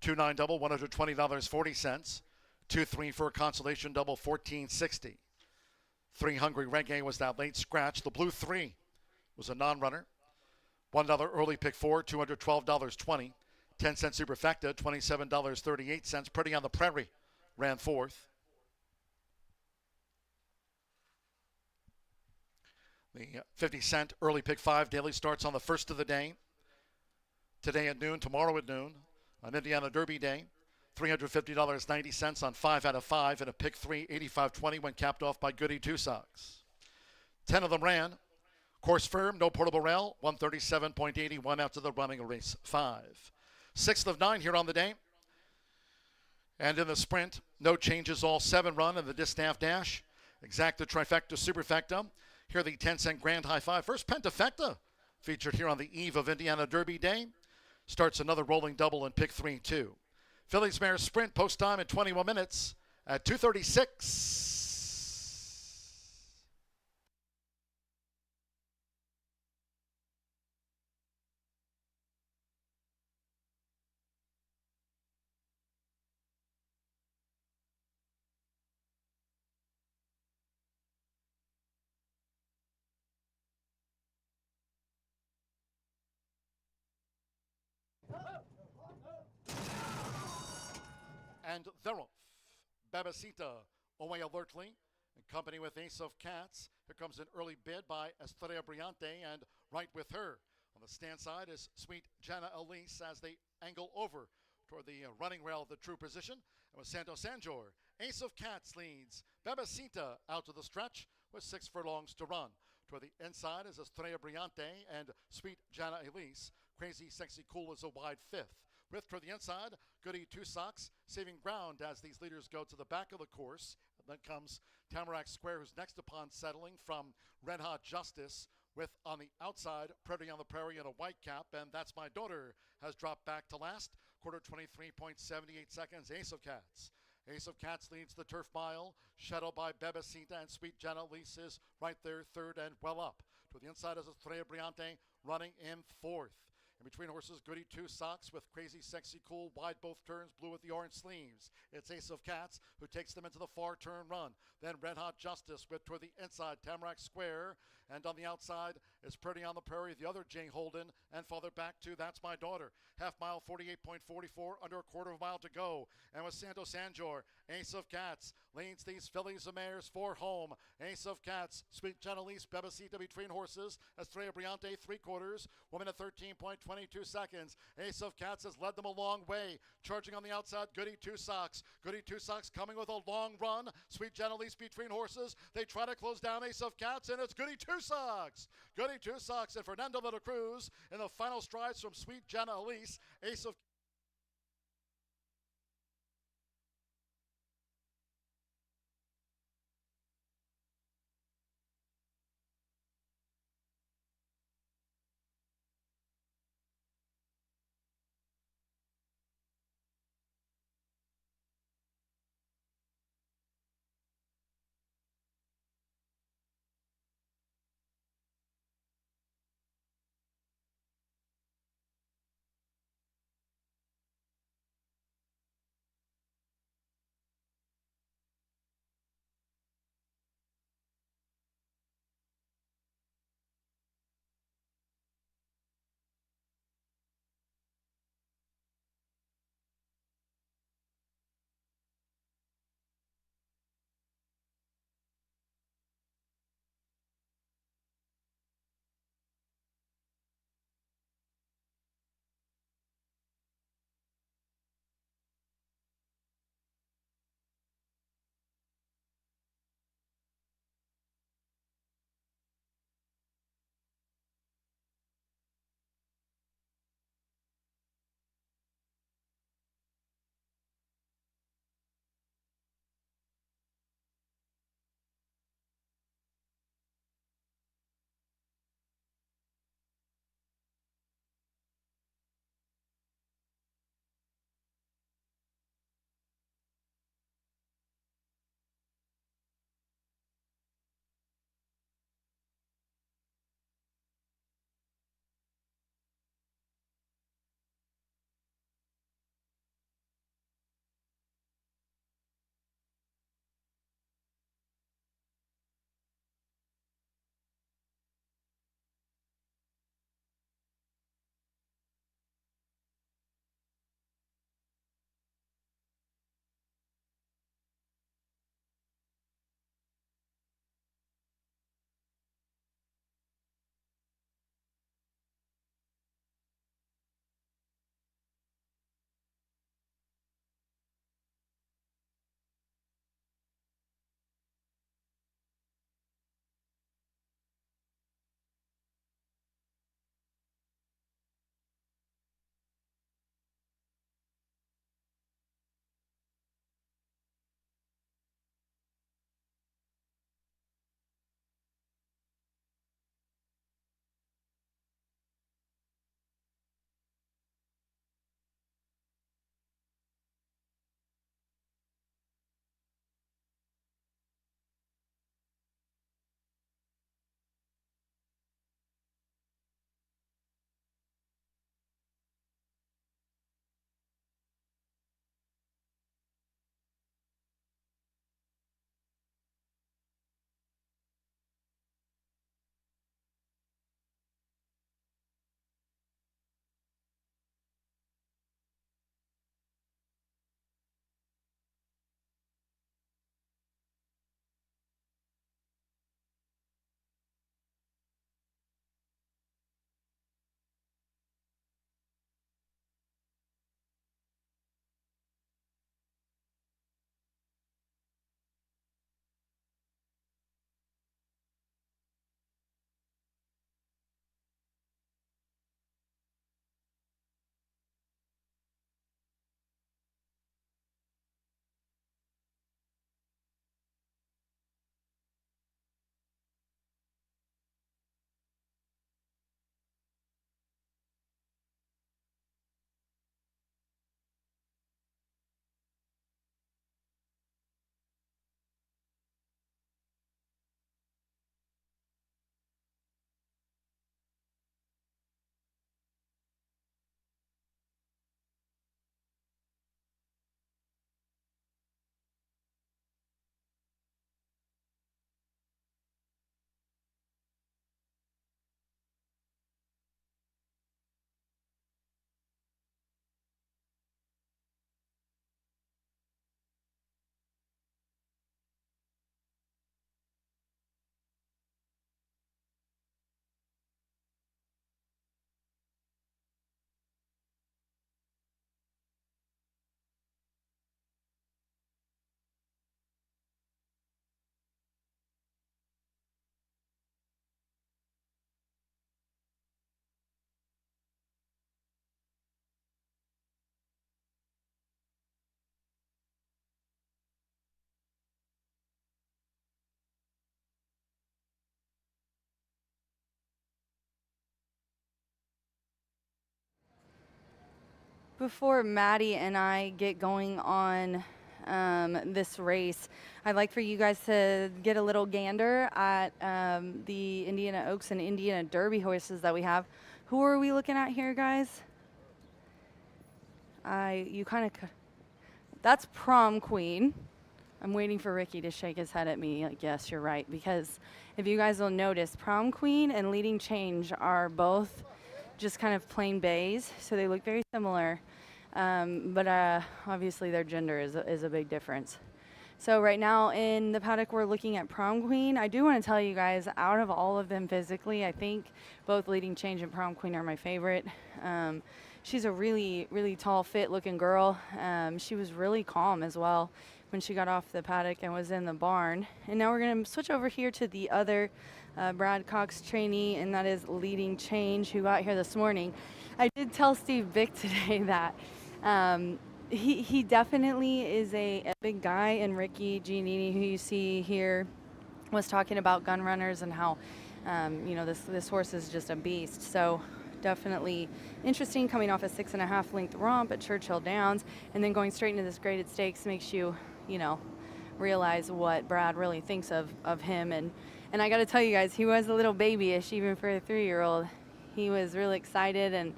2-9 double, $120.40. 2-3 for a consolation double, $14.60. 3 Hungry Reggae was that late scratch. The Blue 3 was a non-runner. $1 early pick 4, $212.20. 10-cent superfecta, $27.38. Pretty on the Prairie ran fourth. The 50-cent early pick 5 daily starts on the first of the day. Today at noon, tomorrow at noon. on Indiana Derby Day. $350.90 on 5 out of 5 and a pick 3, 85.20 when capped off by Goody Two Socks. 10 of them ran. Course firm, no portable rail, 137.81 out to the running of race 5. 6th of 9 here on the day. And in the sprint, no changes, all 7 run in the distaff dash. Exacta, trifecta, superfecta. Here the 10-cent grand high five. First pentafecta featured here on the eve of Indiana Derby Day. Starts another rolling double in pick 3-2. Phillies Mares sprint post time in 21 minutes at 2:36. And they're off. Babasita away alertly, in company with Ace of Cats. Here comes an early bid by Estrella Brillante, and right with her on the stand side is Sweet Jana Elise as they angle over toward the running rail of the true position. And with Santo Sanjor, Ace of Cats leads. Babasita out to the stretch with 6 furlongs to run. Toward the inside is Estrella Brillante and Sweet Jana Elise. Crazy Sexy Cool is a wide 5th. With toward the inside, Goody Two Socks saving ground as these leaders go to the back of the course. And then comes Tamarack Square, who's next upon settling from Red Hot Justice. With on the outside, Pretty on the Prairie in a white cap, and That's My Daughter has dropped back to last. Quarter 23.78 seconds, Ace of Cats. Ace of Cats leads the turf mile, shadowed by Bebecita, and Sweet Jenna Elise is right there, third and well up. To the inside is Estrella Brillante running in 4th. In between horses, Goody Two Socks with Crazy Sexy Cool, wide both turns, blue with the orange sleeves. It's Ace of Cats who takes them into the far turn run. Then Red Hot Justice with toward the inside, Tamarack Square. And on the outside is Pretty on the Prairie, the other Jane Holden. And farther back to That's My Daughter. Half mile, 48.44, under a quarter of a mile to go. And with Santo Sanjor, Ace of Cats leads these fillies and mares for home. Ace of Cats, Sweet Genelise, Bebecita between horses. Estrella Brillante, 3/4. 1 minute 13.22 seconds. Ace of Cats has led them a long way. Charging on the outside, Goody Two Socks. Goody Two Socks coming with a long run. Sweet Genelise between horses. They try to close down Ace of Cats, and it's Goody Two Socks. Goody Two Socks and Fernando de la Cruz in the final strides from Sweet Genelise. Ace of before Maddie and I get going on this race, I'd like for you guys to get a little gander at the Indiana Oaks and Indiana Derby horses that we have. Who are we looking at here, guys? That's Prom Queen. I'm waiting for Ricky to shake his head at me like, yes, you're right. Because if you guys will notice, Prom Queen and Leading Change are both just kind of plain bays, so they look very similar. But obviously their gender is a big difference. So right now in the paddock, we're looking at Prom Queen. I do want to tell you guys, out of all of them physically, I think both Leading Change and Prom Queen are my favorite. She's a really, really tall, fit-looking girl. She was really calm as well when she got off the paddock and was in the barn. And now we're going to switch over here to the other Brad Cox trainee, and that is Leading Change, who got here this morning. I did tell Steve Bick today that he definitely is a big guy, and Ricky Giannini, who you see here, was talking about gun runners and how this horse is just a beast. So definitely interesting, coming off a 6.5 length romp at Churchill Downs and then going straight into this graded stakes makes you realize what Brad really thinks of him. And I got to tell you guys, he was a little babyish even for a 3-year-old. He was really excited, and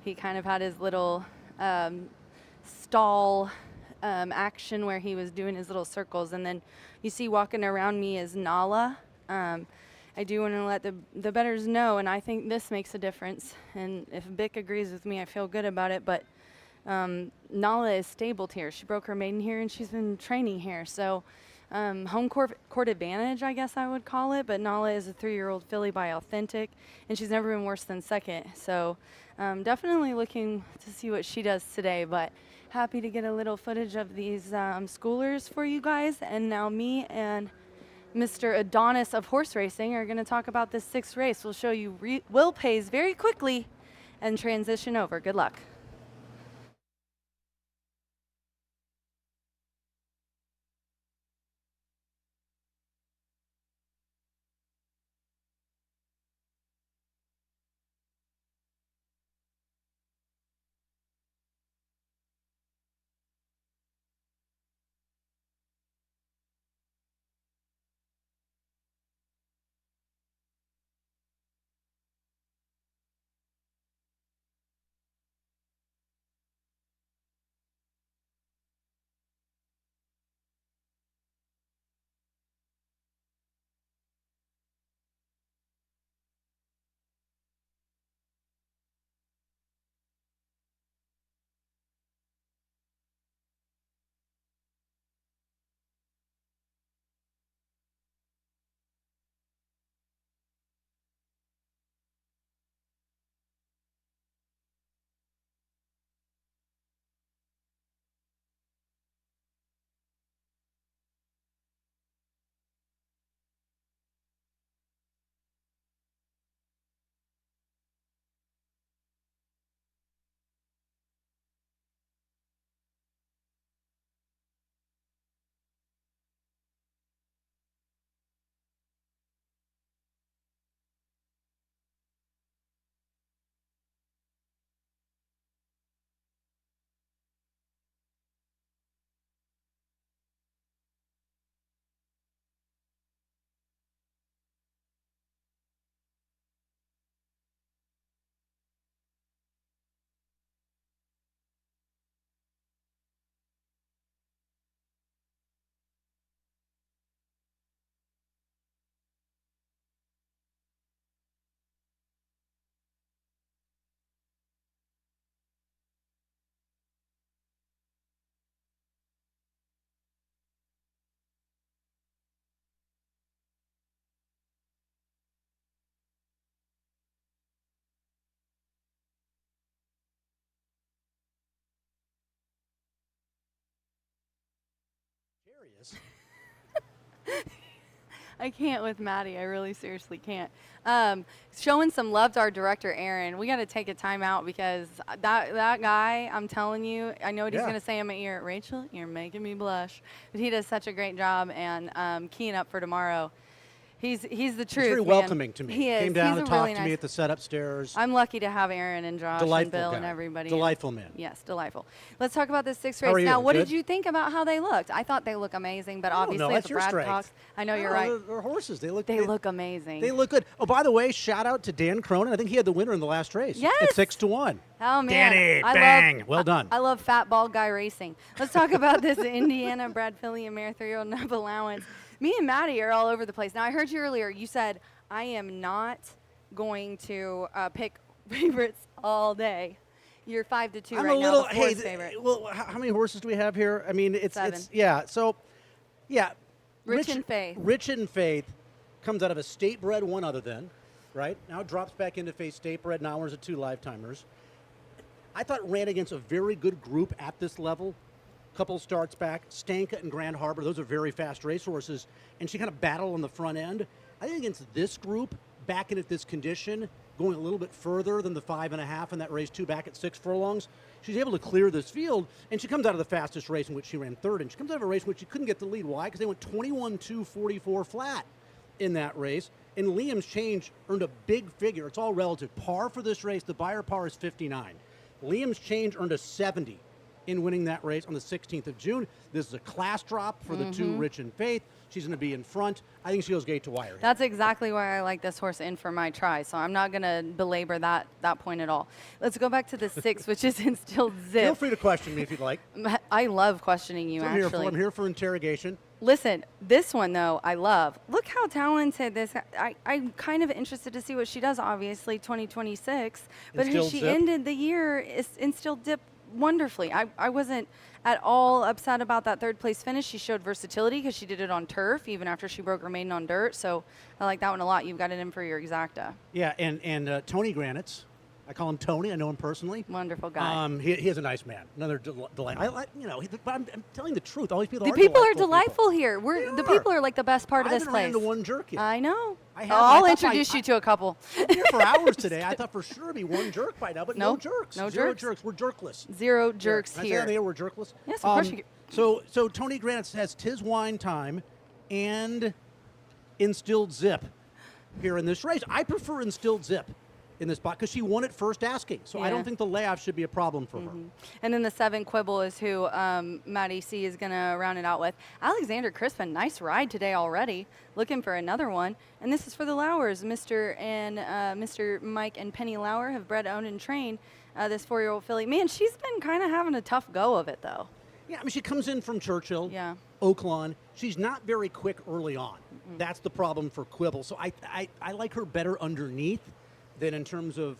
he kind of had his little stall action where he was doing his little circles. And then you see walking around me is Nala. I do want to let the bettors know, and I think this makes a difference. And if Bick agrees with me, I feel good about it. But Nala is stabled here. She broke her maiden here, and she's been training here. So home court advantage, I guess I would call it. But Nala is a 3-year-old filly by Authentic, and she's never been worse than second. So definitely looking to see what she does today. But happy to get a little footage of these schoolers for you guys. And now me and Mr. Adonis of horse racing are going to talk about this 6th race. We'll show you Will Pays very quickly and transition over. Good luck. I can't with Maddie. I really seriously can't. Showing some love to our director, Aaron. We got to take a time out because that guy, I'm telling you, I know what he's going to say in my ear. Rachel, you're making me blush. But he does such a great job, and keying up for tomorrow. He's the truth. He's very man. welcoming to me. He is. Came down He's and a talked really to nice. me at the setup stairs. I'm lucky to have Aaron and Josh Delightful and Bill guy. and everybody. Delightful man. Yes, delightful. Let's talk about this sixth How race. are Now, you? what Good? did you think about how they looked? I thought they look amazing, but obviously that's if your Brad strength. talks, I know you're right. They're horses. They look amazing. They look good. Oh, by the way, shout out to Dan Cronin. I think he had the winner in the last race. Yes. At 6-1. Oh, man. Danny, I bang. Love, well done. I love fat bald guy racing. Let's talk about this Indiana Brad Philly and Mare 3-year-old Nub allowance. Me and Maddie are all over the place. Now, I heard you earlier. You said, I am not going to pick favorites all day. You're 5-2 I'm right a little, now, the hey, fourth favorite. well, how many horses do we have here? I mean, it's 7. yeah. So, yeah. Rich in Faith. Rich in Faith comes out of a state bred one other than, right? Now it drops back into face state bred. Now there's a 2 lifetimers. I thought ran against a very good group at this level. Couple starts back. Stanka and Grand Harbor, those are very fast racehorses. And she kind of battled on the front end. I think against this group, backing at this condition, going a little bit further than the 5.5 in that race 2 back at 6 furlongs, she's able to clear this field, and she comes out of the fastest race in which she ran third, and she comes out of a race in which she couldn't get the lead. Why? Because they went 21-2-44 flat in that race, and Liam's Change earned a big figure. It's all relative. Par for this race, the buyer par is 59. Liam's Change earned a 70 in winning that race on the 16th of June. This is a class drop for the 2 Rich in Faith. She's going to be in front. I think she goes gate to wire. That's exactly why I like this horse in for my try, so I'm not going to belabor that point at all. Let's go back to the 6, which is Instilled Zip. Feel free to question me if you'd like. I love questioning you, That's what actually. I'm here for interrogation. Listen, this one, though, I love. Look how talented this. I'm kind of interested to see what she does, obviously, 2026. But Instilled she Zip. ended the year Instilled Dip wonderfully. I wasn't at all upset about that third place finish. She showed versatility because she did it on turf, even after she broke her maiden on dirt. So I like that one a lot. You've got it in for your exacta. Yeah, and Tony Granitz. I call him Tony. I know him personally. Wonderful guy. He is a nice man. Another delight. But I'm telling the truth. All these people The are people are delightful delightful here. The people are like the best part of I this haven't ran place. into one jerk yet. I know. I have. I'll I thought introduce you to a couple. I'm here for hours today. I thought for sure it'd be one jerk by now, but no Nope. jerks. No Zero jerks. jerks. We're jerkless. Zero jerks Can I say here. on the air we're jerkless? Yes, of course you can. So Tony Granitz has Tis Wine Time and Instilled Zip here in this race. I prefer Instilled Zip in this spot because she won it first asking. So I Yeah. don't think the layoff should be a problem for her. And then the 7 Quibble is who Maddie C is going to round it out with. Alexander Crispin, nice ride today already. Looking for another one. And this is for the Lowers. Mr. Mike and Penny Lauer have bred, owned, and trained this 4-year-old filly. Man, she's been kind of having a tough go of it, though. Yeah, I mean, she comes in from Churchill, Yeah. Oaklawn. She's not very quick early on. That's the problem for Quibble. So I like her better underneath than in terms of,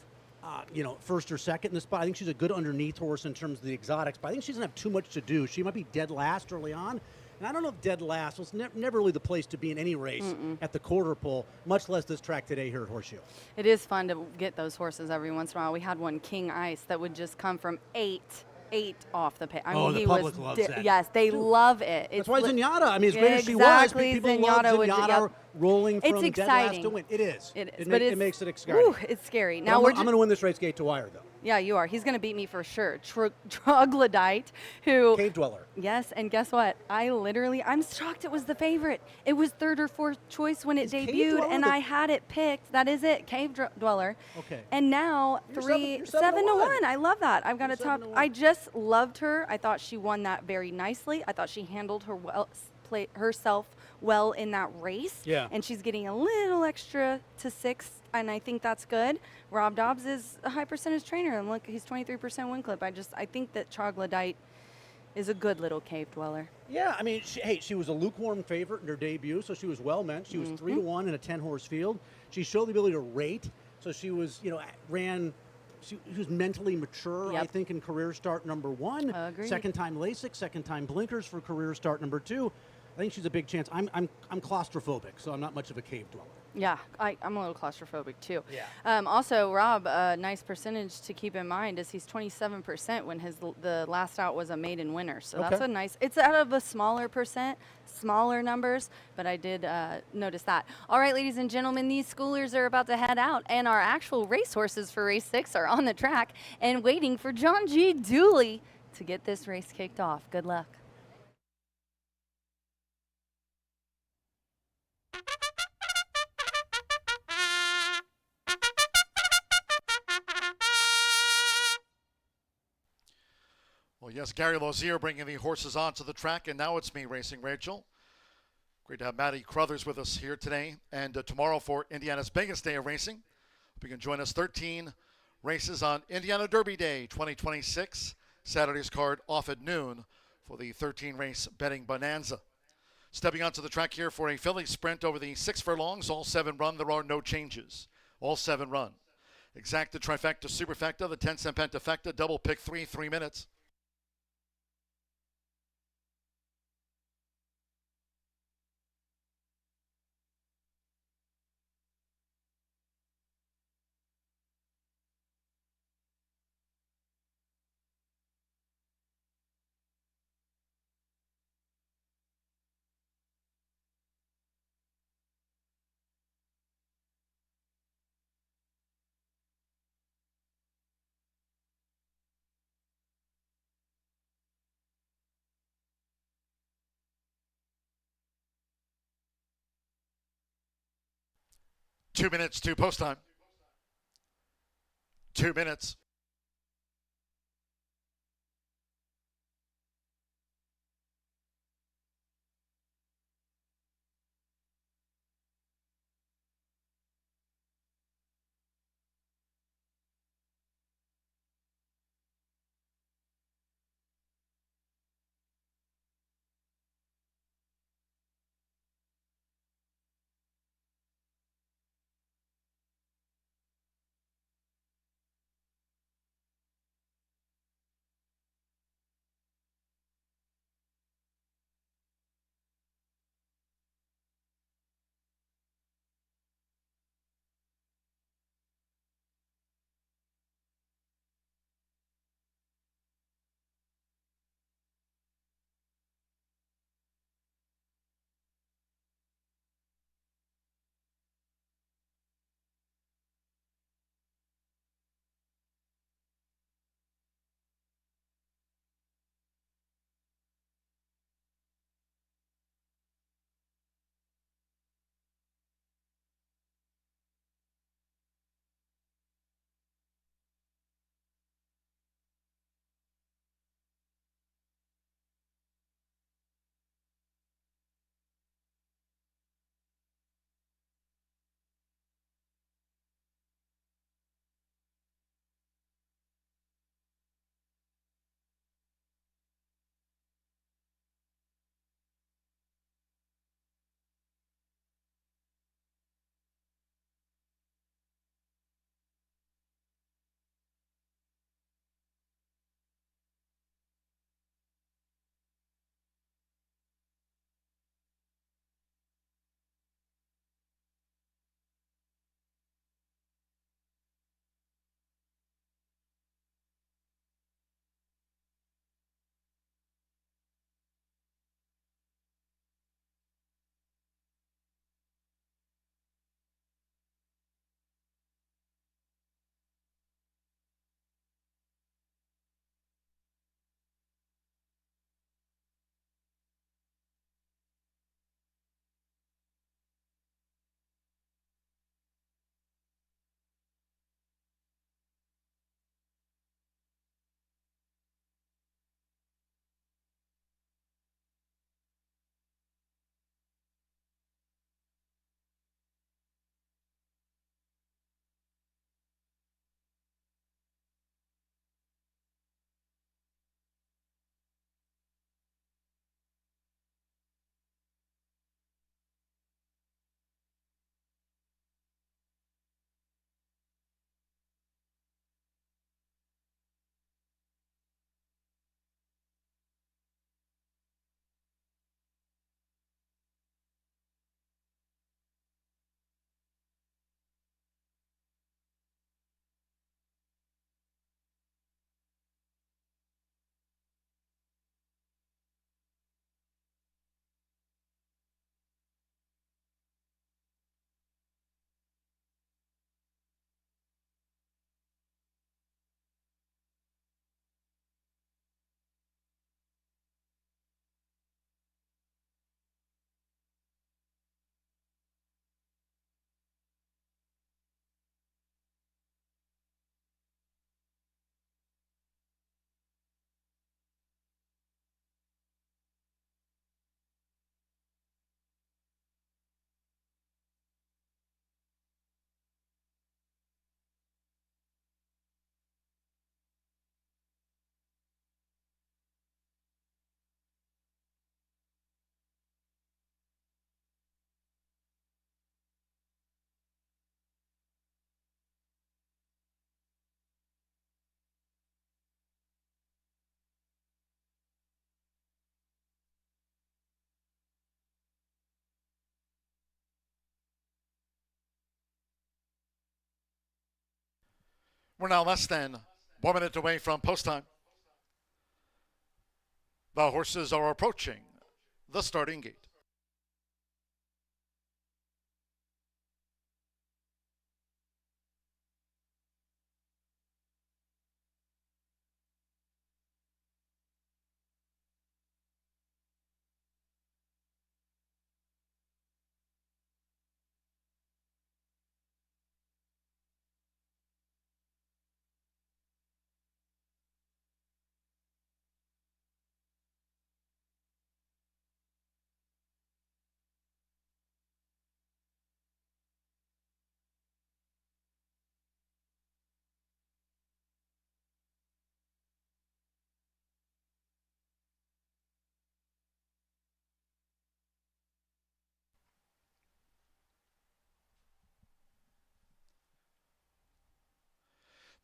first or second in the spot. I think she's a good underneath horse in terms of the exotics, but I think she doesn't have too much to do. She might be dead last early on. And I don't know if dead last was never really the place to be in any race at the quarter pole, much less this track today here at Horseshoe. It is fun to get those horses every once in a while. We had one, King Ice, that would just come from 8 off the pit. I mean, the he public was loves that. Yes, they love it. That's why Zenyatta. I mean, as great as she was, Exactly, people Zenyatta love would- Zenyatta yep. rolling It's from dead exciting. last to win. It is. It is, It, but it makes it exciting. Whew, it's scary. But Now I'm we're going to win this race gate to wire, though. Yeah, you are. He's going to beat me for sure. Troglodyte, who... Cave Dweller. Yes, and guess what? I'm shocked it was the favorite. It was 3rd or 4th choice when it Cave debuted, Dweller and the- I had it picked. That is it, Cave Dweller. Okay. And now You're 7 7 to to 1. 1. I love that. I've got You're a top. 7 to 1. I just loved her. I thought she won that very nicely. I thought she handled herself well in that race. Yeah. And she's getting a little extra to 6, and I think that's good. Rob Dobbs is a high percentage trainer, and look, he's 23% win clip. I think that Troglodyte is a good little cave dweller. Yeah, I mean, she was a lukewarm favorite in her debut, so she was well meant. She was 3 to 1 in a 10-horse field. She showed the ability to rate, so she was, she was mentally mature, I Yep. think, in career start number 1. Agreed. Second time LASIK, second time blinkers for career start number 2. I think she's a big chance. I'm claustrophobic, so I'm not much of a cave dweller. Yeah, I'm a little claustrophobic too. Yeah. Also, Rob, a nice percentage to keep in mind is he's 27% when the last out was a maiden winner. So that's Okay. a nice. It's out of a smaller percent, smaller numbers, but I did notice that. All right, ladies and gentlemen, these schoolers are about to head out, and our actual racehorses for race 6 are on the track and waiting for John G. Dooley to get this race kicked off. Good luck. Well, yes, Gary Lozier bringing the horses onto the track, and now it's me racing, Rachel. Great to have Matty Crothers with us here today and tomorrow for Indiana's biggest day of racing. Hope you can join us. 13 races on Indiana Derby Day 2026. Saturday's card off at noon for the 13-race betting bonanza. Stepping onto the track here for a filly sprint over the 6 furlongs. All 7 run. There are no changes. All 7 run. Exacta, trifecta, superfecta, the 10-cent pentafecta, double pick 3 minutes. Two minutes to post time. 2 minutes. We're now less than 1 minute away from post time. The horses are approaching the starting gate.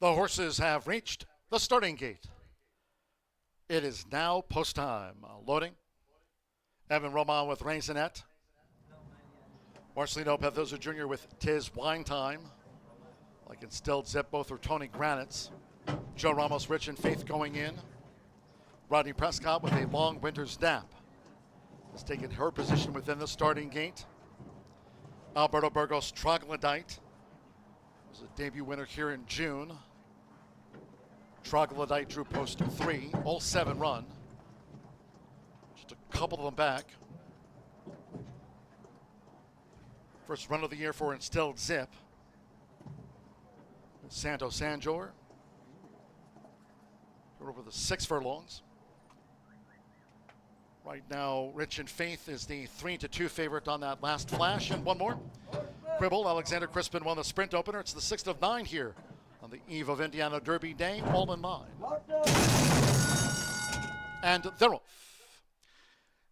The horses have reached the starting gate. It is now post time. Loading. Evan Roman with Raisinette. Marcelino Pethosa Jr. with Tis Wine Time. Like Instilled Zip, both are Tony Granites. Joe Ramos, Rich and Faith going in. Rodney Prescott with a long winter's nap has taken her position within the starting gate. Alberto Burgos Troglodyte was a debut winner here in June. Troglodyte drew post 3, all 7 run. Just a couple of them back. First run of the year for Instilled Zip. Santo Sanjor. Over the 6 furlongs. Right now, Rich and Faith is the 3-2 favorite on that last flash. And one more. Quibble, Alexander Crispin won the sprint opener. It's the 6th of 9 here on the eve of Indiana Derby Day, all in line. And they're off.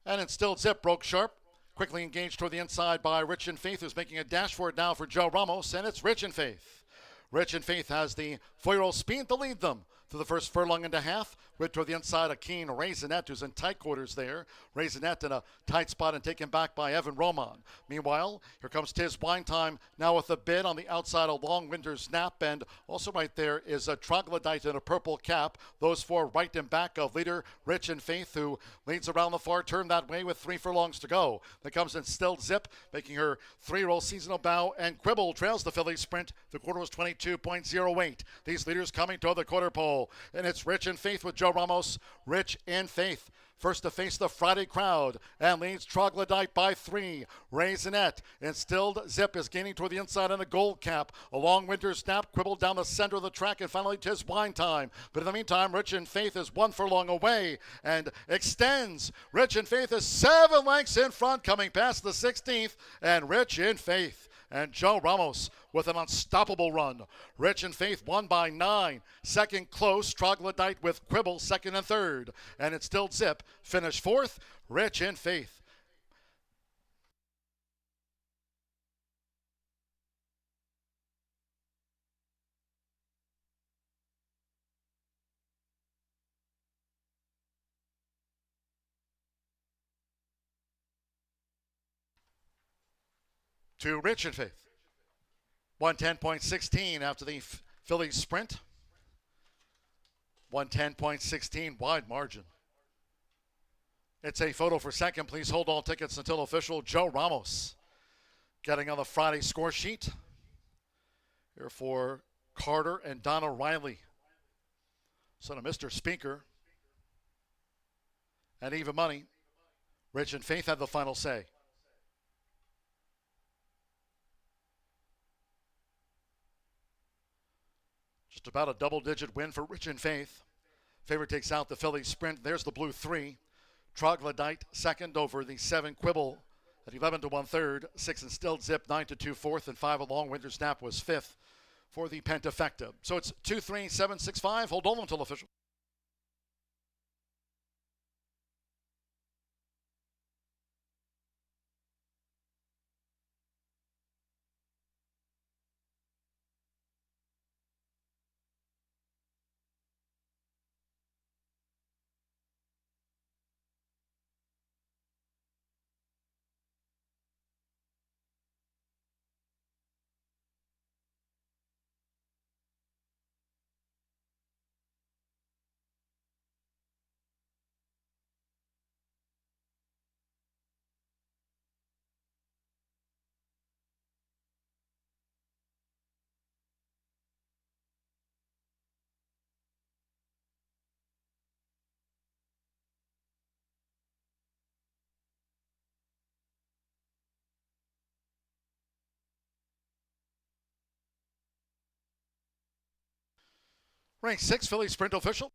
And Instilled Zip broke sharp. Quickly engaged toward the inside by Rich and Faith, who's making a dash for it now for Joe Ramos, and it's Rich and Faith. Rich and Faith has the 4-year-old speed to lead them to the first furlong and a half. With toward the inside, a keen Raisinette, who's in tight quarters there. Raisinette in a tight spot and taken back by Evan Roman. Meanwhile, here comes Tis Wine Time now with a bid on the outside, a long winter's nap. And also right there is a Troglodyte in a purple cap. Those 4 right and back of leader Rich and Faith, who leads around the far turn that way with 3 furlongs to go. Then comes Instilled Zip, making her 3-year-old seasonal bow. And Quibble trails the filly sprint. The quarter was 22.08. These leaders coming toward the quarter pole. And it's Rich and Faith with Joe Ramos. Rich and Faith first to face the Friday crowd and leads Troglodyte by 3. Raisinette. Instilled Zip is gaining toward the inside on a gold cap. A long winter's nap, Quibble down the center of the track, and finally Tis Wine Time. But in the meantime, Rich and Faith is 1 furlong away and extends. Rich and Faith is 7 lengths in front, coming past the 16th, and Rich and Faith and Joe Ramos with an unstoppable run. Rich and Faith won by 9. Second close, Troglodyte with Quibble, 2nd and 3rd. And Instilled Zip finished 4th. Rich and Faith. To Rich and Faith. 110.16 after the Phillies sprint. 110.16 wide margin. It's a photo for second. Please hold all tickets until official. Joe Ramos getting on the Friday score sheet. Here for Carter and Donna Riley. Son of Mr. Speaker. And even money. Rich and Faith had the final say. Just about a double-digit win for Rich and Faith. Favorite takes out the Philly sprint. There's the blue 3. Troglodyte second over the 7 Quibble at 11 to 1/3. 6 Instilled Zip 9 to 2/4, and 5 a long winter snap was 5th for the Pentafecta. So it's 2-3-7-6-5. Hold on until official. Race 6, Philly Sprint official.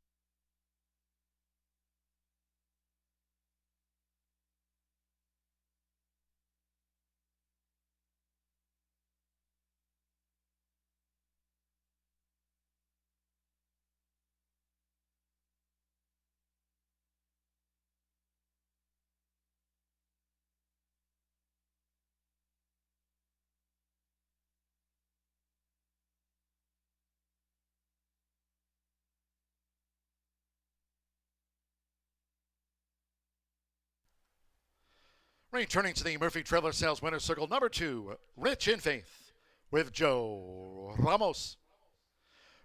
Returning to the Murphy Trailer Sales Winner's Circle, number 2, Rich in Faith with Joe Ramos.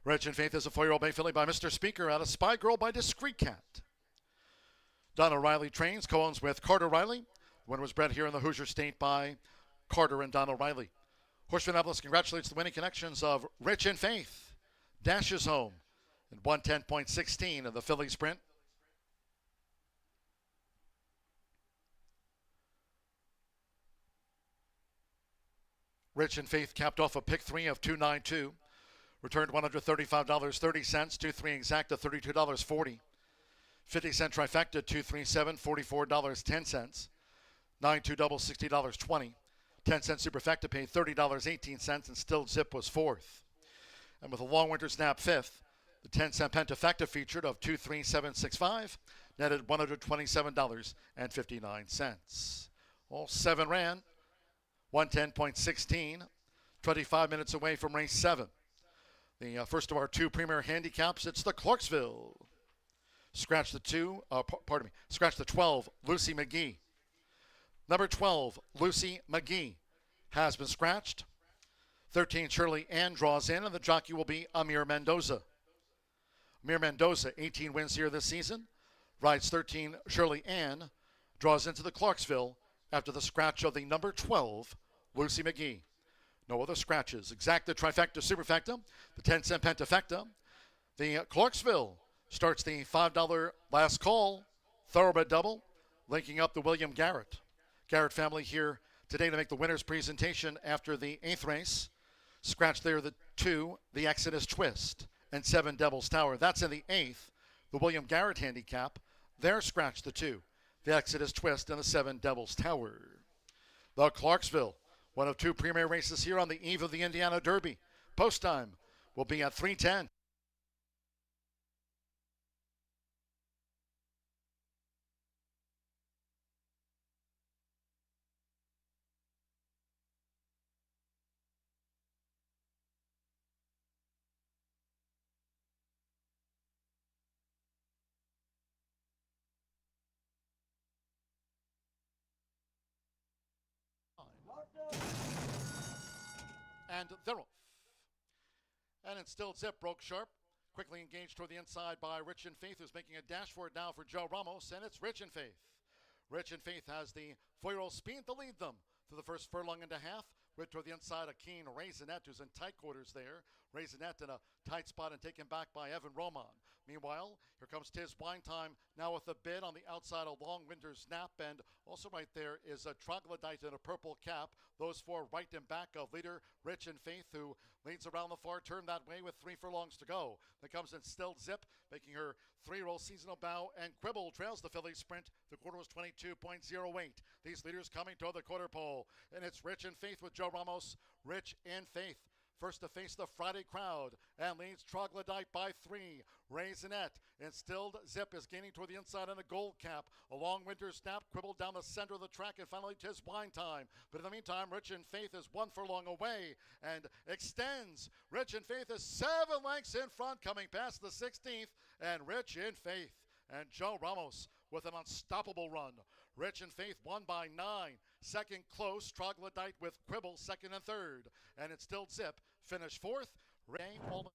Rich in Faith is a 4-year-old made filly by Mr. Speaker out of Spy Girl by Discreet Cat. Donna Riley trains, co-owns with Carter Riley. The winner was bred here in the Hoosier State by Carter and Donna Riley. Horseshoe Indianapolis congratulates the winning connections of Rich in Faith. Dashes home in 110.16 in the Philly Sprint. Rich in Faith capped off a pick 3 of 292. Returned $135.30. 2-3 exacta $32.40. 50-cent trifecta 237 $44.10. 9-2 double $60.20. 10-cent superfecta paid $30.18 and still Zip was 4th. And with a long winter snap 5th, the 10-cent pentafecta featured of 23765 netted $127.59. All 7 ran. 110.16, 25 minutes away from race 7. The first of our 2 premier handicaps, it's the Clarksville. Scratch the 12, Lucy McGee. Number 12, Lucy McGee has been scratched. 13, Shirley Ann draws in, and the jockey will be Amir Mendoza. Amir Mendoza, 18 wins here this season. Rides 13, Shirley Ann, draws into the Clarksville after the scratch of the number 12, Lucy McGee. No other scratches. Exacta, trifecta, superfecta, the 10-cent pentafecta. The Clarksville starts the $5 last call, thoroughbred double, linking up the William Garrett. Garrett family here today to make the winner's presentation after the 8th race. Scratch there the 2, the Exodus Twist, and 7 Devil's Tower. That's in the 8th, the William Garrett handicap. There scratch the 2. The Exodus Twist and the 7 Devil's Tower. The Clarksville, one of 2 premier races here on the eve of the Indiana Derby. Post time will be at 3:10. And they're off. And it's still Zip, broke sharp. Quickly engaged toward the inside by Rich in Faith, who's making a dash for it now for Joe Ramos, and it's Rich in Faith. Rich in Faith has the 4-year-old speed to lead them through the first furlong and a half. With toward the inside, a keen Raisinette, who's in tight quarters there. Raisinette in a tight spot and taken back by Evan Roman. Meanwhile, here comes Tiz Wine Time now with a bid on the outside, a long winter's nap, and also right there is a troglodyte in a purple cap. Those 4 right and back of leader Rich in Faith, who leads around the far turn that way with 3 furlongs to go. That comes in still Zip, making her 3-year-old seasonal bow, and Quibble trails the Philly Sprint. The quarter was 22.08. These leaders coming toward the quarter pole, and it's Rich in Faith with Joe Ramos. Rich in Faith first to face the Friday crowd and leads Troglodyte by 3. Raisinette instilled Zip is gaining toward the inside in a gold cap. A long winter snap, Quibbled down the center of the track, and finally Tiz Wine Time. But in the meantime, Rich in Faith is 1 furlong away and extends. Rich in Faith is 7 lengths in front, coming past the 16th, and Rich in Faith and Joe Ramos with an unstoppable run. Rich in Faith won by 9. Second close, Troglodyte with Quibble, 2nd and 3rd. And it's still Zip, finished 4th. Ray Holman.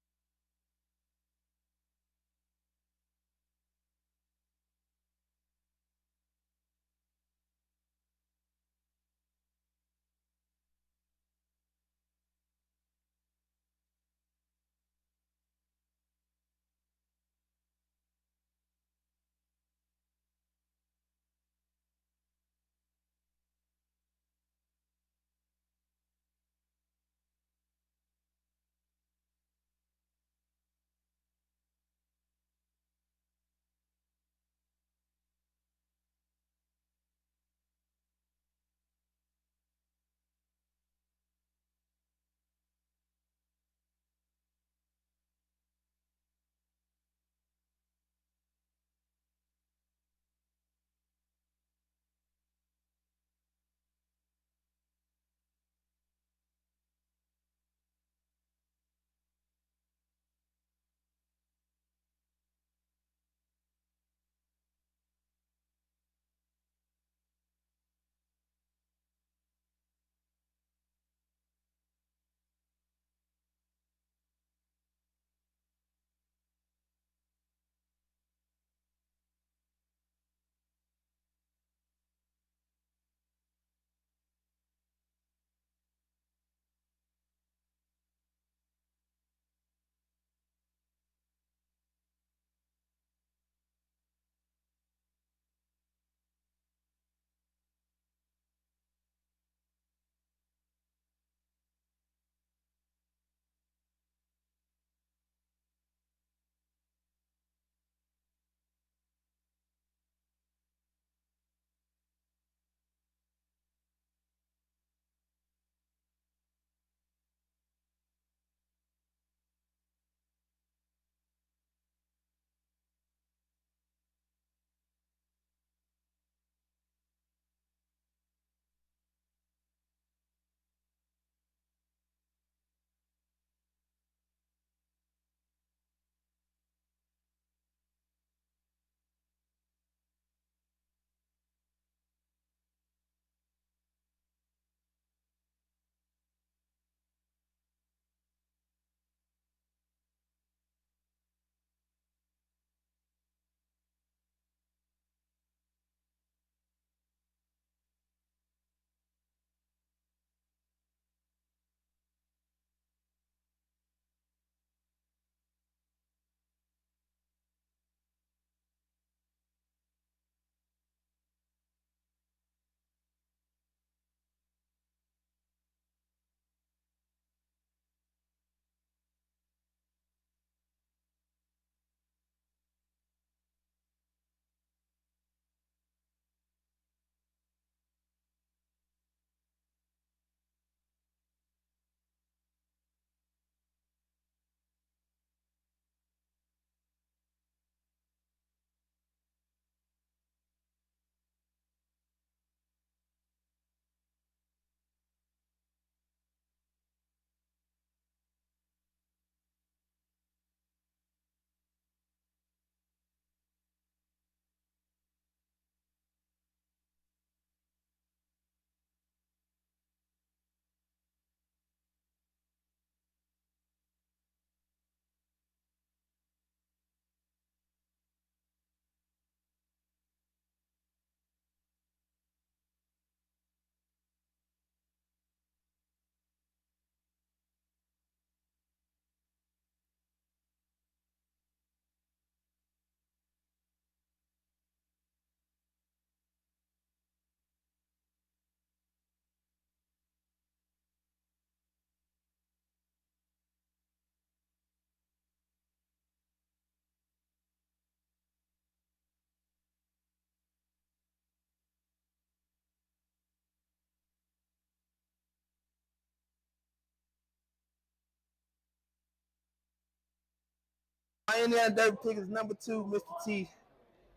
My Indiana Derby pick is number 2, Mr. T.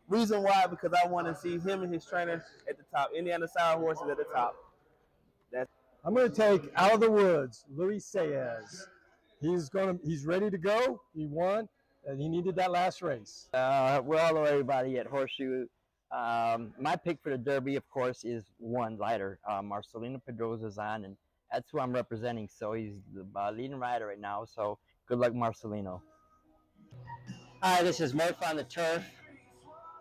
Reason why, because I want to see him and his trainer at the top. Indiana Sour Horses at the top. I'm going to take out of the woods Luis Saez. He's ready to go. He won, and he needed that last race. Well, hello everybody at Horseshoe. My pick for the Derby, of course, is one rider. Marcelino Pedrosa's on, and that's who I'm representing. So he's the leading rider right now. So good luck, Marcelino. Hi, this is Murph on the turf.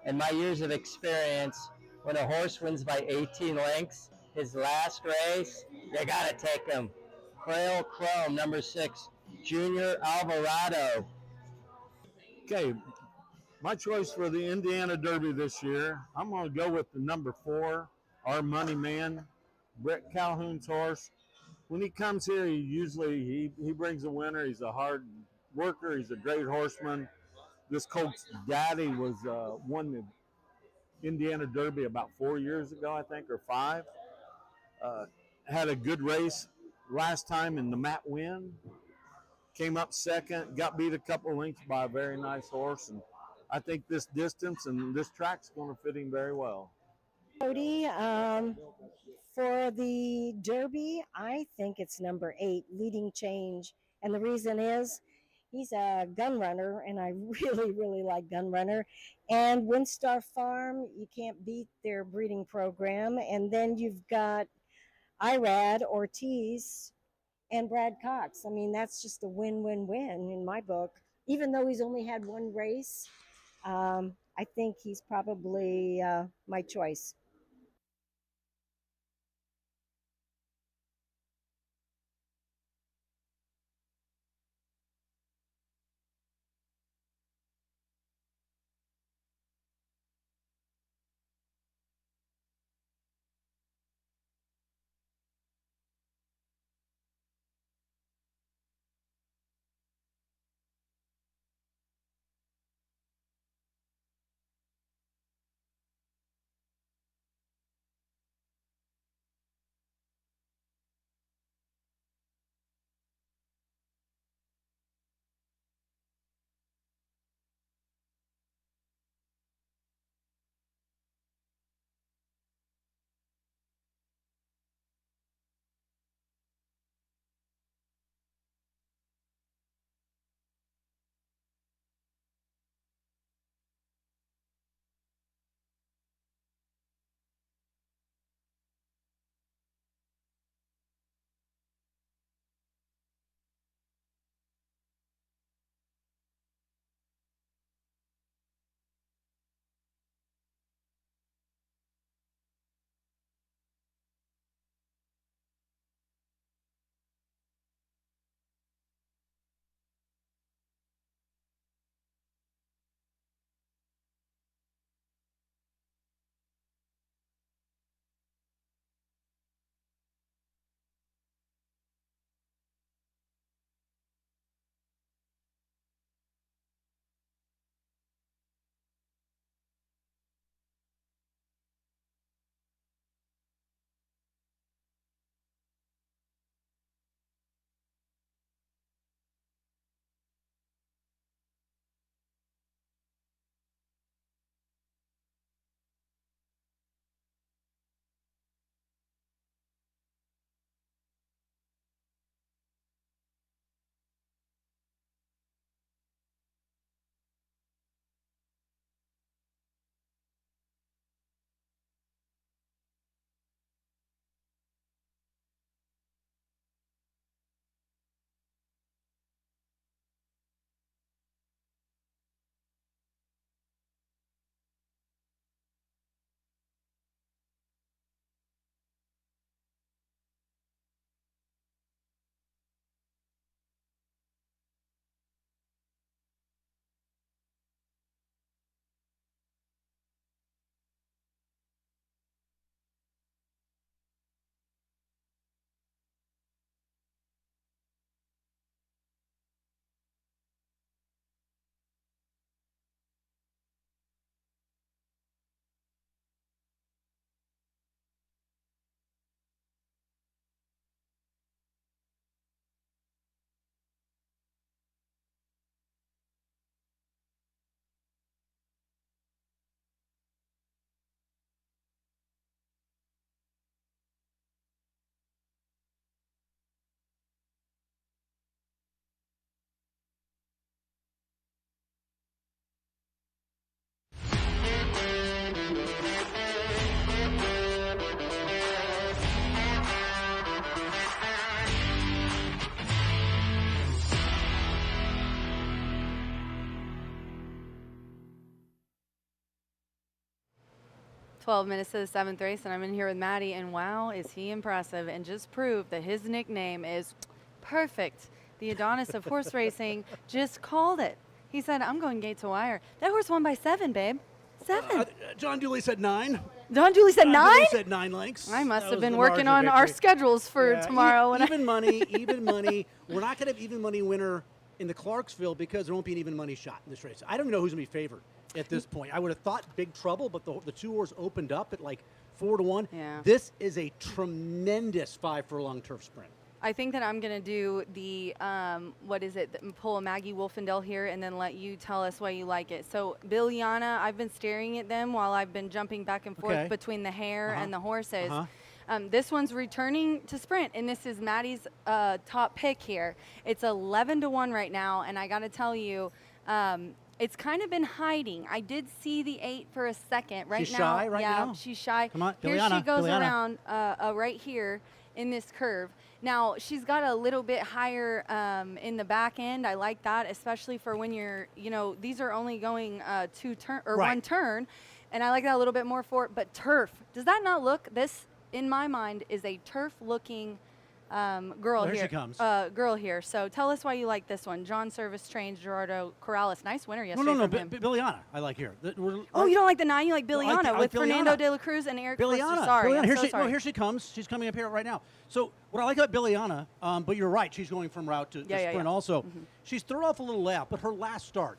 In my years of experience, when a horse wins by 18 lengths, his last race, you got to take him. Frail Chrome, number 6, Junior Alvarado. Okay, my choice for the Indiana Derby this year, I'm going to go with the number 4, our money man, Brett Calhoun's horse. When he comes here, he brings a winner. He's a hard worker. He's a great horseman. This colt's daddy was won the Indiana Derby about 4 years ago, I think, or 5. Had a good race last time in the Matt Win. Came up second, got beat a couple lengths by a very nice horse, and I think this distance and this track's going to fit him very well. Cody, for the Derby, I think it's number 8, Leading Change, and the reason is he's a gun runner, and I really, really like gun runner. And Windstar Farm, you can't beat their breeding program, and then you've got Irad Ortiz and Brad Cox. I mean, that's just a win-win-win in my book. Even though he's only had one race, I think he's probably my choice. 12 minutes to the 7th race, and I'm in here with Maddie, and wow, is he impressive, and just proved that his nickname is perfect. The Adonis of horse racing just called it. He said, I'm going gate to wire. That horse won by 7, babe. 7. John Dooley said 9. John Dooley said 9? Dooley said 9 lengths. I must That have was been the working margin on our victory. schedules for Yeah, tomorrow. Even money, even money. We're not going to have even money winner in the Clarksville because there won't be an even money shot in this race. I don't even know who's going to be favored at this point. I would have thought Big Trouble, but the 2 horse opened up at like 4-1. Yeah. This is a tremendous 5 furlong turf sprint. I think that I'm going to do the, pull a Maggie Wolfendale here and then let you tell us why you like it. So, Billiana, I've been staring at them while I've been jumping back and forth between the hare and the horses. This one's returning to sprint, and this is Maddie's top pick here. It's 11-1 right now, and I got to tell you, it's kind of been hiding. I did see the 8 for a second. Right She's now, shy right yeah, now? she's shy. Come on, here Billiana, she goes Billiana. around right here in this curve. Now, she's got a little bit higher in the back end. I like that, especially for when you're, these are only going 1 turn, and I like that a little bit more for it. But turf, does that not look, this, in my mind, is a turf-looking girl There here. she comes. Girl here. So tell us why you like this one. John Service trains Gerardo Corrales. Nice winner yesterday No, from him. Billiana, I like here. Oh, you don't like the 9? You like Billiana I like with Billiana. Fernando de la Cruz and Eric Billiana. Sorry, Billiana. I'm Here so she, sorry. no, here she comes. She's coming up here right now. So what I like about Billiana, but you're right, she's going from route to sprint also. She's thrown off a little lap, but her last start,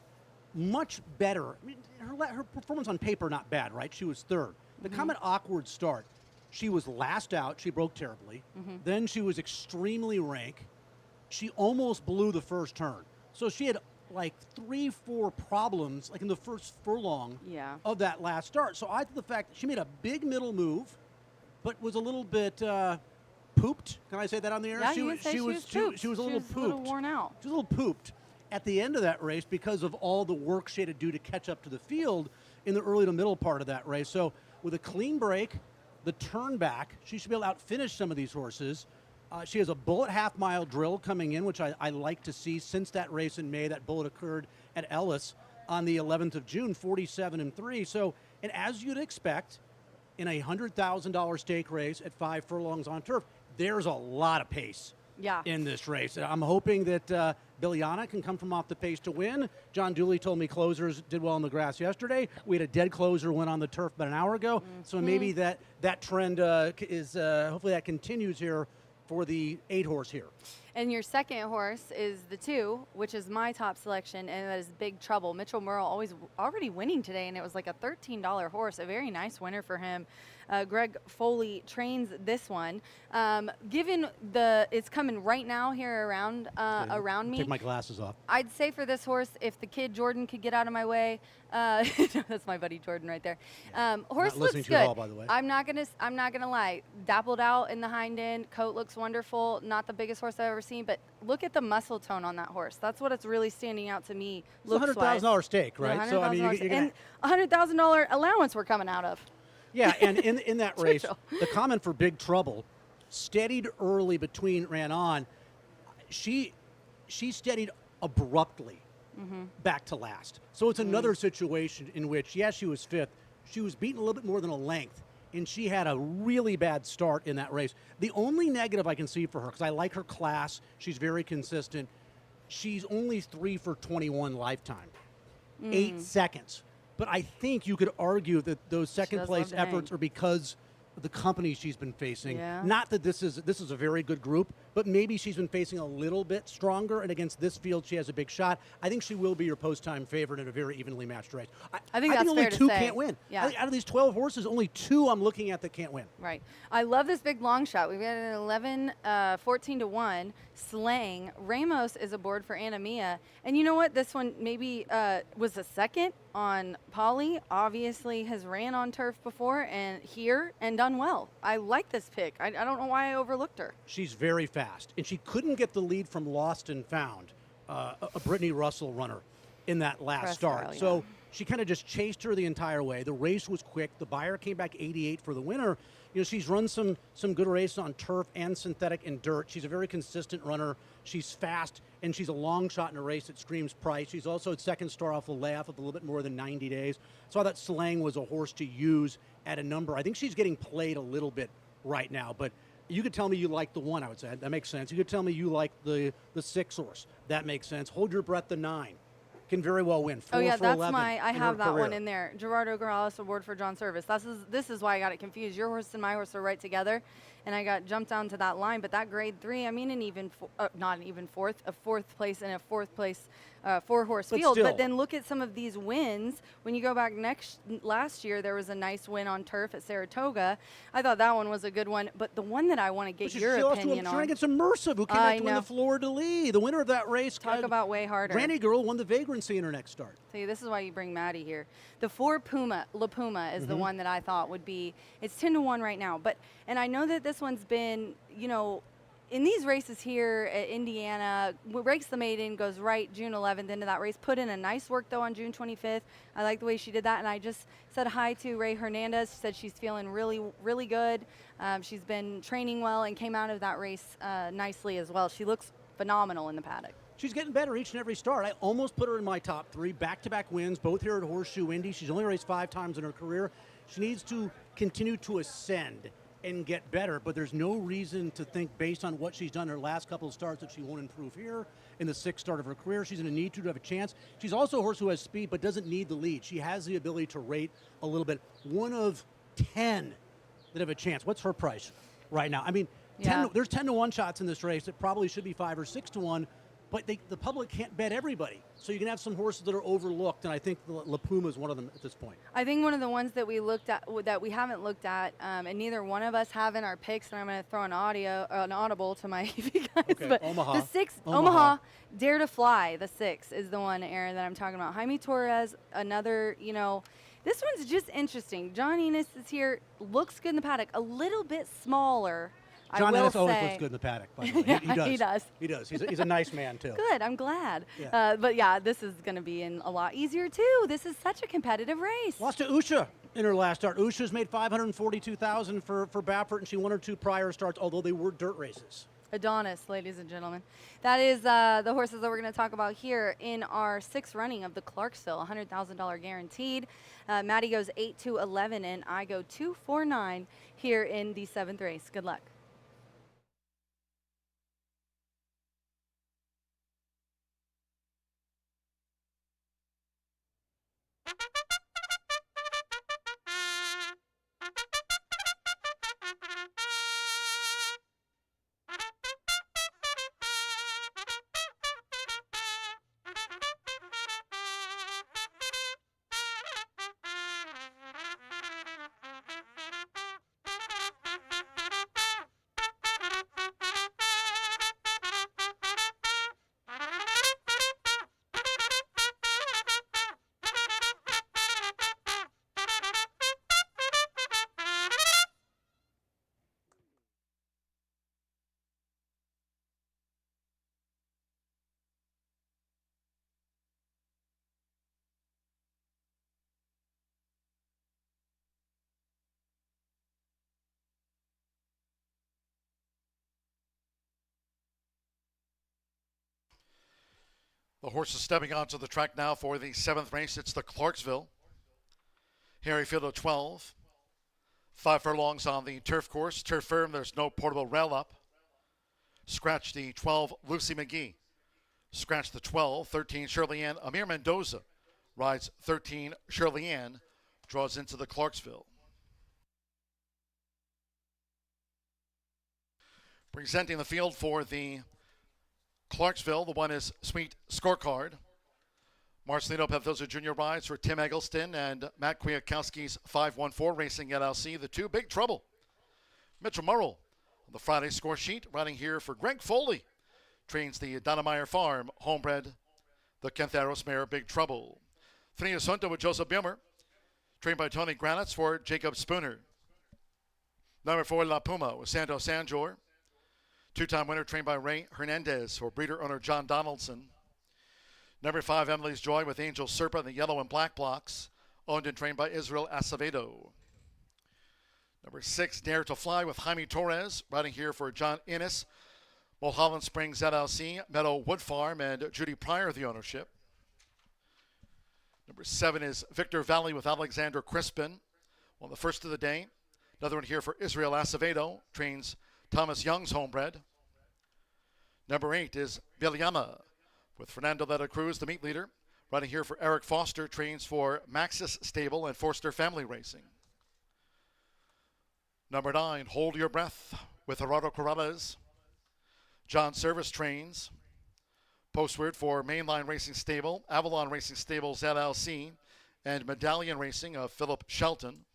much better. I mean, her performance on paper, not bad, right? She was 3rd. The comment awkward start. She was last out. She broke terribly. Then she was extremely rank. She almost blew the first turn. So she had like 3-4 problems like in the first furlong of that last start. So I thought the fact that she made a big middle move, but was a little bit pooped. Can I say that on the air? Yeah, she you was can say she was pooped. she was a little pooped. A little worn out. She was a little pooped at the end of that race because of all the work she had to do to catch up to the field in the early to middle part of that race. So with a clean break, the turn back, she should be able to outfinish some of these horses. She has a bullet half-mile drill coming in, which I like to see since that race in May. That bullet occurred at Ellis on the 11th of June, 47-3. So, and as you'd expect, in a $100,000 stake race at 5 furlongs on turf, there's a lot of pace in this race. I'm hoping that Billiana can come from off the pace to win. John Dooley told me closers did well on the grass yesterday. We had a dead closer win on the turf about an hour ago. So maybe that trend is hopefully that continues here for the 8 horse here. And your second horse is the 2, which is my top selection, and that is Big Trouble. Mitchell Merle already winning today, and it was like a $13 horse, a very nice winner for him. Greg Foley trains this one. Given it's coming right now here around me. Take my glasses off. I'd say for this horse, if the kid Jordan could get out of my way, that's my buddy Jordan right there. Horse looks good. All, by the way. I'm not gonna lie. Dappled out in the hind end, coat looks wonderful. Not the biggest horse I've ever seen, but look at the muscle tone on that horse. That's what it's really standing out to me. It's a $100,000 stake, right? $100,000 So I mean, and $100,000 allowance we're coming out of. Yeah, and in that race, the comment for Big Trouble, steadied early ran on. She steadied abruptly back to last. So it's another situation in which, yes, she was 5th. She was beaten a little bit more than a length, and she had a really bad start in that race. The only negative I can see for her, because I like her class, she's very consistent, she's only 3 for 21 lifetime, 8 seconds. But I think you could argue that those second place efforts are because of the company she's been facing. Yeah. Not that this is a very good group, but maybe she's been facing a little bit stronger, and against this field she has a big shot. I think she will be your post-time favorite in a very evenly matched race. I think that's only fair to 2 say. can't win. Yeah. I think out of these 12 horses, only 2 I'm looking at that can't win. Right. I love this big long shot. We've got an 14-1 slaying. Ramos is aboard for Anna Mia. And you know what? This one maybe was a second on Polly. Obviously has ran on turf before and done well. I like this pick. I don't know why I overlooked her. She's very fast, and she couldn't get the lead from Lost and Found, a Brittany Russell runner in that last start. So She kind of just chased her the entire way. The race was quick. The buyer came back 88 for the winner. She's run some good races on turf and synthetic and dirt. She's a very consistent runner. She's fast, and she's a long shot in a race that screams price. She's also a second star off the layoff with a little bit more than 90 days. So I thought Slang was a horse to use at a number. I think she's getting played a little bit right now, but you could tell me you like the 1, I would say. That makes sense. You could tell me you like the 6 horse. That makes sense. Hold Your Breath, the 9. Can very well win. 4 yeah, for that's 11 I in have her that career. one in there. Gerardo Corrales Award for John Service. This is why I got it confused. Your horse and my horse are right together, and I got jumped down to that line. But that grade 3, I mean, not an even fourth, a 4th place and a 4th place 4-horse But field. still. But then look at some of these wins. When you go back last year, there was a nice win on turf at Saratoga. I thought that one was a good one. But the one that I want to get your opinion on. It's Immersive, who came back to win the Fleur de Lis. The winner of that race. Talk about way harder. Granny Girl won the vagrancy in her next start. See, this is why you bring Maddie here. The 4 La Puma is the one that I thought would be, it's 10-1 right now. And I know that this one's been, in these races here at Indiana, breaks the maiden, goes right June 11th into that race. Put in a nice work, though, on June 25th. I like the way she did that. And I just said hi to Ray Hernandez. She said she's feeling really, really good. She's been training well and came out of that race nicely as well. She looks phenomenal in the paddock. She's getting better each and every start. I almost put her in my top 3. Back-to-back wins, both here at Horseshoe Indy. She's only raced 5 times in her career. She needs to continue to ascend and get better, but there's no reason to think, based on what she's done in her last couple of starts, that she won't improve here in the 6th start of her career. She's going to need to have a chance. She's also a horse who has speed but doesn't need the lead. She has the ability to rate a little bit. 1 of 10 that have a chance. What's her price right now? I mean, there's 10-1 shots in this race that probably should be 5 or 6-1, but the public can't bet everybody. So you can have some horses that are overlooked, and I think the La Puma is one of them at this point. I think one of the ones that we looked at, that we haven't looked at, and neither one of us have in our picks, and I'm going to throw an audible to my guys. Okay, but Omaha. The 6, Omaha, Dare to Fly, the 6 is the one, Aaron, that I'm talking about. Jaime Torres, another, this one's just interesting. John Enos is here, looks good in the paddock, a little bit smaller. John I will Ennis always say. looks good in the paddock, by the way. He does. He does. He does. He's a nice man, too. Good, I'm glad. Yeah. But yeah, this is going to be a lot easier too. This is such a competitive race. Lost to Usha in her last start. Usha's made $542,000 for Baffert, and she won her 2 prior starts, although they were dirt races. Adonis, ladies and gentlemen. That is the horses that we're going to talk about here in our 6th running of the Clarksville, $100,000 guaranteed. Maddie goes 8-11, and I go 2-4-9 here in the 7th race. Good luck. The horses stepping onto the track now for the 7th race. It's the Clarksville. Harry Field of 12. 5 furlongs on the turf course. Turf firm, there's no portable rail up. Scratch the 12, Lucy McGee. Scratch the 12, 13, Shirley Ann. Amir Mendoza rides 13, Shirley Ann. Draws into the Clarksville. Presenting the field for the Clarksville, the one is Sweet Scorecard. Marcelino Pavioza Jr. rides for Tim Eggleston and Matt Kwiatkowski's 514 Racing LLC. The 2, Big Trouble. Mitchell Murrell on the Friday score sheet, riding here for Greg Foley. Trains the Donnemeyer Farm, homebred, the Kentheros mare, Big Trouble. 3 Asunto with Joseph Bimmer, trained by Tony Granitz for Jacob Spooner. Number 4, La Puma with Santos Sanjor. 2-time winner trained by Ray Hernandez for breeder owner John Donaldson. Number 5, Emily's Joy with Angel Serpa in the yellow and black blocks, owned and trained by Israel Acevedo. Number 6, Dare to Fly with Jaime Torres, riding here for John Innes, Mulholland Springs LLC, Meadow Wood Farm, and Judy Pryor, the ownership. Number 7 is Victor Valley with Alexander Crispin, well, the first of the day. Another one here for Israel Acevedo, trains Thomas Young's homebred. Number 8 is Bilyama with Fernando Letta Cruz, the meat leader, riding here for Eric Foster, trains for Maxis Stable and Forster Family Racing. Number 9, Hold Your Breath with Gerardo Corrales. John Service trains. Postword for Mainline Racing Stable, Avalon Racing Stables LLC, and Medallion Racing of Philip Shelton.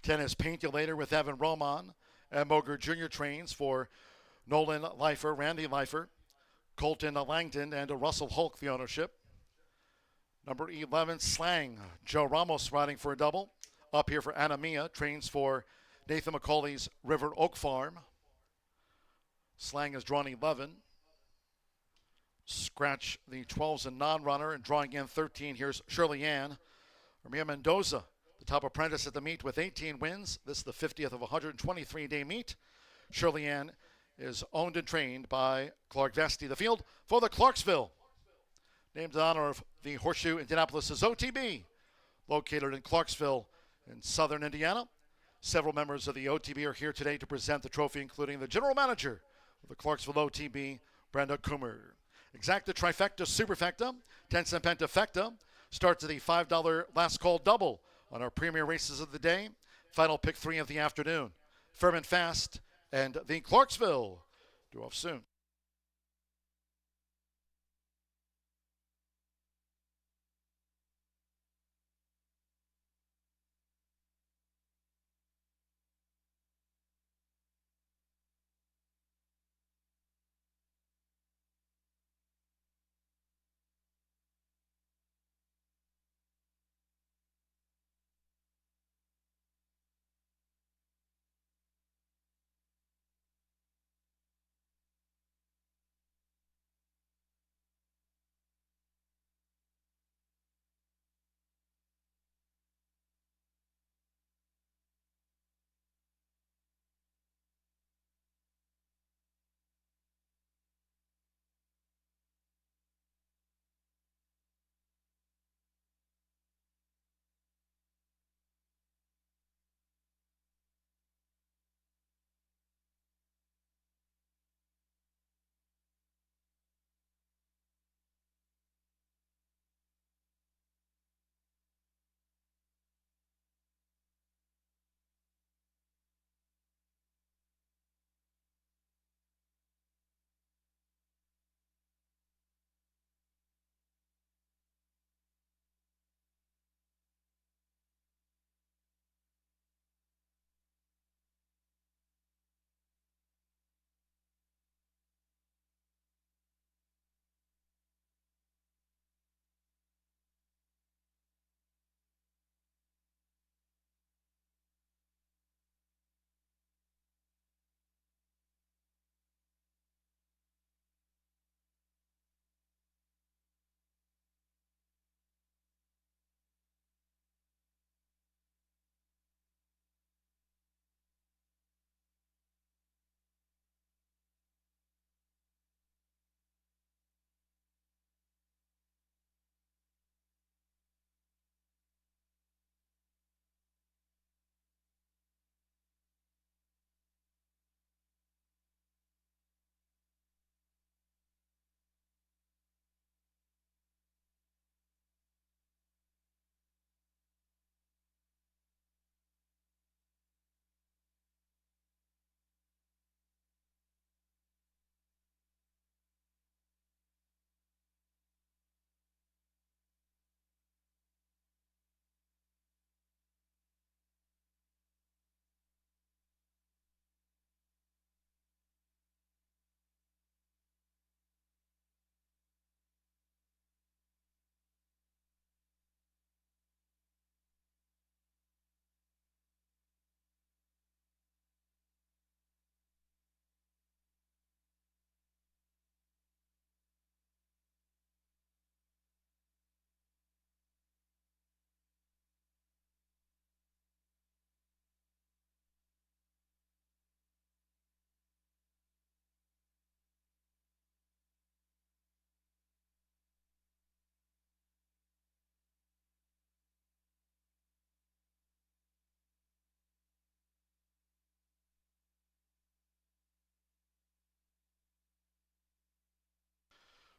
10 is Paint You Later with Evan Roman, and Moger Jr. trains for Nolan Leifer, Randy Leifer, Colton Langdon, and Russell Hulk, the ownership. Number 11, Slang, Joe Ramos riding for a double. Up here for Anna Mia, trains for Nathan McCauley's River Oak Farm. Slang is drawn 11. Scratch the 12s and non-runner, and drawing in 13, here's Shirley Ann. Ramia Mendoza, the top apprentice at the meet with 18 wins. This is the 50th of a 123-day meet. Shirley Ann is owned and trained by Clark Vesti. The field for the Clarksville, named in honor of the Horseshoe Indianapolis' OTB, located in Clarksville in southern Indiana. Several members of the OTB are here today to present the trophy, including the general manager of the Clarksville OTB, Brenda Coomer. Exacta Trifecta Superfecta, 10-cent Pentafecta, starts at the $5 last call double on our premier races of the day. Final pick 3 of the afternoon. Firm and Fast and the Clarksville. Due off soon.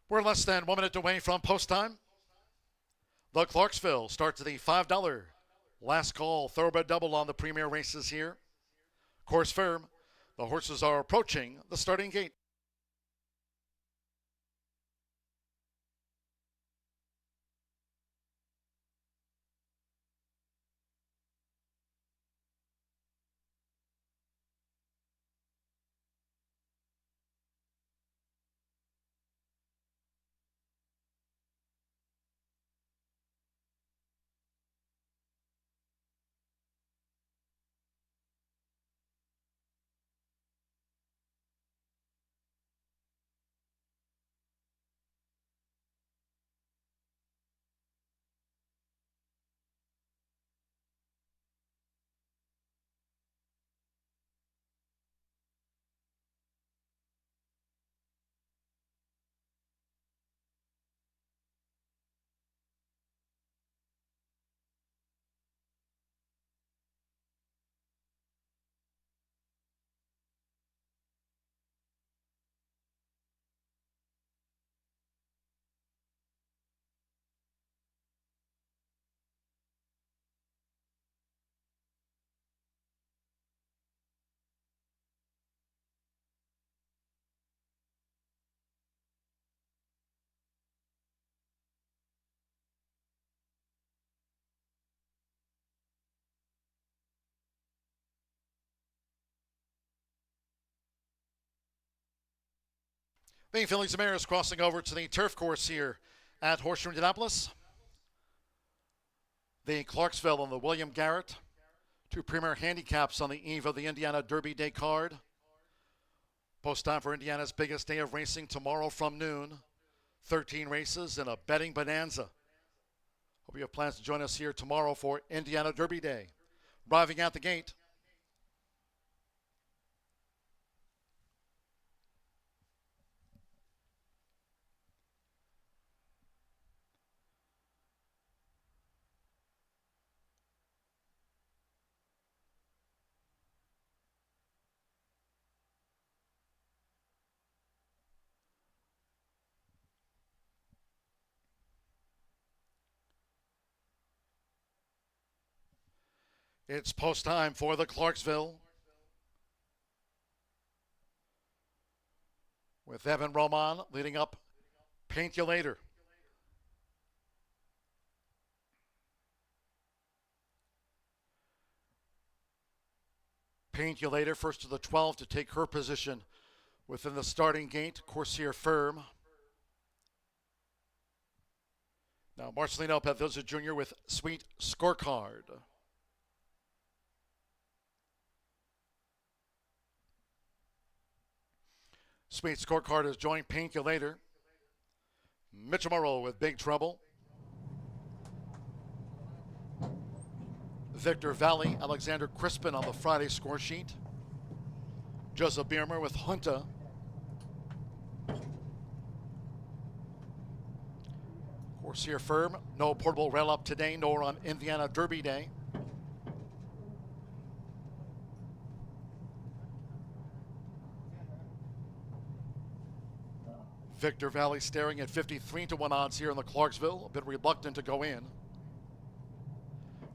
We're less than 1 minute away from post time. The Clarksville starts the $5 last call thoroughbred double on the premier races here. Course firm. The horses are approaching the starting gate. The Phillies and Mariners crossing over to the turf course here at Horseshoe Indianapolis. The Clarksville and the William Garrett, two premier handicaps on the eve of the Indiana Derby Day card. Post time for Indiana's biggest day of racing tomorrow from noon. 13 races and a betting bonanza. Hope you have plans to join us here tomorrow for Indiana Derby Day. Arriving at the gate, it's post time for the Clarksville. With Evan Roman leading up, Paint You Later. Paint You Later, first of the 12 to take her position within the starting gate. Corsair firm. Now Marcelino Pavioza Jr. with Sweet Scorecard. Sweet Scorecard has joined Paint You Later. Mitchell Morrow with Big Trouble. Victor Valley, Alexander Crispin on the Friday score sheet. Joseph Biermer with Junta. Corsair firm, no portable rail up today, nor on Indiana Derby Day. Victor Valley staring at 53-1 odds here in the Clarksville, a bit reluctant to go in.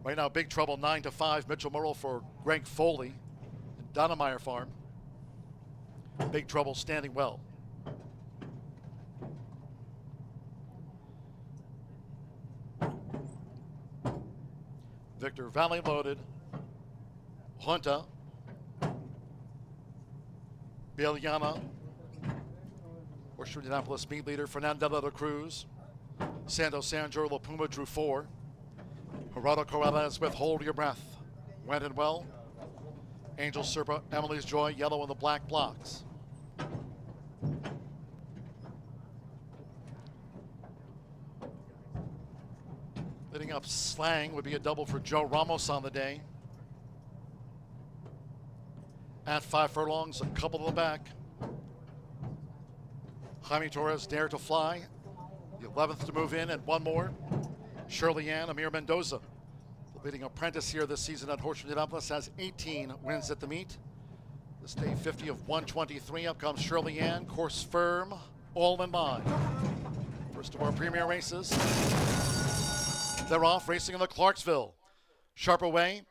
Right now, Big Trouble 9-5. Mitchell Morrow for Greg Foley and Donnemeyer Farm. Big Trouble standing well. Victor Valley loaded. Junta. Bieliana. Horseshoe Indianapolis speed leader Fernando de la Cruz. Santo Sandro La Puma drew 4. Gerardo Corrales with Hold Your Breath. Went in well. Angel Serpa, Emily's Joy, yellow in the black blocks. Leading up Slang would be a double for Joe Ramos on the day. At 5 furlongs, a couple to the back. Jaime Torres, Dare to Fly. The 11th to move in, and one more. Shirley Ann, Amir Mendoza. The leading apprentice here this season at Horseshoe Indianapolis has 18 wins at the meet. This day 50 of 123. Up comes Shirley Ann, course firm, all in line. First of our premier races. They're off racing in the Clarksville. Sharp away.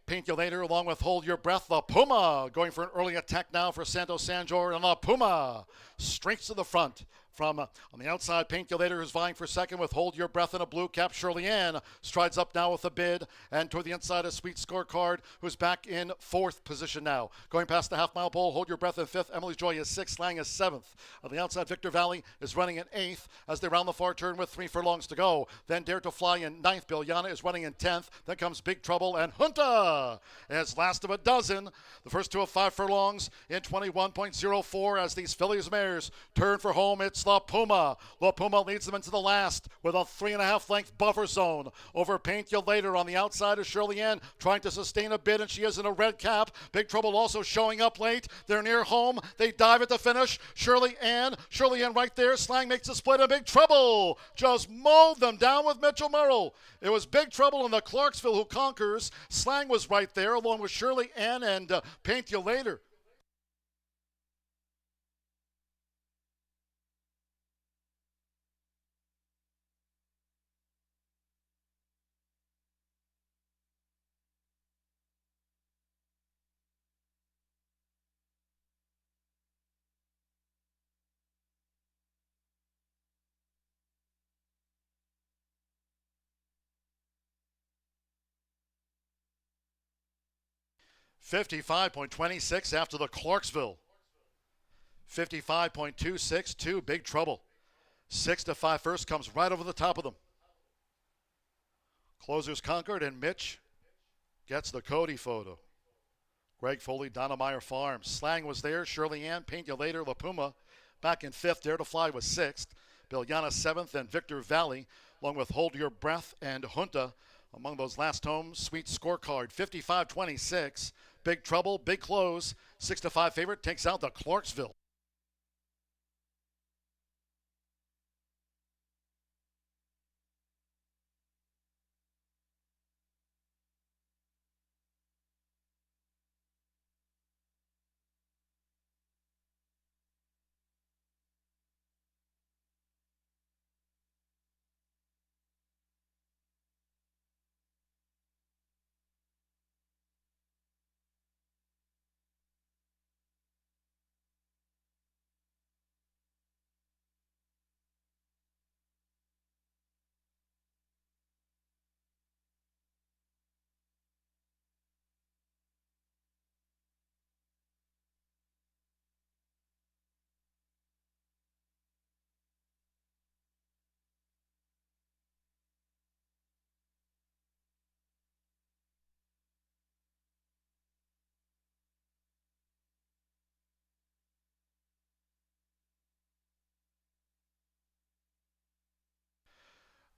Paint You Later along with Hold Your Breath. La Puma going for an early attack now for Santos Sanjor. And La Puma strengths to the front. From on the outside, Paint You Later, who's vying for second with Hold Your Breath in a blue cap. Shirley Ann strides up now with a bid. And toward the inside, a Sweet Scorecard, who's back in fourth position now. Going past the half-mile pole, Hold Your Breath in fifth. Emily's Joy is sixth. Slang is seventh. On the outside, Victor Valley is running in eighth as they round the far turn with 3 furlongs to go. Then Dare to Fly in ninth. Biljana is running in 10th. Then comes Big Trouble and Junta as last of a dozen. The first 2 of 5 furlongs in 21.04 as these fillies mares turn for home. It's La Puma. La Puma leads them into the last with a 3.5 length buffer zone over Paint You Later. On the outside is Shirley Ann trying to sustain a bid, and she is in a red cap. Big Trouble also showing up late. They're near home. They dive at the finish. Shirley Ann right there. Slang makes a split, and Big Trouble just mowed them down with Mitchell Merrill. It was Big Trouble in the Clarksville who conquers. Slang was right there along with Shirley Ann and Paint You Later. $55.26 after the Clarksville. 55.26 to Big Trouble. 6 to 5 first comes right over the top of them. Closers conquered, and Mitch gets the Cody photo. Greg Foley, Donna Meyer Farms. Slang was there. Shirley Ann, Paint You Later, La Puma back in 5th. Dare to Fly was 6th. Biljana 7th, and Victor Valley, along with Hold Your Breath and Junta, among those last homes. Sweet Scorecard, 55-26. Big Trouble, big close. 6 to 5 favorite takes out the Clarksville.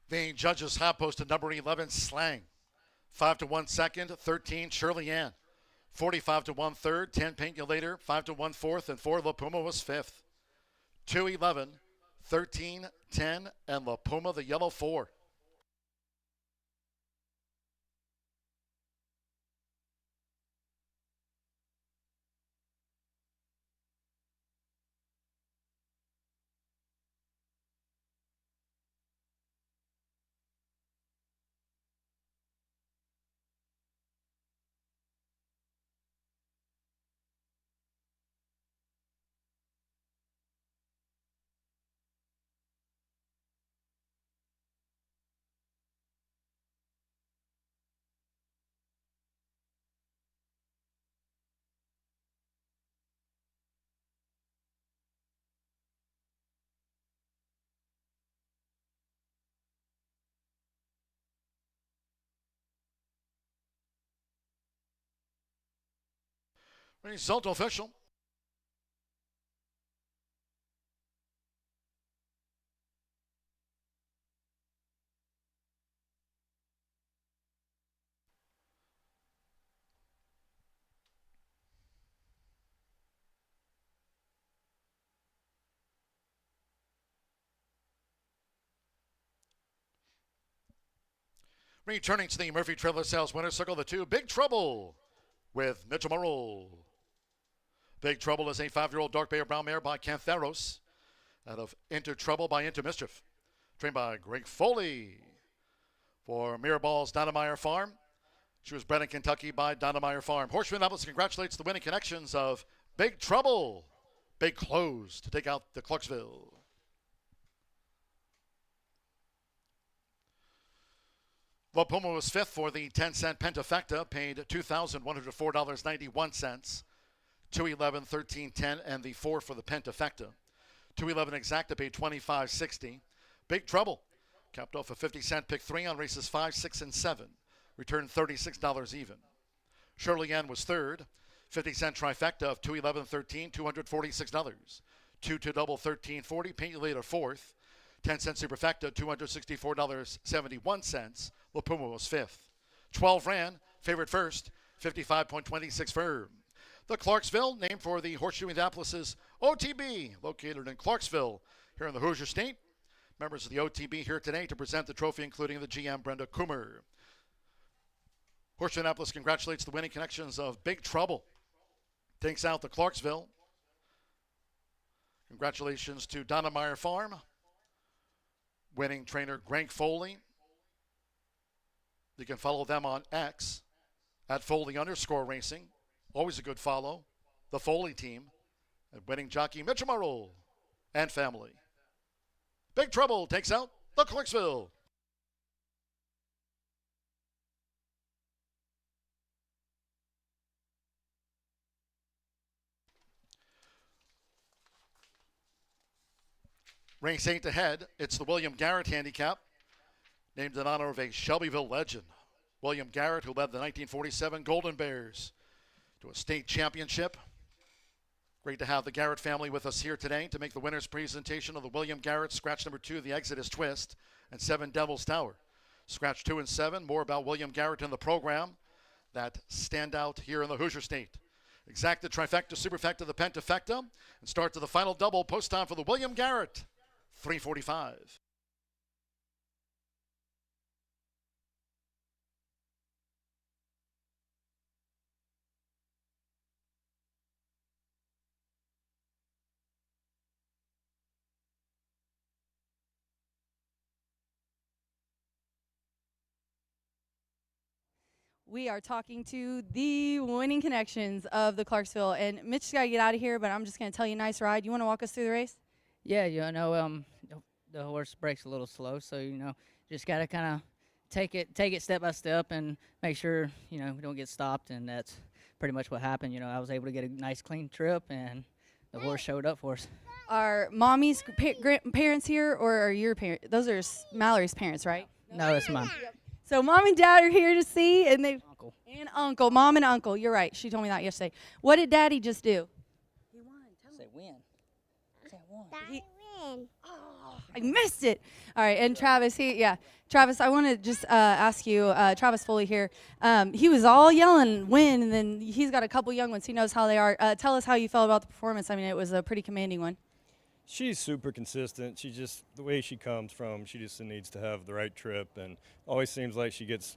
The judges have posted number 11, Slang. 5 to 1 second, 13, Shirley Ann. 45 to 1 third, 10, Paint You Later. 5 to 1 fourth, and 4, La Puma was 5th. 2, 11, 13, 10, and La Puma, the yellow 4. Result official. Returning to the Murphy Trailer Sales Winner's Circle, the 2, Big Trouble with Mitchell Merrill. Big Trouble is a 5-year-old dark bay or brown mare by Cantheros out of Into Trouble by Into Mischief. trained by Greg Foley. For Miraball's Donnemeyer Farm, she was bred in Kentucky by Donnemeyer Farm. Horseshoe Indianapolis congratulates the winning connections of Big Trouble, Big Close to take out the Clarksville. La Puma was fifth for the 10-cent Pentafecta, paid $2,104.91. 211, 1310, and the 4 for the Pentafecta. 211 Exacta paid $25.60. Big Trouble capped off a 50-cent pick 3 on races 5, 6, and 7. Returned $36 even. Shirley Ann was third. 50-cent trifecta of 211, 13, $246. 2 double 1340. Paint You Later fourth. 10-cent superfecta, $264.71. La Puma was fifth. 12 ran, favorite first, 55.26 firm. The Clarksville, named for the Horseshoe Indianapolis' OTB, located in Clarksville, here in the Hoosier State. Members of the OTB here today to present the trophy, including the GM, Brenda Coomer. Horseshoe Indianapolis congratulates the winning connections of Big Trouble. Takes out the Clarksville. Congratulations to Donnemeyer Farm. Winning trainer Greg Foley. You can follow them on X at Foley_racing. Always a good follow. The Foley team. And winning jockey Mitchell Murrell and family. Big Trouble takes out the Clarksville. Race 8 ahead. It's the William Garrett handicap, named in honor of a Shelbyville legend. William Garrett, who led the 1947 Golden Bears to a state championship. Great to have the Garrett family with us here today to make the winner's presentation of the William Garrett scratch number 2, the Exodus Twist, and 7 Devil's Tower. Scratch 2 and 7, more about William Garrett in the program that stand out here in the Hoosier State. Exacta, trifecta, superfecta, the pentafecta, and start to the final double. Post time for the William Garrett, 3:45. We are talking to the winning connections of the Clarksville. And Mitch's got to get out of here, but I'm just going to tell you, nice ride. You want to walk us through the race? Yeah, the horse breaks a little slow, so, just got to kind of take it step by step and make sure, we don't get stopped, and that's pretty much what happened. I was able to get a nice, clean trip, and the horse showed up for us. Are Mommy's parents here, or are your parents? Those are Mallory's parents, right? No, it's mine. So Mom and Dad are here to see, and Uncle, Mom and Uncle. You're right. She told me that yesterday. What did Daddy just do? He won. Say win. Say won. Win. Oh, I missed it. All right, and Travis, Travis, I want to just ask you, Travis Foley here. He was all yelling win, and then he's got a couple young ones. He knows how they are. Tell us how you felt about the performance. I mean, it was a pretty commanding one. She's super consistent. She just, the way she comes from, she just needs to have the right trip, and always seems like she gets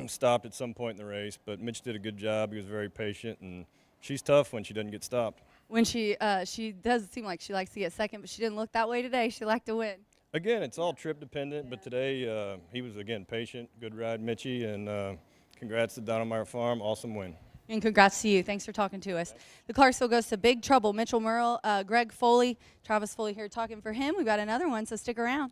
stopped at some point in the race. But Mitch did a good job. He was very patient, and she's tough when she doesn't get stopped. When she does seem like she likes to get second, but she didn't look that way today. She liked to win. Again, it's all trip dependent, but today he was, again, patient. Good ride, Mitchie, and congrats to Donnemeyer Farm. Awesome win. And congrats to you. Thanks for talking to us. The Clarksville goes to Big Trouble. Mitchell Murrell, Greg Foley, Travis Foley here talking for him. We've got another one, so stick around.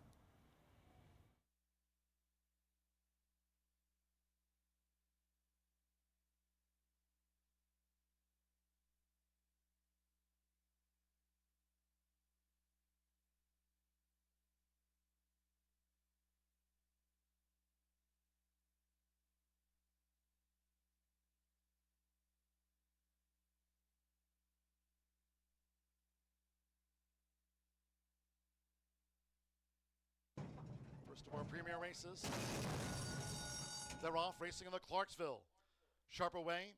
First of our premier races. They're off racing in the Clarksville. Sharp away.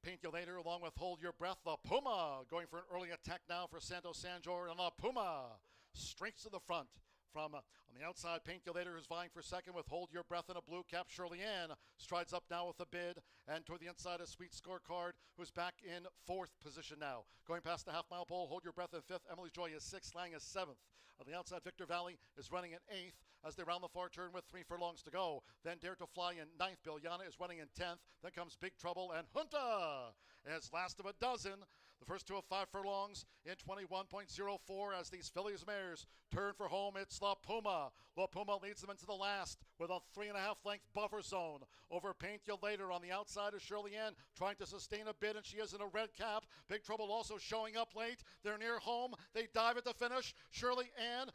Paint You Later along with Hold Your Breath. La Puma going for an early attack now for Santos Sanjor. And La Puma strengths to the front. from on the outside, Painkulator, who's vying for second with Hold Your Breath in a blue cap. Shirley Ann strides up now with a bid, and toward the inside, a Sweet Scorecard, who's back in fourth position now. Going past the half-mile pole, Hold Your Breath in fifth. Emily's Joy is sixth. Lang is seventh. On the outside, Victor Valley is running in eighth as they round the far turn with 3 furlongs to go. Then Dare to Fly in ninth. Biljana is running in 10th. Then comes Big Trouble, and Junta is last of a dozen. The first 2 of 5 furlongs in 21.04 as these fillies mares turn for home. It's La Puma. La Puma leads them into the last with a 3.5 length buffer zone over Painkulator. On the outside is Shirley Ann trying to sustain a bid, and she is in a red cap. Big Trouble also showing up late. They're near home. They dive at the finish. Shirley Ann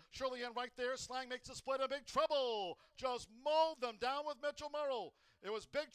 right there. Slang makes a split, and Big Trouble just mowed them down with Mitchell Murrow. It was Big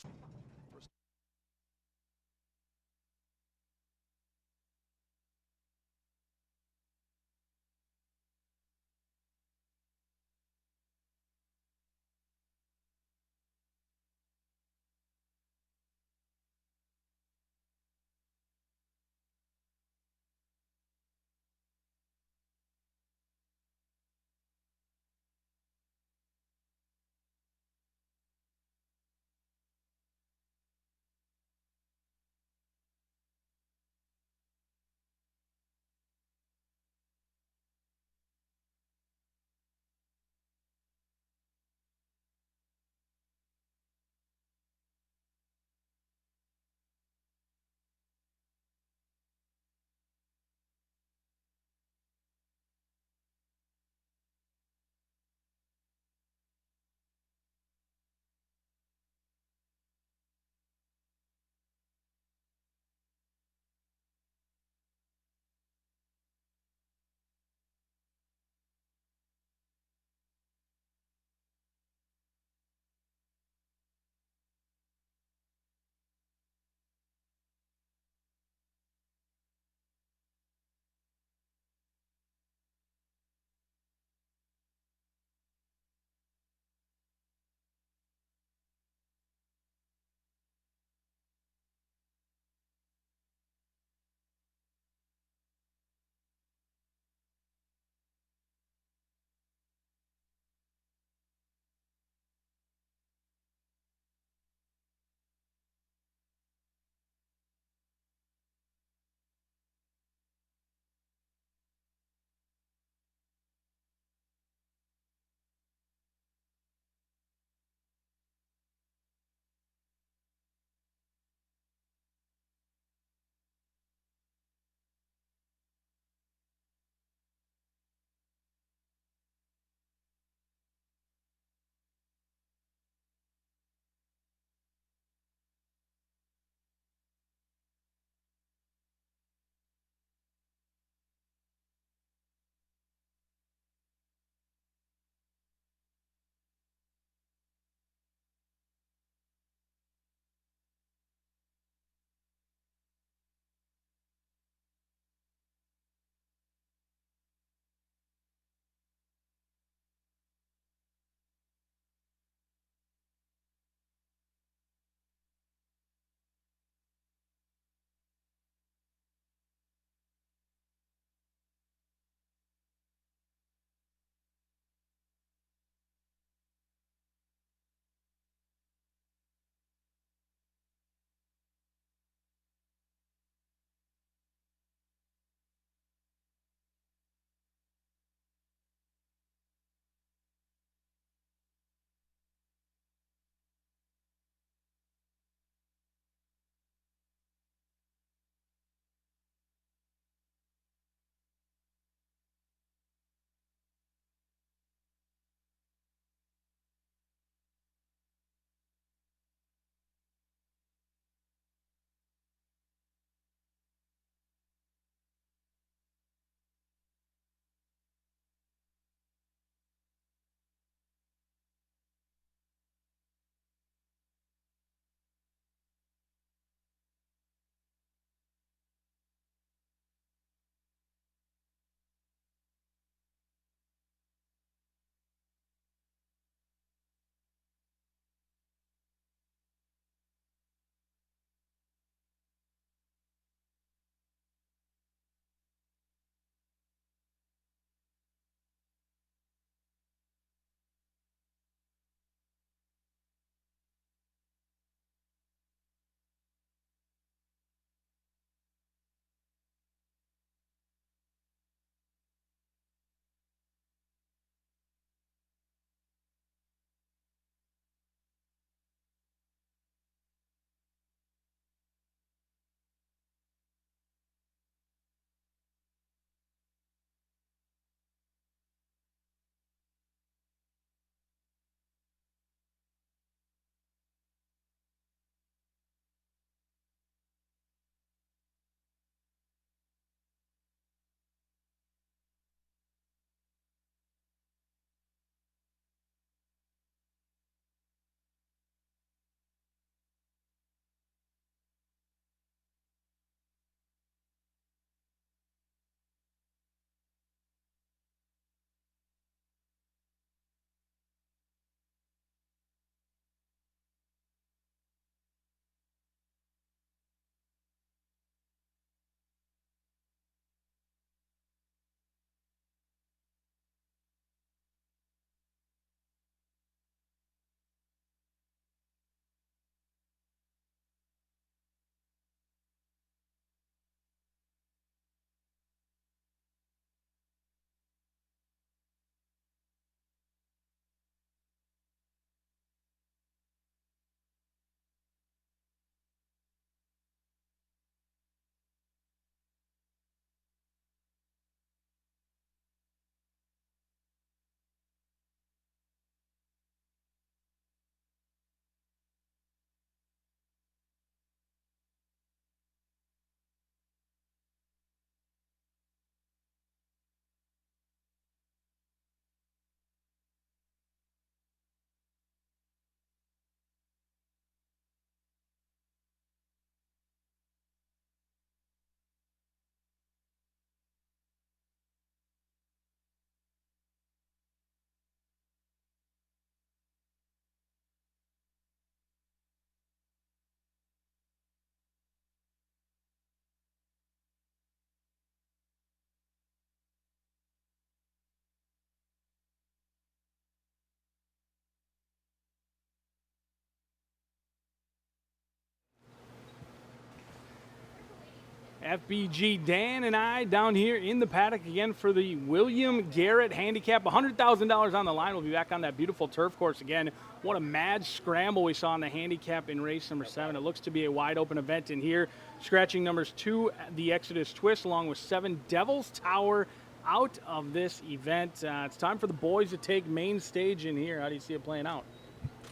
FBG Dan and I down here in the paddock again for the William Garrett Handicap. $100,000 on the line. We'll be back on that beautiful turf course again. What a mad scramble we saw in the handicap in race number 7. It looks to be a wide open event in here. Scratching numbers 2, the Exodus Twist, along with 7, Devil's Tower out of this event. It's time for the boys to take main stage in here. How do you see it playing out?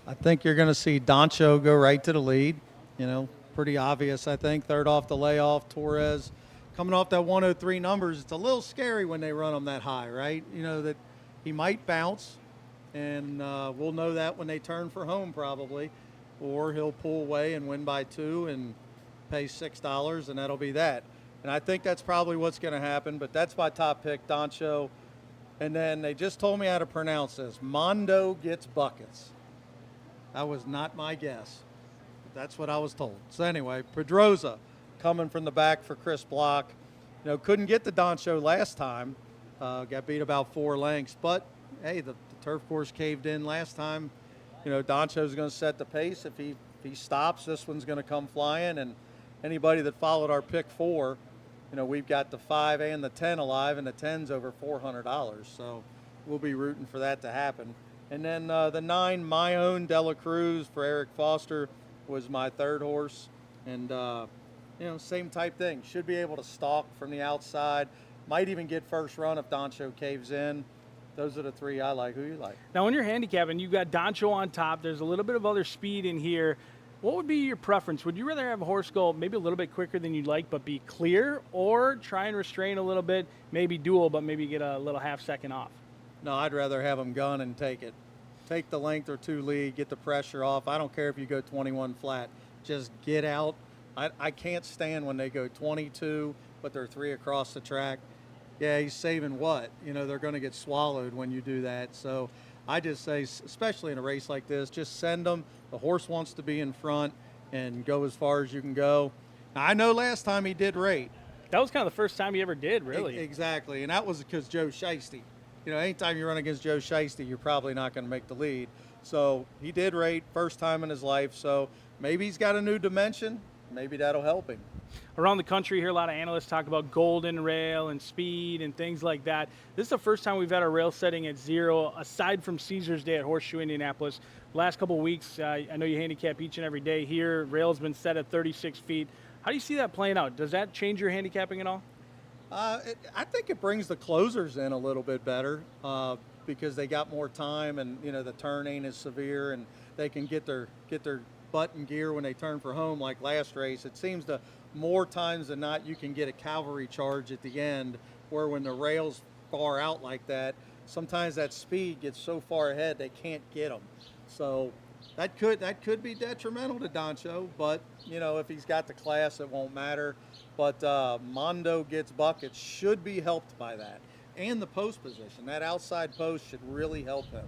I think you're going to see Doncho go right to the lead. Pretty obvious, I think. Third off the layoff. Torres coming off that 103 numbers. It's a little scary when they run them that high, right? That he might bounce, and we'll know that when they turn for home probably. Or he'll pull away and win by 2 and pay $6, and that'll be that. And I think that's probably what's going to happen, but that's my top pick, Doncho. And then they just told me how to pronounce this. Mondo gets buckets. That was not my guess. That's what I was told. So anyway, Pedroza coming from the back for Chris Block. Couldn't get the Doncho last time. Got beat about 4 lengths. But, hey, the turf course caved in last time. Doncho's going to set the pace. If he stops, this one's going to come flying. And anybody that followed our pick 4, we've got the 5 and the 10 alive, and the 10's over $400. So we'll be rooting for that to happen. And then the 9, my own Dela Cruz for Eric Foster, was my third horse. And, same type thing. Should be able to stalk from the outside. Might even get first run if Doncho caves in. Those are the 3 I like. Who you like? Now, when you're handicapping, you've got Doncho on top. There's a little bit of other speed in here. What would be your preference? Would you rather have a horse go maybe a little bit quicker than you'd like but be clear, or try and restrain a little bit, maybe duel but maybe get a little half second off? No, I'd rather have him gun and take it. Take the length or 2 lead, get the pressure off. I don't care if you go 21 flat. Just get out. I can't stand when they go 22, but they're 3 across the track. Yeah, he's saving what? They're going to get swallowed when you do that. So I just say, especially in a race like this, just send them. The horse wants to be in front and go as far as you can go. Now, I know last time he did rate. That was kind of the first time he ever did, really. Exactly, and that was because Joe Shiesty. Anytime you run against Joe Shiesty, you're probably not going to make the lead. So he did rate, first time in his life. So maybe he's got a new dimension. Maybe that'll help him. Around the country here, a lot of analysts talk about golden rail and speed and things like that. This is the first time we've had a rail setting at 0, aside from Caesar's Day at Horseshoe Indianapolis. Last couple of weeks, I know you handicap each and every day here. Rail's been set at 36 feet. How do you see that playing out? Does that change your handicapping at all? I think it brings the closers in a little bit better because they got more time, and the turn ain't as severe, and they can get their butt in gear when they turn for home. Like last race, it seems to more times than not you can get a cavalry charge at the end, where when the rails far out like that, sometimes that speed gets so far ahead they can't get them. So that could be detrimental to Doncho, but if he's got the class, it won't matter. But Mondo gets buckets should be helped by that. And the post position. That outside post should really help him.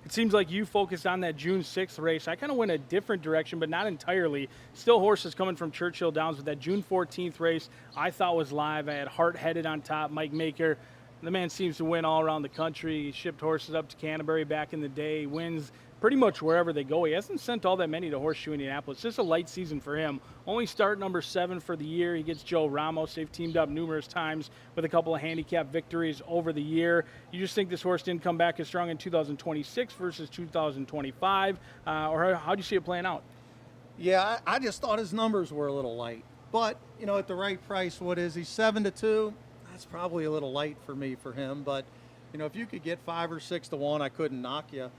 It seems like you focused on that June 6th race. I kind of went a different direction, but not entirely. Still horses coming from Churchill Downs with that June 14th race I thought was live. I had Hart headed on top, Mike Maker. The man seems to win all around the country. He shipped horses up to Canterbury back in the day. He wins pretty much wherever they go. He hasn't sent all that many to Horseshoe Indianapolis. Just a light season for him. Only start number 7 for the year. He gets Joe Ramos. They've teamed up numerous times with a couple of handicap victories over the year. You just think this horse didn't come back as strong in 2026 versus 2025? Or how do you see it playing out? Yeah, I just thought his numbers were a little light. But, at the right price, what is he, 7-2? That's probably a little light for him. But, if you could get 5 or 6 to 1, I couldn't knock you.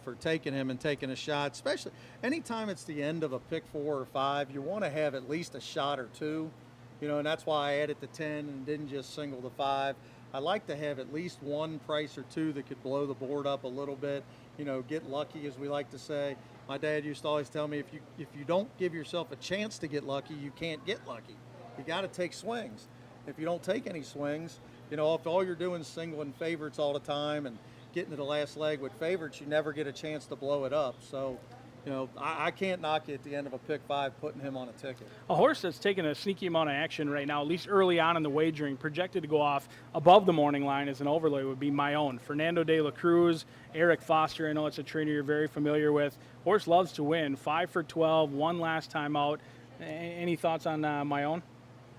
For taking him and taking a shot, especially anytime it's the end of a pick 4 or 5, you want to have at least a shot or 2, and that's why I added the 10 and didn't just single the 5. I like to have at least 1 price or 2 that could blow the board up a little bit, get lucky, as we like to say. My dad used to always tell me, if you don't give yourself a chance to get lucky, you can't get lucky. You got to take swings. If you don't take any swings, if all you're doing is singling favorites all the time and getting to the last leg with favorites, you never get a chance to blow it up. So, I can't knock you at the end of a pick 5 putting him on a ticket. A horse that's taking a sneaky amount of action right now, at least early on in the wagering, projected to go off above the morning line as an overlay, would be my own. Fernando de la Cruz, Eric Foster. I know it's a trainer you're very familiar with. Horse loves to win. 5 for 12, won last time out. Any thoughts on my own?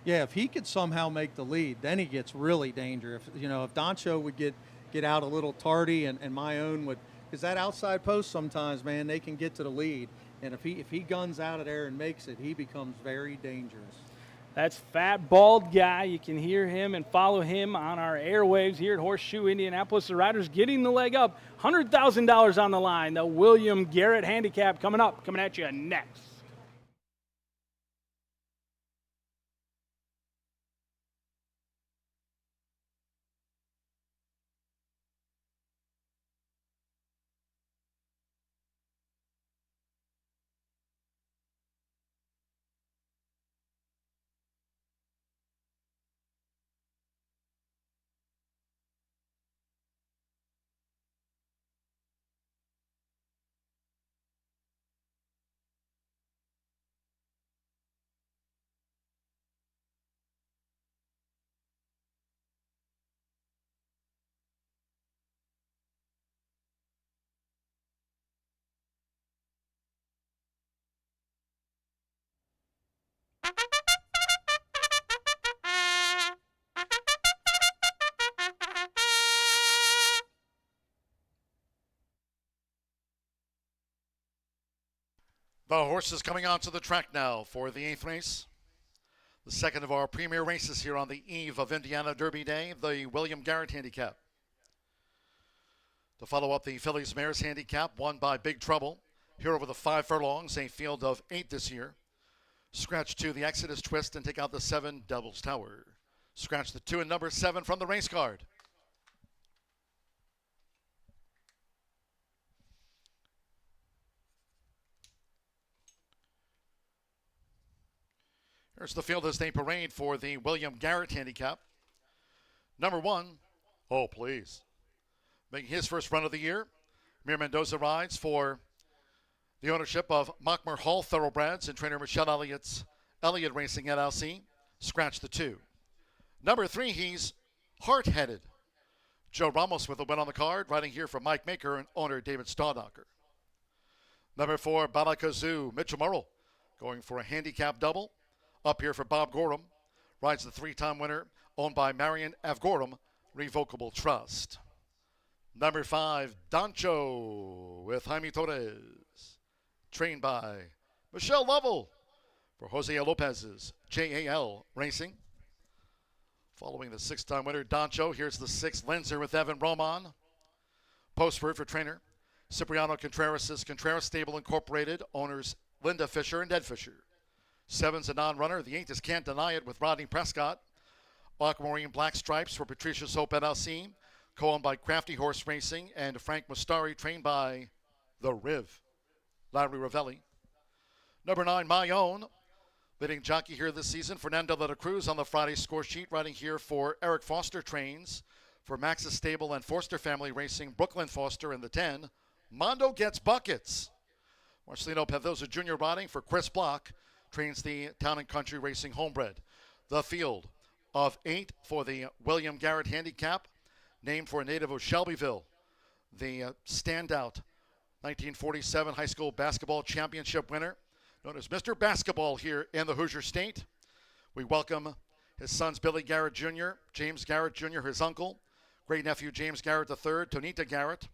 Yeah, if he could somehow make the lead, then he gets really dangerous. If Doncho would get out a little tardy and my own would, because that outside post sometimes, man, they can get to the lead. And if he guns out of there and makes it, he becomes very dangerous. That's Fat Bald Guy. You can hear him and follow him on our airwaves here at Horseshoe Indianapolis. The riders getting the leg up. $100,000 on the line. The William Garrett Handicap coming at you next. The horses coming onto the track now for the 8th race. The second of our premier races here on the eve of Indiana Derby Day, the William Garrett Handicap. To follow up the Fillies Mares Handicap, won by Big Trouble. Here over the 5 furlongs, a field of 8 this year. Scratch 2, the Exodus Twist, and take out the 7, Devil's Tower. Scratch the 2 and number 7 from the race card. Here's the field as they parade for the William Garrett Handicap. Number 1, oh please, making his first run of the year. Mir Mendoza rides for the ownership of Mockmer Hall Thoroughbreds and trainer Michelle Elliott's Elliott Racing LLC. Scratch the 2. Number 3, he's hard-headed. Joe Ramos with a win on the card, riding here for Mike Maker and owner David Staudacher. Number 4, Balakazoo, Mitchell Murrell, going for a handicap double. Up here for Bob Gorham, rides the 3-time winner, owned by Marion Avgorum, Revocable Trust. Number 5, Doncho with Jaime Torres, trained by Michelle Lovell for Jose Lopez's JAL Racing. Following the 6-time winner, Doncho, here's the 6th, Linzer with Evan Roman. Postford for trainer Cipriano Contreras' Contreras Stable Incorporated, owners Linda Fisher and Ed Fisher. 7's a non-runner. The 8th is Can't Deny It with Rodney Prescott. Aquamarine Black Stripes for Patricia's Hope LLC, co-owned by Crafty Horse Racing and Frank Mustari, trained by The Riv, Larry Ravelli. Number 9, My Own, leading jockey here this season, Fernando de la Cruz on the Friday score sheet, riding here for Eric Foster trains for Max's Stable and Forster Family Racing, Brooklyn Foster in the 10. Mondo Gets Buckets. Marcelino Pedroza Jr. riding for Chris Block, trains the Town and Country Racing Homebred. The field of 8 for the William Garrett Handicap, named for a native of Shelbyville, the standout 1947 high school basketball championship winner, known as Mr. Basketball here in the Hoosier State. We welcome his sons Billy Garrett Jr., James Garrett Jr., his uncle, great-nephew James Garrett III, Tonita Garrett.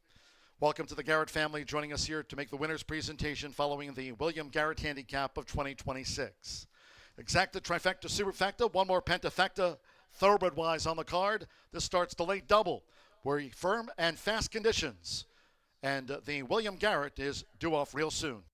Welcome to the Garrett family, joining us here to make the winner's presentation following the William Garrett Handicap of 2026. Exacta, trifecta, superfecta, one more pentafecta, thoroughbred-wise on the card. This starts the late double, where firm and fast conditions. And the William Garrett is due off real soon.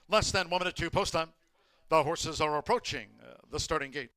Less than 1 minute to post time. The horses are approaching the starting gate.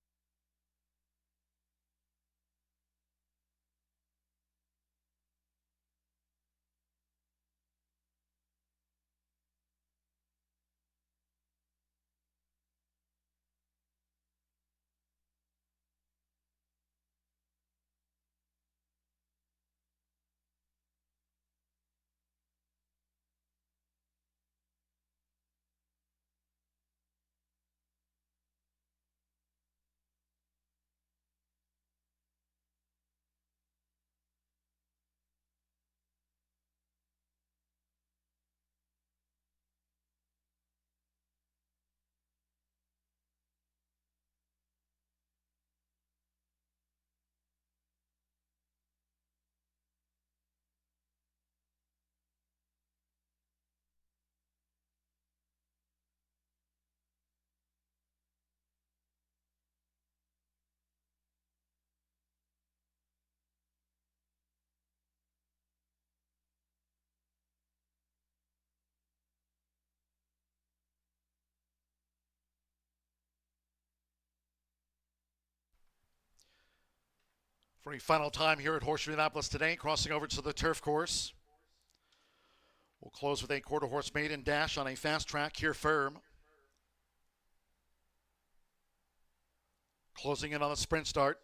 For a final time here at Horseshoe Indianapolis today, crossing over to the turf course. We'll close with a quarter horse maiden dash on a fast track here firm. Closing in on the sprint start.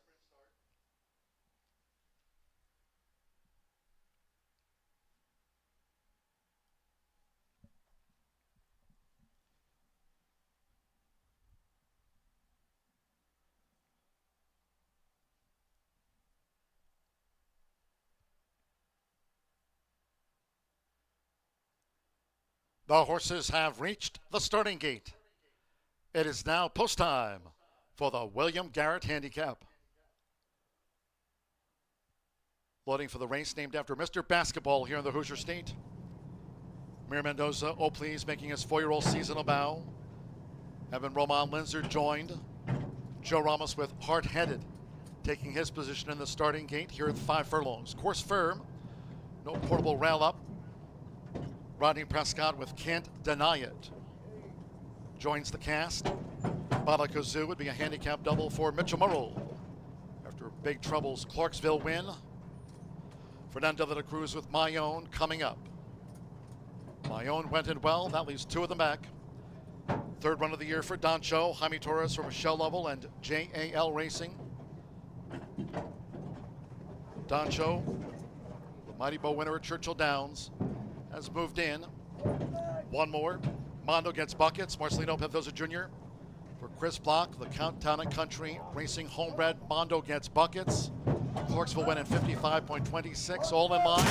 The horses have reached the starting gate. It is now post time for the William Garrett Handicap. Loading for the race named after Mr. Basketball here in the Hoosier State. Mir Mendoza, oh please, making his 4-year-old seasonal bow. Evan Roman Linzer joined. Joe Ramos with Heart Headed, taking his position in the starting gate here at 5 furlongs. Course firm, no portable rail up. Rodney Prescott with Can't Deny It joins the cast. Bala Kazoo would be a handicap double for Mitchell Murrow after Big Trouble's Clarksville win. Fernando de la Cruz with My Own coming up. My Own went in well. That leaves 2 of them back. Third run of the year for Doncho, Jaime Torres for Michelle Lovell and JAL Racing. Doncho, the Mighty Bow winner at Churchill Downs, has moved in. One more. Mondo gets buckets. Marcelino Pendoza Jr. For Chris Block, the Town and Country Racing homebred. Mondo gets buckets. Clarksville win in 55.26, all in line.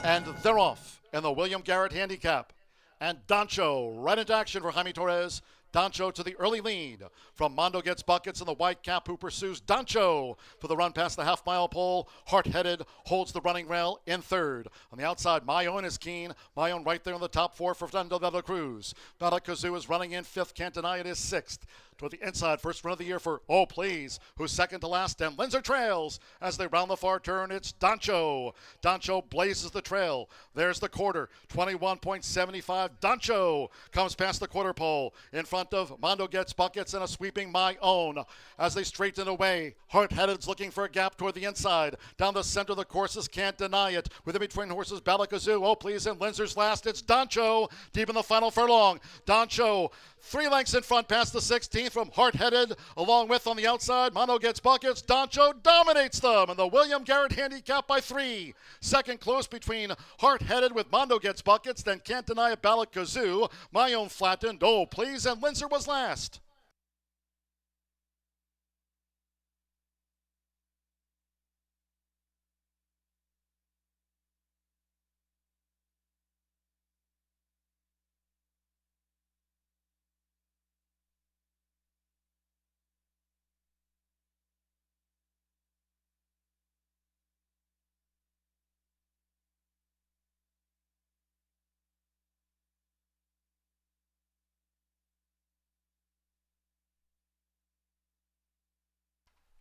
And they're off in the William Garrett Handicap. And Doncho right into action for Jaime Torres. Doncho to the early lead from Mondo Gets Buckets in the white cap, who pursues Doncho for the run past the half-mile pole. Heart-headed holds the running rail in third. On the outside, My Own is keen. My Own right there in the top 4 for Fernando de la Cruz. Bala Kazoo is running in 5th. Can't Deny It is 6th. Toward the inside, first run of the year for Oh Please, who's second to last, and Linzer trails as they round the far turn. It's Doncho. Doncho blazes the trail. There's the quarter, 21.75. Doncho comes past the quarter pole in front of Mondo Gets Buckets and a sweeping My Own as they straighten away. Heart-headed's looking for a gap toward the inside. Down the center of the courses, Can't Deny It. Within between horses, Bala Kazoo, Oh Please, and Linzer's last. It's Doncho deep in the final furlong. Doncho 3 lengths in front past the 16th from Heart-headed, along with on the outside, Mondo Gets Buckets. Doncho dominates them in the William Garrett Handicap by 3. Second close between Heart-headed with Mondo Gets Buckets, then Can't Deny It, Bala Kazoo. My Own flattened, Oh Please, and Linzer was last.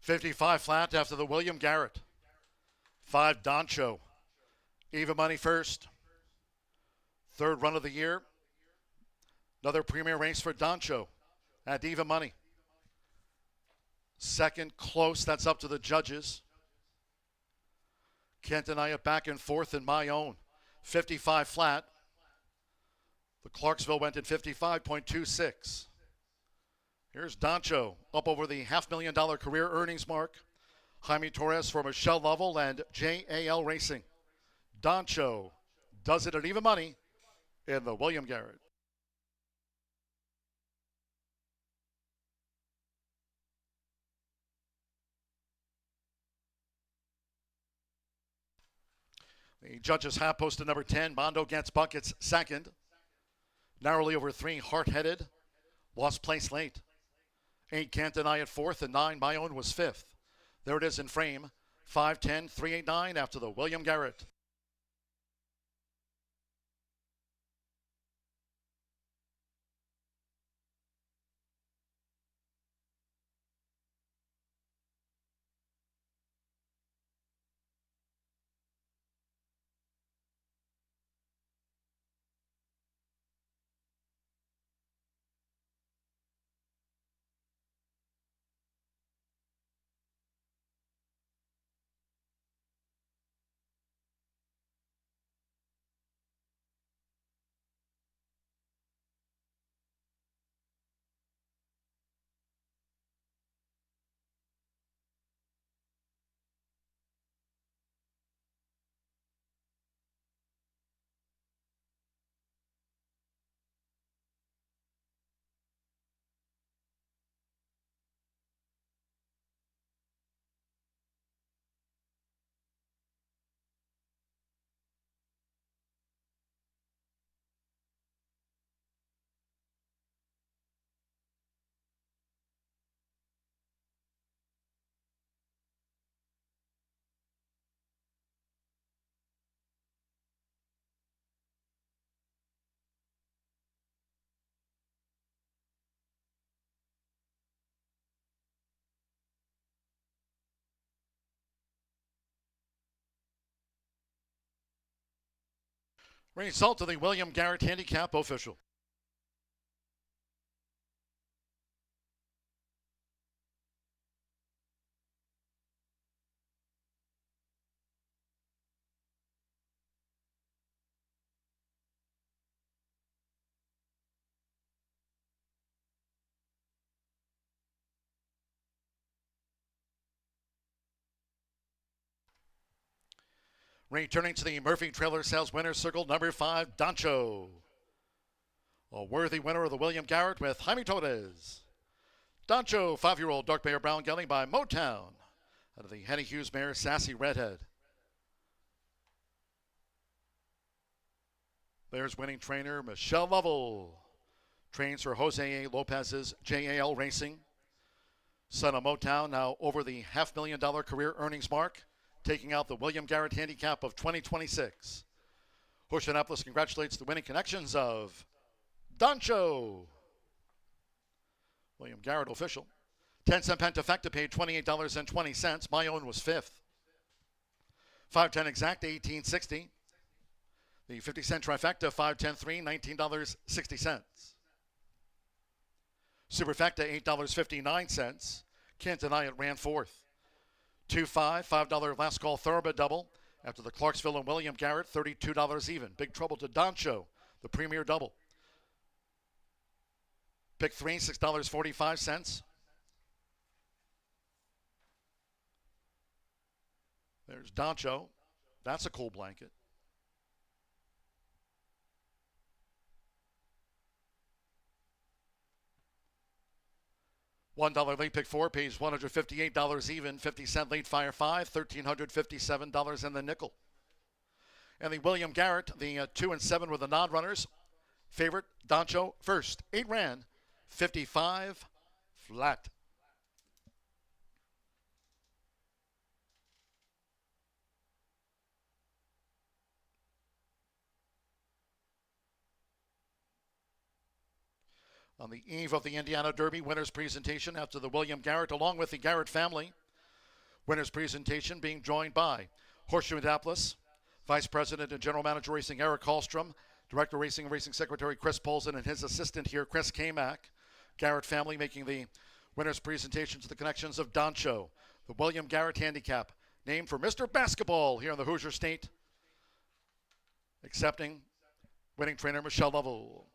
$55 flat after the William Garrett. 5 Doncho. Even money first. Third run of the year. Another premier race for Doncho at even money. Second close, that's up to the judges. Can't deny it, back and forth in my own. 55 flat. The Clarksville went in 55.26. Here's Doncho up over the $500,000 career earnings mark. Jaime Torres for Michelle Lovell and JAL Racing. Doncho does it at even money in the William Garrett. The judges have posted number 10. Mondo gets buckets second. Narrowly over 3, Hard-Headed. Lost place late. 8, Can't Deny It fourth, and 9, My Own was fifth. There it is in frame. 5-10, 3-8-9 after the William Garrett. Result of the William Garrett Handicap official. Returning to the Murphy Trailer Sales Winners Circle, number 5, Doncho. A worthy winner of the William Garrett with Jaime Torres. Doncho, 5-year-old dark mare brown gelding by Motown. Out of the Henny Hughes mare, Sassy Redhead. There's winning trainer Michelle Lovell. Trains for Jose A. Lopez's JAL Racing. Son of Motown, now over the $500,000 career earnings mark, taking out the William Garrett Handicap of 2026. Horseshoe Indianapolis congratulates the winning connections of Doncho. William Garrett official. 10-cent Pentafecta paid $28.20. My Own was fifth. 5-10 exact, $18.60. The 50-cent trifecta, 5-10-3, $19.60. Superfecta, $8.59. Can't Deny It ran fourth. 2-5, $5 last call Thoroughbred double. After the Clarksville and William Garrett, $32 even. Big trouble to Doncho, the premier double. Pick 3, $6.45. There's Doncho. That's a cool blanket. $1 late pick 4 pays $158 even. 50-cent late fire 5, $1,357 and the nickel. And the William Garrett, the 2 and 7 with the non-runners. Favorite, Doncho, first. 8 ran, 55 flat. On the eve of the Indiana Derby winners presentation after the William Garrett, along with the Garrett family. Winners presentation being joined by Horseshoe Indianapolis, Vice President and General Manager Racing Eric Hallstrom, Director of Racing and Racing Secretary Chris Polson and his assistant here, Chris Kamak. Garrett family making the winner's presentation to the connections of Doncho. The William Garrett Handicap, named for Mr. Basketball here in the Hoosier State. Accepting winning trainer Michelle Lovell.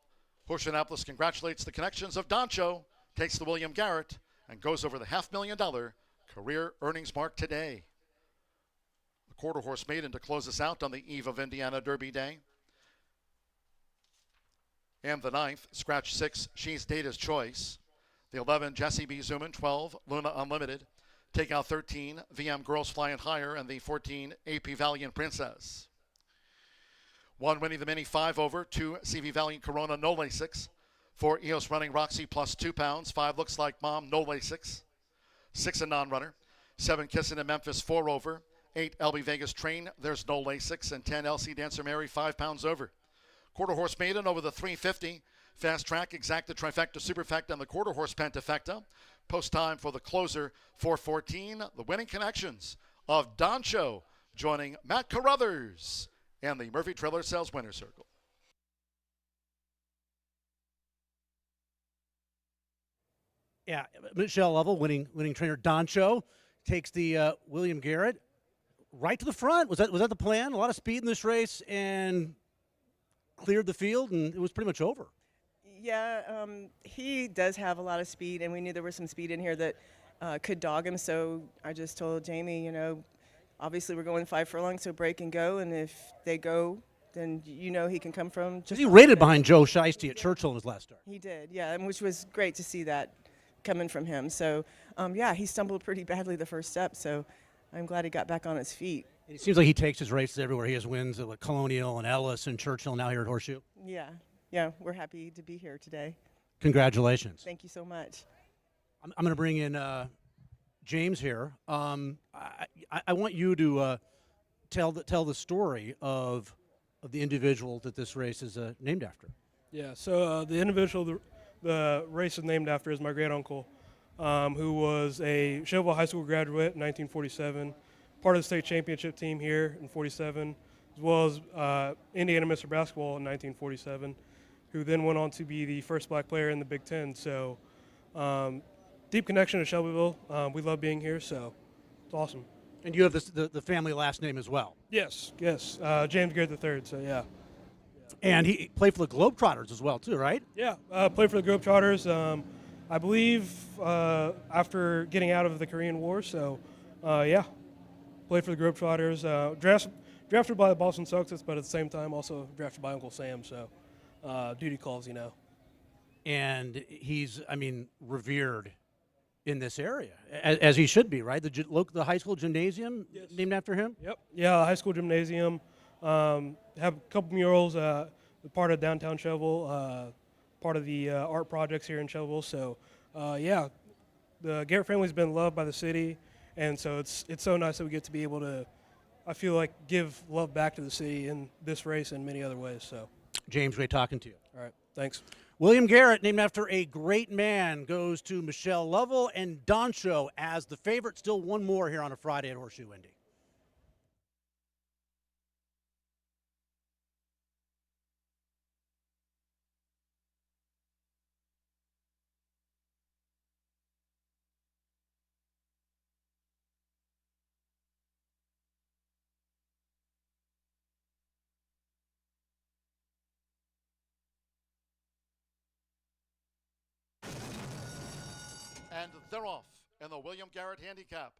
Horseshoe Indianapolis congratulates the connections of Doncho, takes the William Garrett, and goes over the $500,000 career earnings mark today. The quarter horse maiden to close us out on the eve of Indiana Derby Day. And the 9th, scratch 6, she's Data's Choice. The 11, Jesse B. Zuman. 12, Luna Unlimited. Take out 13, VM Girls Flying Higher, and the 14, AP Valiant Princess. 1 winning the mini 5 over, 2 CV Valiant Corona no Lasix, 4 EOS Running Roxy plus 2 pounds, 5 Looks Like Mom no Lasix, 6 a non-runner, 7 Kissin' in Memphis 4 over, 8 LB Vegas Train there's no Lasix, and 10 LC Dancer Mary 5 pounds over. Quarter horse maiden over the 350, fast track Exacta Trifecta Superfecta and the quarter horse Pentafecta. Post time for the closer 4:14. The winning connections of Doncho joining Matt Carruthers and the Murphy Trailer Sales Winner Circle. Yeah, Michelle Lovell, winning trainer Doncho, takes the William Garrett right to the front. Was that the plan? A lot of speed in this race and cleared the field, and it was pretty much over. Yeah, he does have a lot of speed, and we knew there was some speed in here that could dog him. So I just told Jamie, obviously we're going 5 furlongs, so break and go, and if they go, then he can come from. Just he rated behind Joe Shiesty at Churchill in his last start. He did, yeah, and which was great to see that coming from him. So, he stumbled pretty badly the first step, so I'm glad he got back on his feet. It seems like he takes his races everywhere. He has wins at Colonial and Ellis and Churchill, now here at Horseshoe. Yeah, we're happy to be here today. Congratulations. Thank you so much. I'm going to bring in James here. I want you to tell the story of the individual that this race is named after. Yeah, so the individual the race is named after is my great uncle, who was a Chevrolet High School graduate in 1947, part of the state championship team here in 47, as well as Indiana Mr. Basketball in 1947, who then went on to be the first black player in the Big Ten. So deep connection to Shelbyville. We love being here, so it's awesome. And you have the family last name as well. Yes. James Garrett III, so yeah. And he played for the Globetrotters as well, too, right? Yeah, played for the Globetrotters, I believe, after getting out of the Korean War. So, played for the Globetrotters. Drafted by the Boston Celtics, but at the same time also drafted by Uncle Sam. So, duty calls, And he's, revered in this area, as he should be, right? The high school gymnasium named after him? Yep. Yeah, high school gymnasium. Have a couple murals, part of downtown Shelbyville, part of the art projects here in Shelbyville. So, the Garrett family's been loved by the city, and so it's so nice that we get to be able to, I feel like, give love back to the city in this race and many other ways. So, James, great talking to you. All right, thanks. William Garrett, named after a great man, goes to Michelle Lovell and Doncho as the favorite. Still one more here on a Friday at Horseshoe Indy. And they're off in the William Garrett Handicap.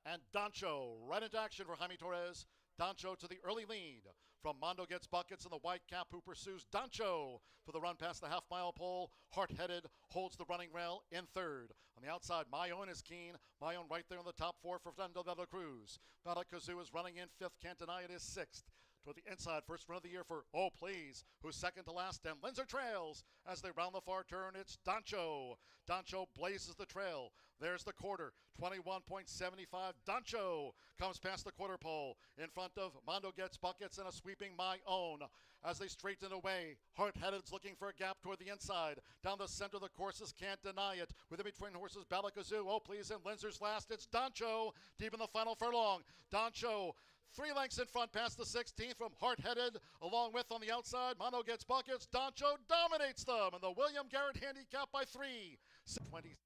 And Doncho right into action for Jaime Torres. Doncho to the early lead from Mondo Gets Buckets in the white cap, who pursues Doncho for the run past the half-mile pole. Hard-headed holds the running rail in third. On the outside, Mayon is keen. Mayon right there in the top 4 for Fernando de la Cruz. Balakazoo is running in 5th. Can't deny it is 6th. Toward the inside, first run of the year for Oh Please, who's second to last, and Linzer trails as they round the far turn. It's Doncho. Doncho blazes the trail. There's the quarter, 21.75. Doncho comes past the quarter pole in front of Mondo Gets Buckets and a sweeping My Own. As they straighten away, Hard-Headed's looking for a gap toward the inside. Down the center of the courses, can't deny it. With in between horses, Balakazoo, Oh Please, and Linzer's last. It's Doncho deep in the final furlong. Doncho 3 lengths in front past the 16th from Hard-Headed, along with on the outside, Mono gets buckets, Doncho dominates them, and the William Garrett handicap by 3. 20.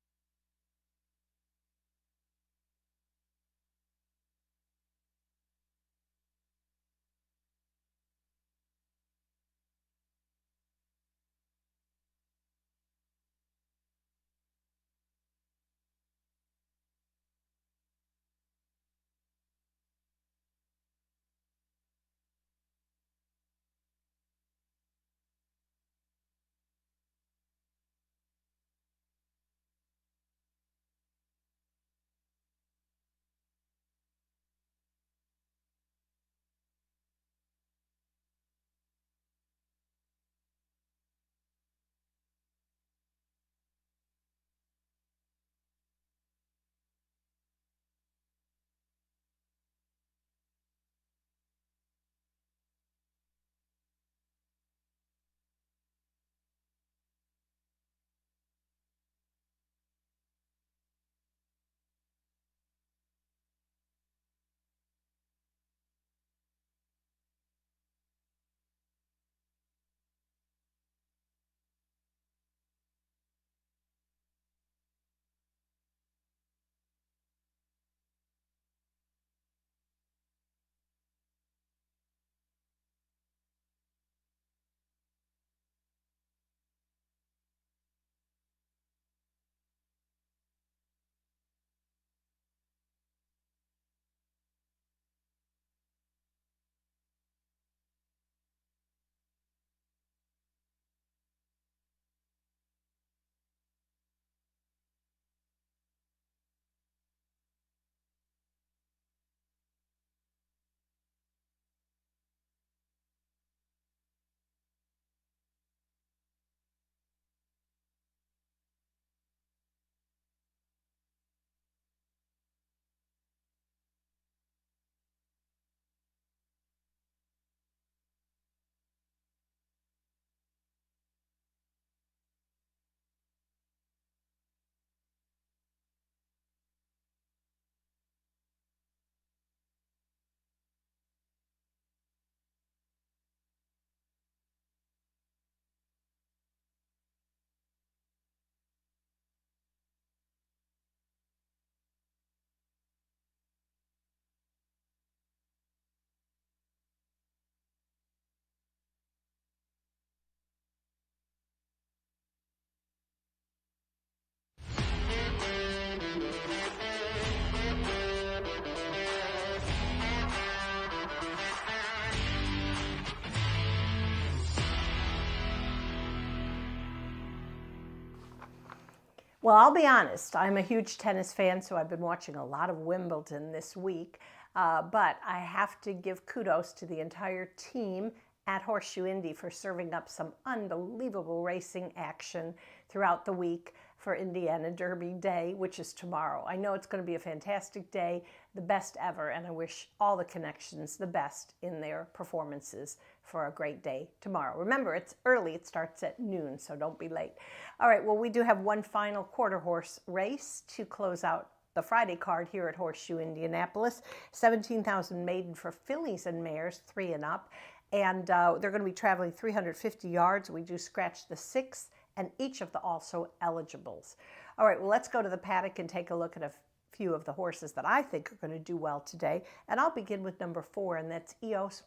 Well, I'll be honest, I'm a huge tennis fan, so I've been watching a lot of Wimbledon this week. But I have to give kudos to the entire team at Horseshoe Indy for serving up some unbelievable racing action throughout the week for Indiana Derby Day, which is tomorrow. I know it's going to be a fantastic day, the best ever, and I wish all the connections the best in their performances for a great day tomorrow. Remember, it's early. It starts at noon, so don't be late. All right, well, we do have one final quarter horse race to close out the Friday card here at Horseshoe Indianapolis. 17,000 maiden for fillies and mares, 3 and up. And they're going to be traveling 350 yards. We do scratch the 6th and each of the also eligibles. All right, well, let's go to the paddock and take a look at a few of the horses that I think are going to do well today. And I'll begin with number 4, and that's EOS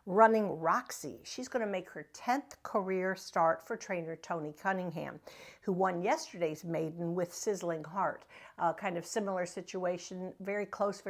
Running Roxy. She's going to make her 10th career start for trainer Tony Cunningham, who won yesterday's maiden with Sizzling Heart. Kind of similar situation, very close,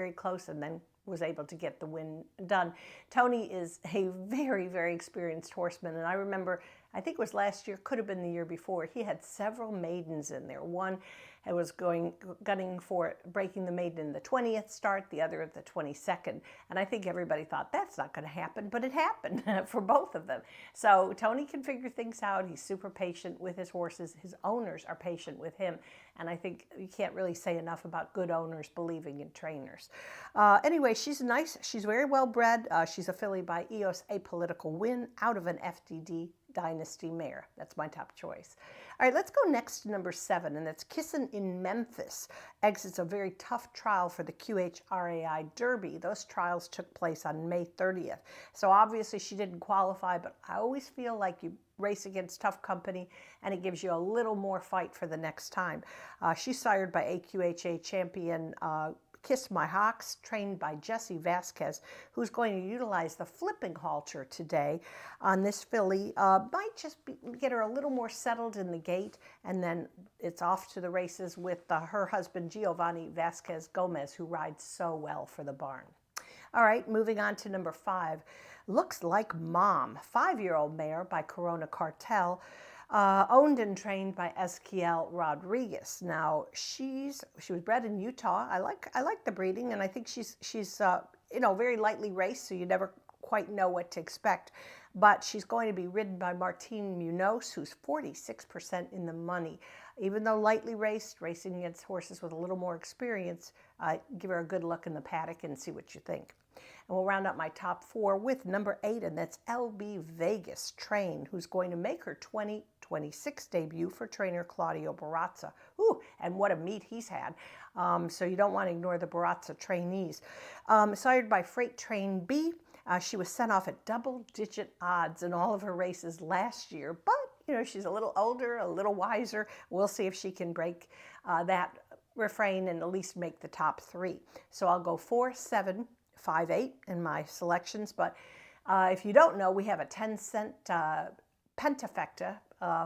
and then was able to get the win done. Tony is a very, very experienced horseman, and I remember, I think it was last year, could have been the year before, he had several maidens in there. One was gunning for breaking the maiden in the 20th start, the other at the 22nd, and I think everybody thought that's not going to happen, but it happened for both of them. So Tony can figure things out. He's super patient with his horses. His owners are patient with him, and I think you can't really say enough about good owners believing in trainers. Anyway, she's nice. She's very well bred. She's a filly by EOS Apolitical Win out of an FDD Dynasty mare. That's my top choice. All right, let's go next to number 7, and that's Kissin' in Memphis. Exits a very tough trial for the QHRAI Derby. Those trials took place on May 30th. So obviously she didn't qualify, but I always feel like you race against tough company and it gives you a little more fight for the next time. She's sired by AQHA champion Kiss My Hawks, trained by Jesse Vasquez, who's going to utilize the flipping halter today on this filly. Might just get her a little more settled in the gate, and then it's off to the races with her husband Giovanni Vasquez Gomez, who rides so well for the barn. All right, moving on to number 5. Looks Like Mom, 5-year-old mare by Corona Cartel. Owned and trained by Esquiel Rodriguez. Now she was bred in Utah. I like the breeding, and I think she's very lightly raced, so you never quite know what to expect. But she's going to be ridden by Martine Munoz, who's 46% in the money. Even though lightly raced, racing against horses with a little more experience, give her a good look in the paddock and see what you think. And we'll round up my top 4 with number 8, and that's LB Vegas Train, who's going to make her 2026 debut for trainer Claudio Barazza. Ooh, and what a meet he's had. So you don't want to ignore the Barazza trainees. Sired by Freight Train B, she was sent off at double-digit odds in all of her races last year, but she's a little older, a little wiser. We'll see if she can break that refrain and at least make the top 3. So I'll go 4, 7, 5, 8 in my selections, but if you don't know, we have a 10-cent pentafecta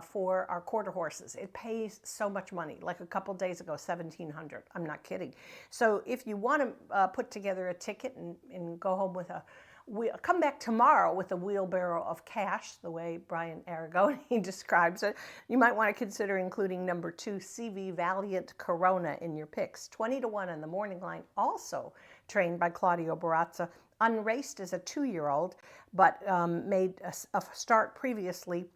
for our quarter horses. It pays so much money. Like a couple days ago, $1,700. I'm not kidding. So if you want to put together a ticket and go home with come back tomorrow with a wheelbarrow of cash, the way Brian Aragoni describes it, you might want to consider including number 2, CV Valiant Corona in your picks. 20-1 on the morning line, also trained by Claudio Barazza, unraced as a 2-year-old, but made a start previously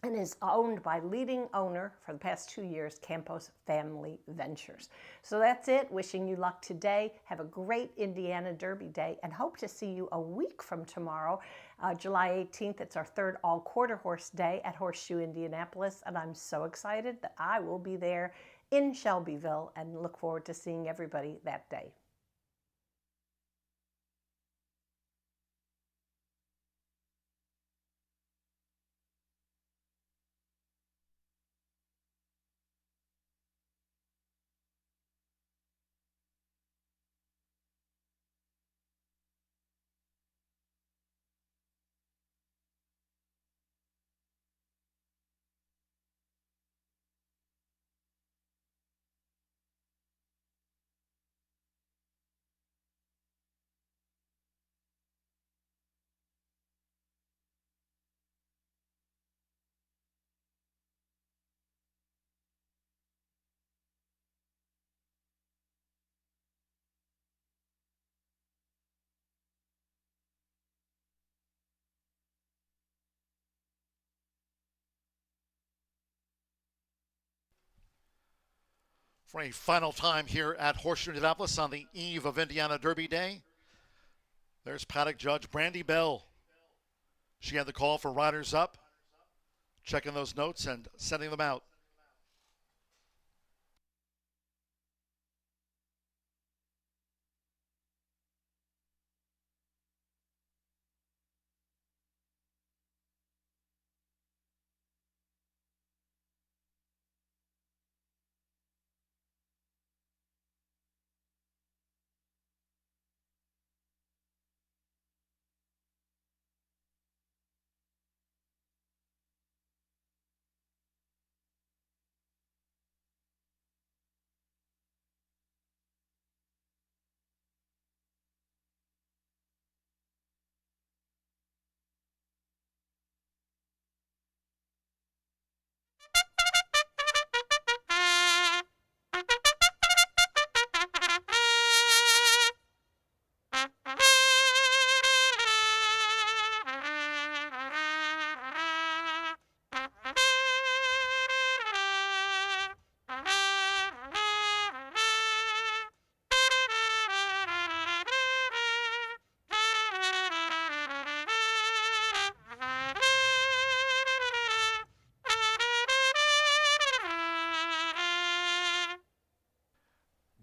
and is owned by leading owner for the past 2 years, Campos Family Ventures. So that's it. Wishing you luck today. Have a great Indiana Derby day and hope to see you a week from tomorrow, July 18th. It's our 3rd all-quarter horse day at Horseshoe Indianapolis, and I'm so excited that I will be there in Shelbyville and look forward to seeing everybody that day. For a final time here at Horseshoe Indianapolis on the eve of Indiana Derby Day. There's paddock judge Brandy Bell. She had the call for riders up, checking those notes and sending them out.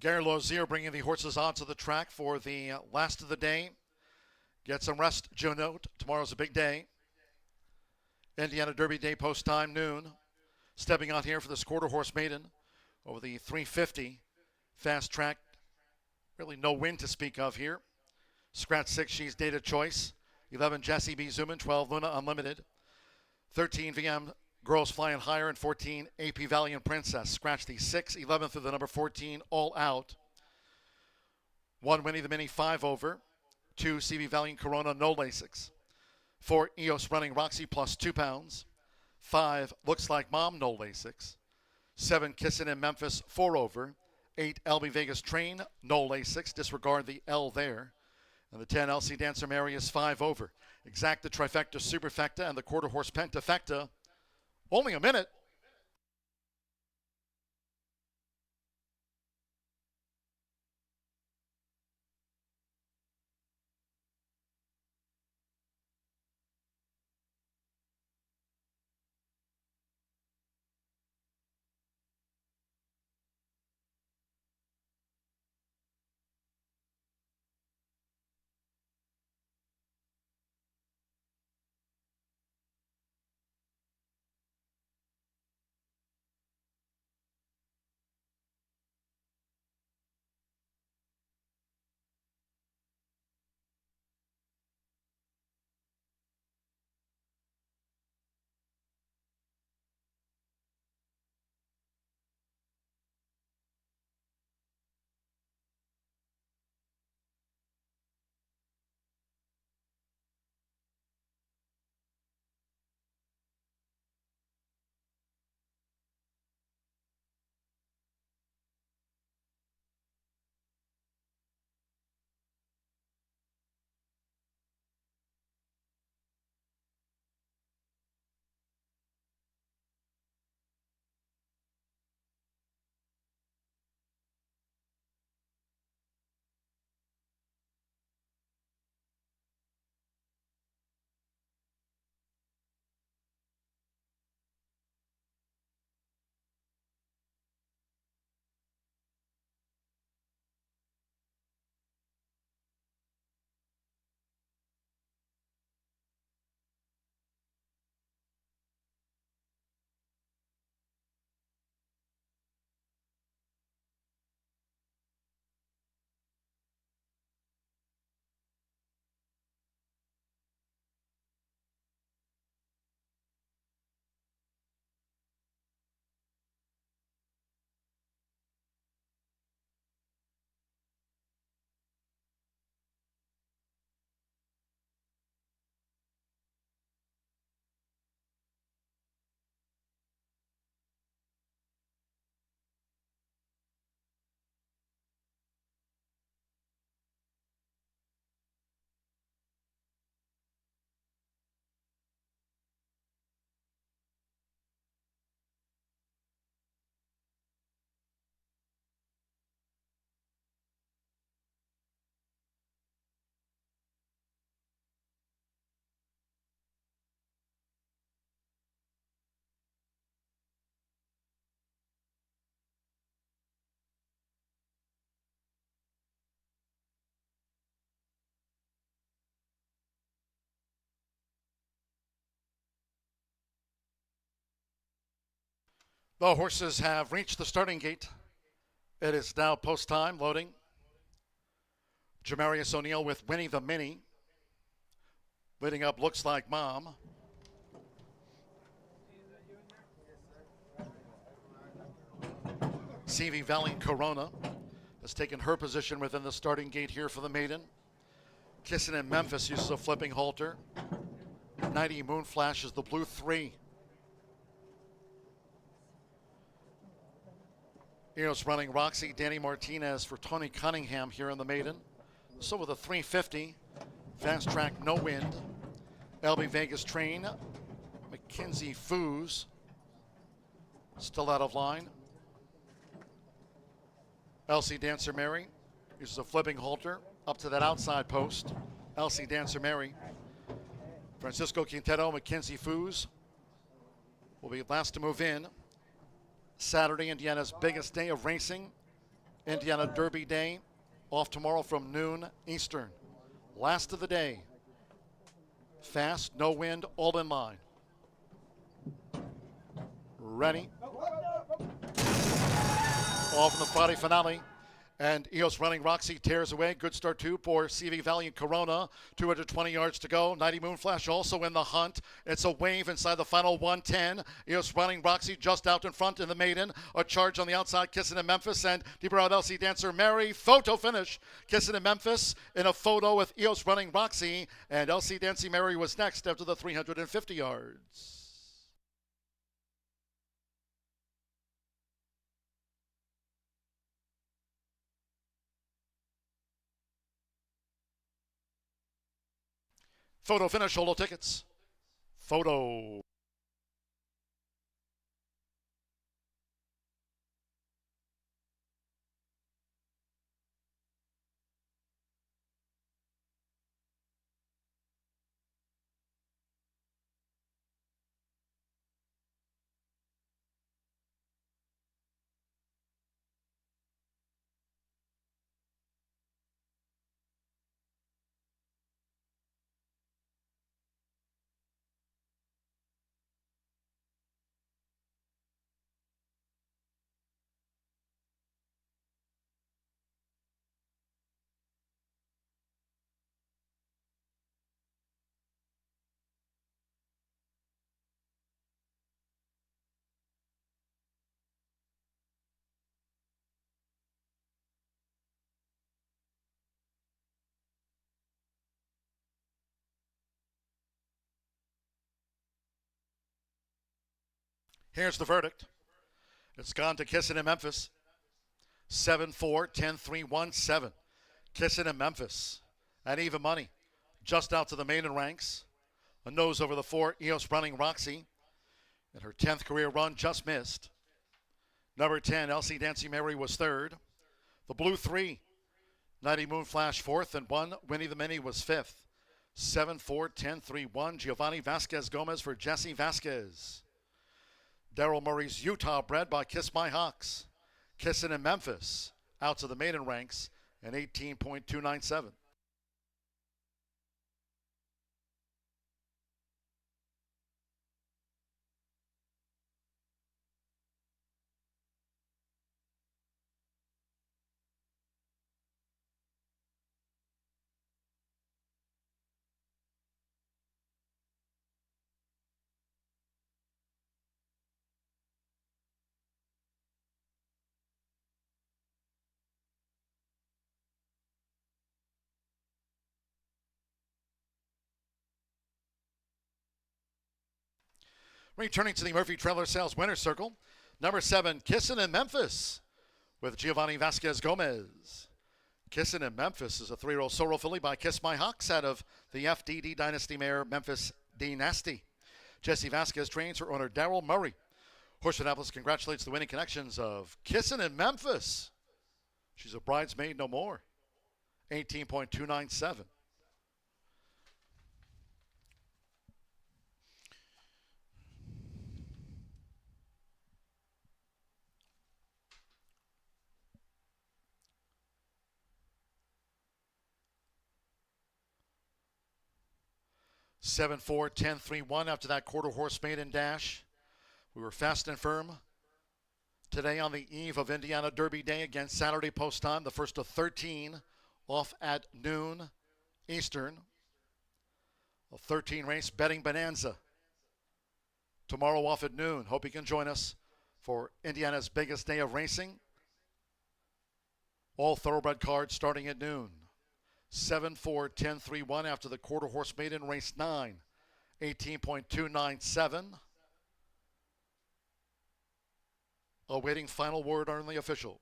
Gary Lozier bringing the horses onto the track for the last of the day. Get some rest, Juno. Tomorrow's a big day. Indiana Derby Day post time, noon. Stepping out here for this quarter horse maiden over the 350. Fast track. Really no wind to speak of here. Scratch 6, she's Data Choice. 11, Jessie B. Zuman. 12, Luna Unlimited. 13, VM Girls Flying Higher. And 14, AP Valiant Princess. Scratch the 6, 11 through the number 14, all out. 1, Winnie the Mini, 5 over. 2, CV Valiant Corona, no Lasix. 4, EOS Running Roxy plus 2 pounds. 5, Looks Like Mom, no Lasix. 7, Kissin' in Memphis, 4 over. 8, LB Vegas Train, no Lasix. Disregard the L there. And the 10, LC Dancer Mary is 5 over. Exacta Trifecta Superfecta and the quarter horse Pentafecta. Only a minute. The horses have reached the starting gate. It is now post time, loading. Jamarius O'Neal with Winnie the Mini. Leading up, Looks Like Mom. CV Valiant Corona has taken her position within the starting gate here for the maiden. Kissin' in Memphis uses a flipping halter. 90 Moonflash is the blue 3. Eos Running Roxy, Danny Martinez for Tony Cunningham here in the maiden. So with a 350, fast track, no wind. LB Vegas Train, Mackenzie Foos, still out of line. LC Dancer Mary uses a flipping halter up to that outside post. LC Dancer Mary. Francisco Quintero, Mackenzie Foos will be last to move in. Saturday, Indiana's biggest day of racing. Indiana Derby Day, off tomorrow from noon Eastern. Last of the day. Fast, no wind, all in line. Ready. Off in the Friday finale. And EOS Running Roxy tears away. Good start, too, for CV Valiant Corona. 220 yards to go. 90 Moonflash also in the hunt. It's a wave inside the final 110. EOS Running Roxy just out in front in the maiden. A charge on the outside, Kissing in Memphis. And deeper out, LC Dancer Mary. Photo finish. Kissing in Memphis in a photo with EOS Running Roxy. And LC Dancy Mary was next after the 350 yards. Photo finish, Holo tickets. Photo. Here's the verdict. It's gone to Kissing in Memphis. 7-4, 10-3, 1-7. Kissing in Memphis. At even money. Just out to the maiden ranks. A nose over the 4, EOS Running Roxy. In her 10th career run, just missed. Number 10, LC Dancy Mary was third. The blue 3, 90 Moonflash fourth, and 1, Winnie the Mini was fifth. 7-4, 10-3, 1. Giovanni Vasquez Gomez for Jesse Vasquez. Daryl Murray's Utah bred by Kiss My Hawks. Kissing in Memphis, out to the maiden ranks, and 18.297. Returning to the Murphy Trailer Sales Winner's Circle, number 7, Kissin' in Memphis with Giovanni Vasquez Gomez. Kissin' in Memphis is a 3-year-old Sorrel filly by Kiss My Hawks out of the FDD Dynasty mare Memphis Dynasty. Jesse Vasquez trains her owner Daryl Murray. Horseshoe Indianapolis congratulates the winning connections of Kissin' in Memphis. She's a bridesmaid no more. 18.297. Seven, 4, 10, 3, 1 after that quarter horse maiden dash. We were fast and firm today on the eve of Indiana Derby Day against Saturday post time. The first of 13 off at noon Eastern. A 13 race betting bonanza. Tomorrow off at noon. Hope you can join us for Indiana's biggest day of racing. All thoroughbred cards starting at noon. 7, 4, 10, 3, 1 after the quarter horse maiden race 9. 18.297. Awaiting final word on the official.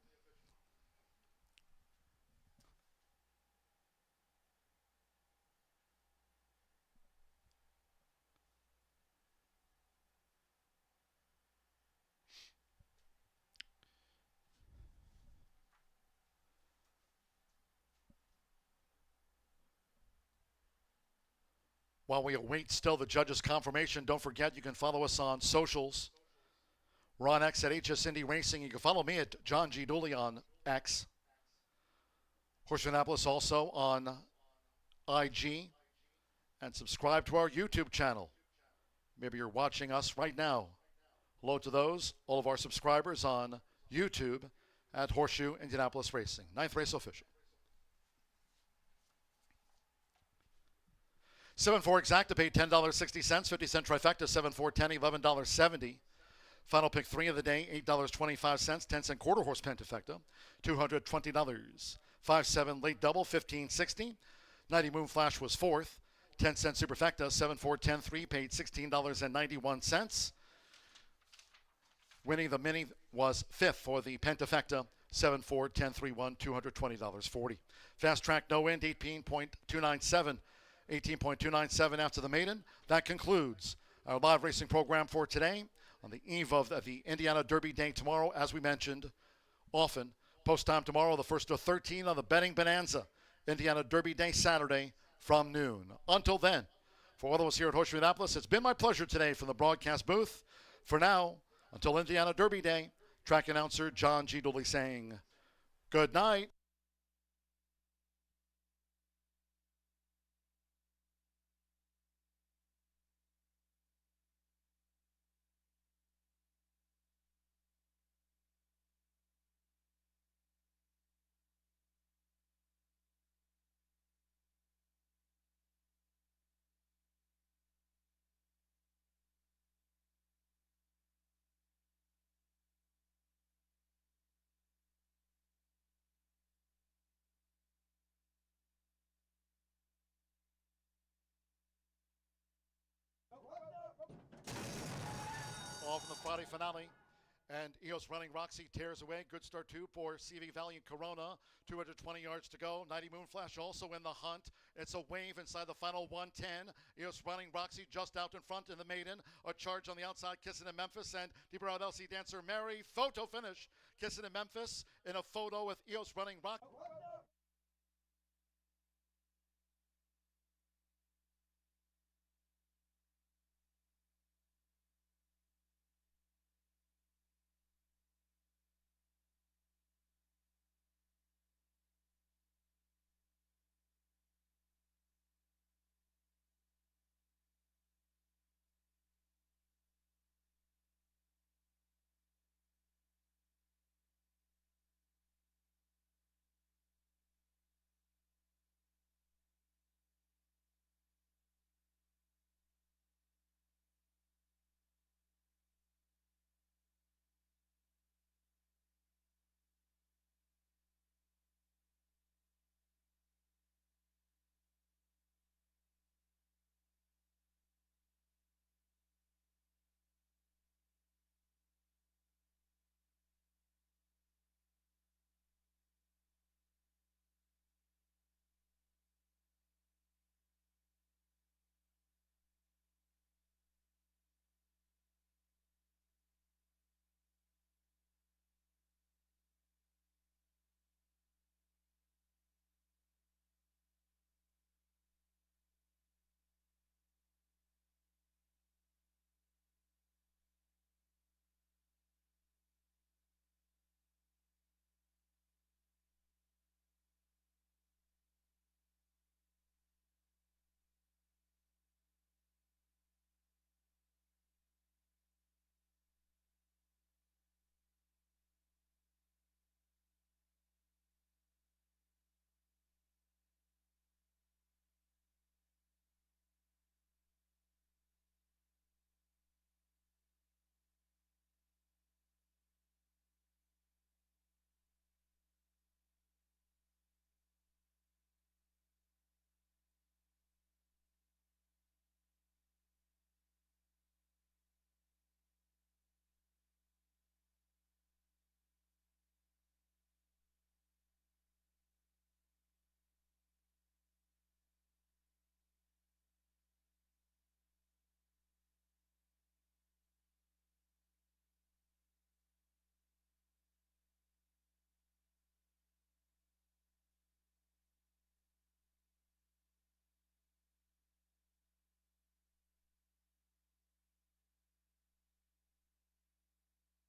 While we await still the judge's confirmation, don't forget you can follow us on socials. We're on X at HS Indy Racing. You can follow me at John G. Dooley on X. Horseshoe Indianapolis also on IG. And subscribe to our YouTube channel. Maybe you're watching us right now. Hello to those, all of our subscribers on YouTube at Horseshoe Indianapolis Racing. 9th race official. 7-4 exacta paid $10.60, 50-cent trifecta, 7-4, $10, $11.70. Final pick 3 of the day, $8.25, 10-cent quarter horse pentafecta, $220. 5-7 late double, $15.60. 90 Moon Flash was 4th. 10-cent superfecta, 7-4, 10-3, paid $16.91. Winning the mini was 5th for the pentafecta, 7-4, 10-3, won $220.40. Fast track no end, 18.297. 18.297 after the maiden. That concludes our live racing program for today on the eve of the Indiana Derby Day tomorrow. As we mentioned often, post time tomorrow, the first of 13 on the Betting Bonanza. Indiana Derby Day Saturday from noon. Until then, for all of us here at Horseshoe Indianapolis, it's been my pleasure today from the broadcast booth. For now, until Indiana Derby Day, track announcer John G. Dooley saying good night. Off in the Friday finale. And Eos Running Roxy tears away. Good start, too, for CV Valiant Corona. 220 yards to go. 90 Moon Flash also in the hunt. It's a wave inside the final 110. Eos Running Roxy just out in front in the maiden. A charge on the outside, Kissing in Memphis. And Deeper Out LC Dancer Mary. Photo finish. Kissing in Memphis in a photo with Eos Running Roxy.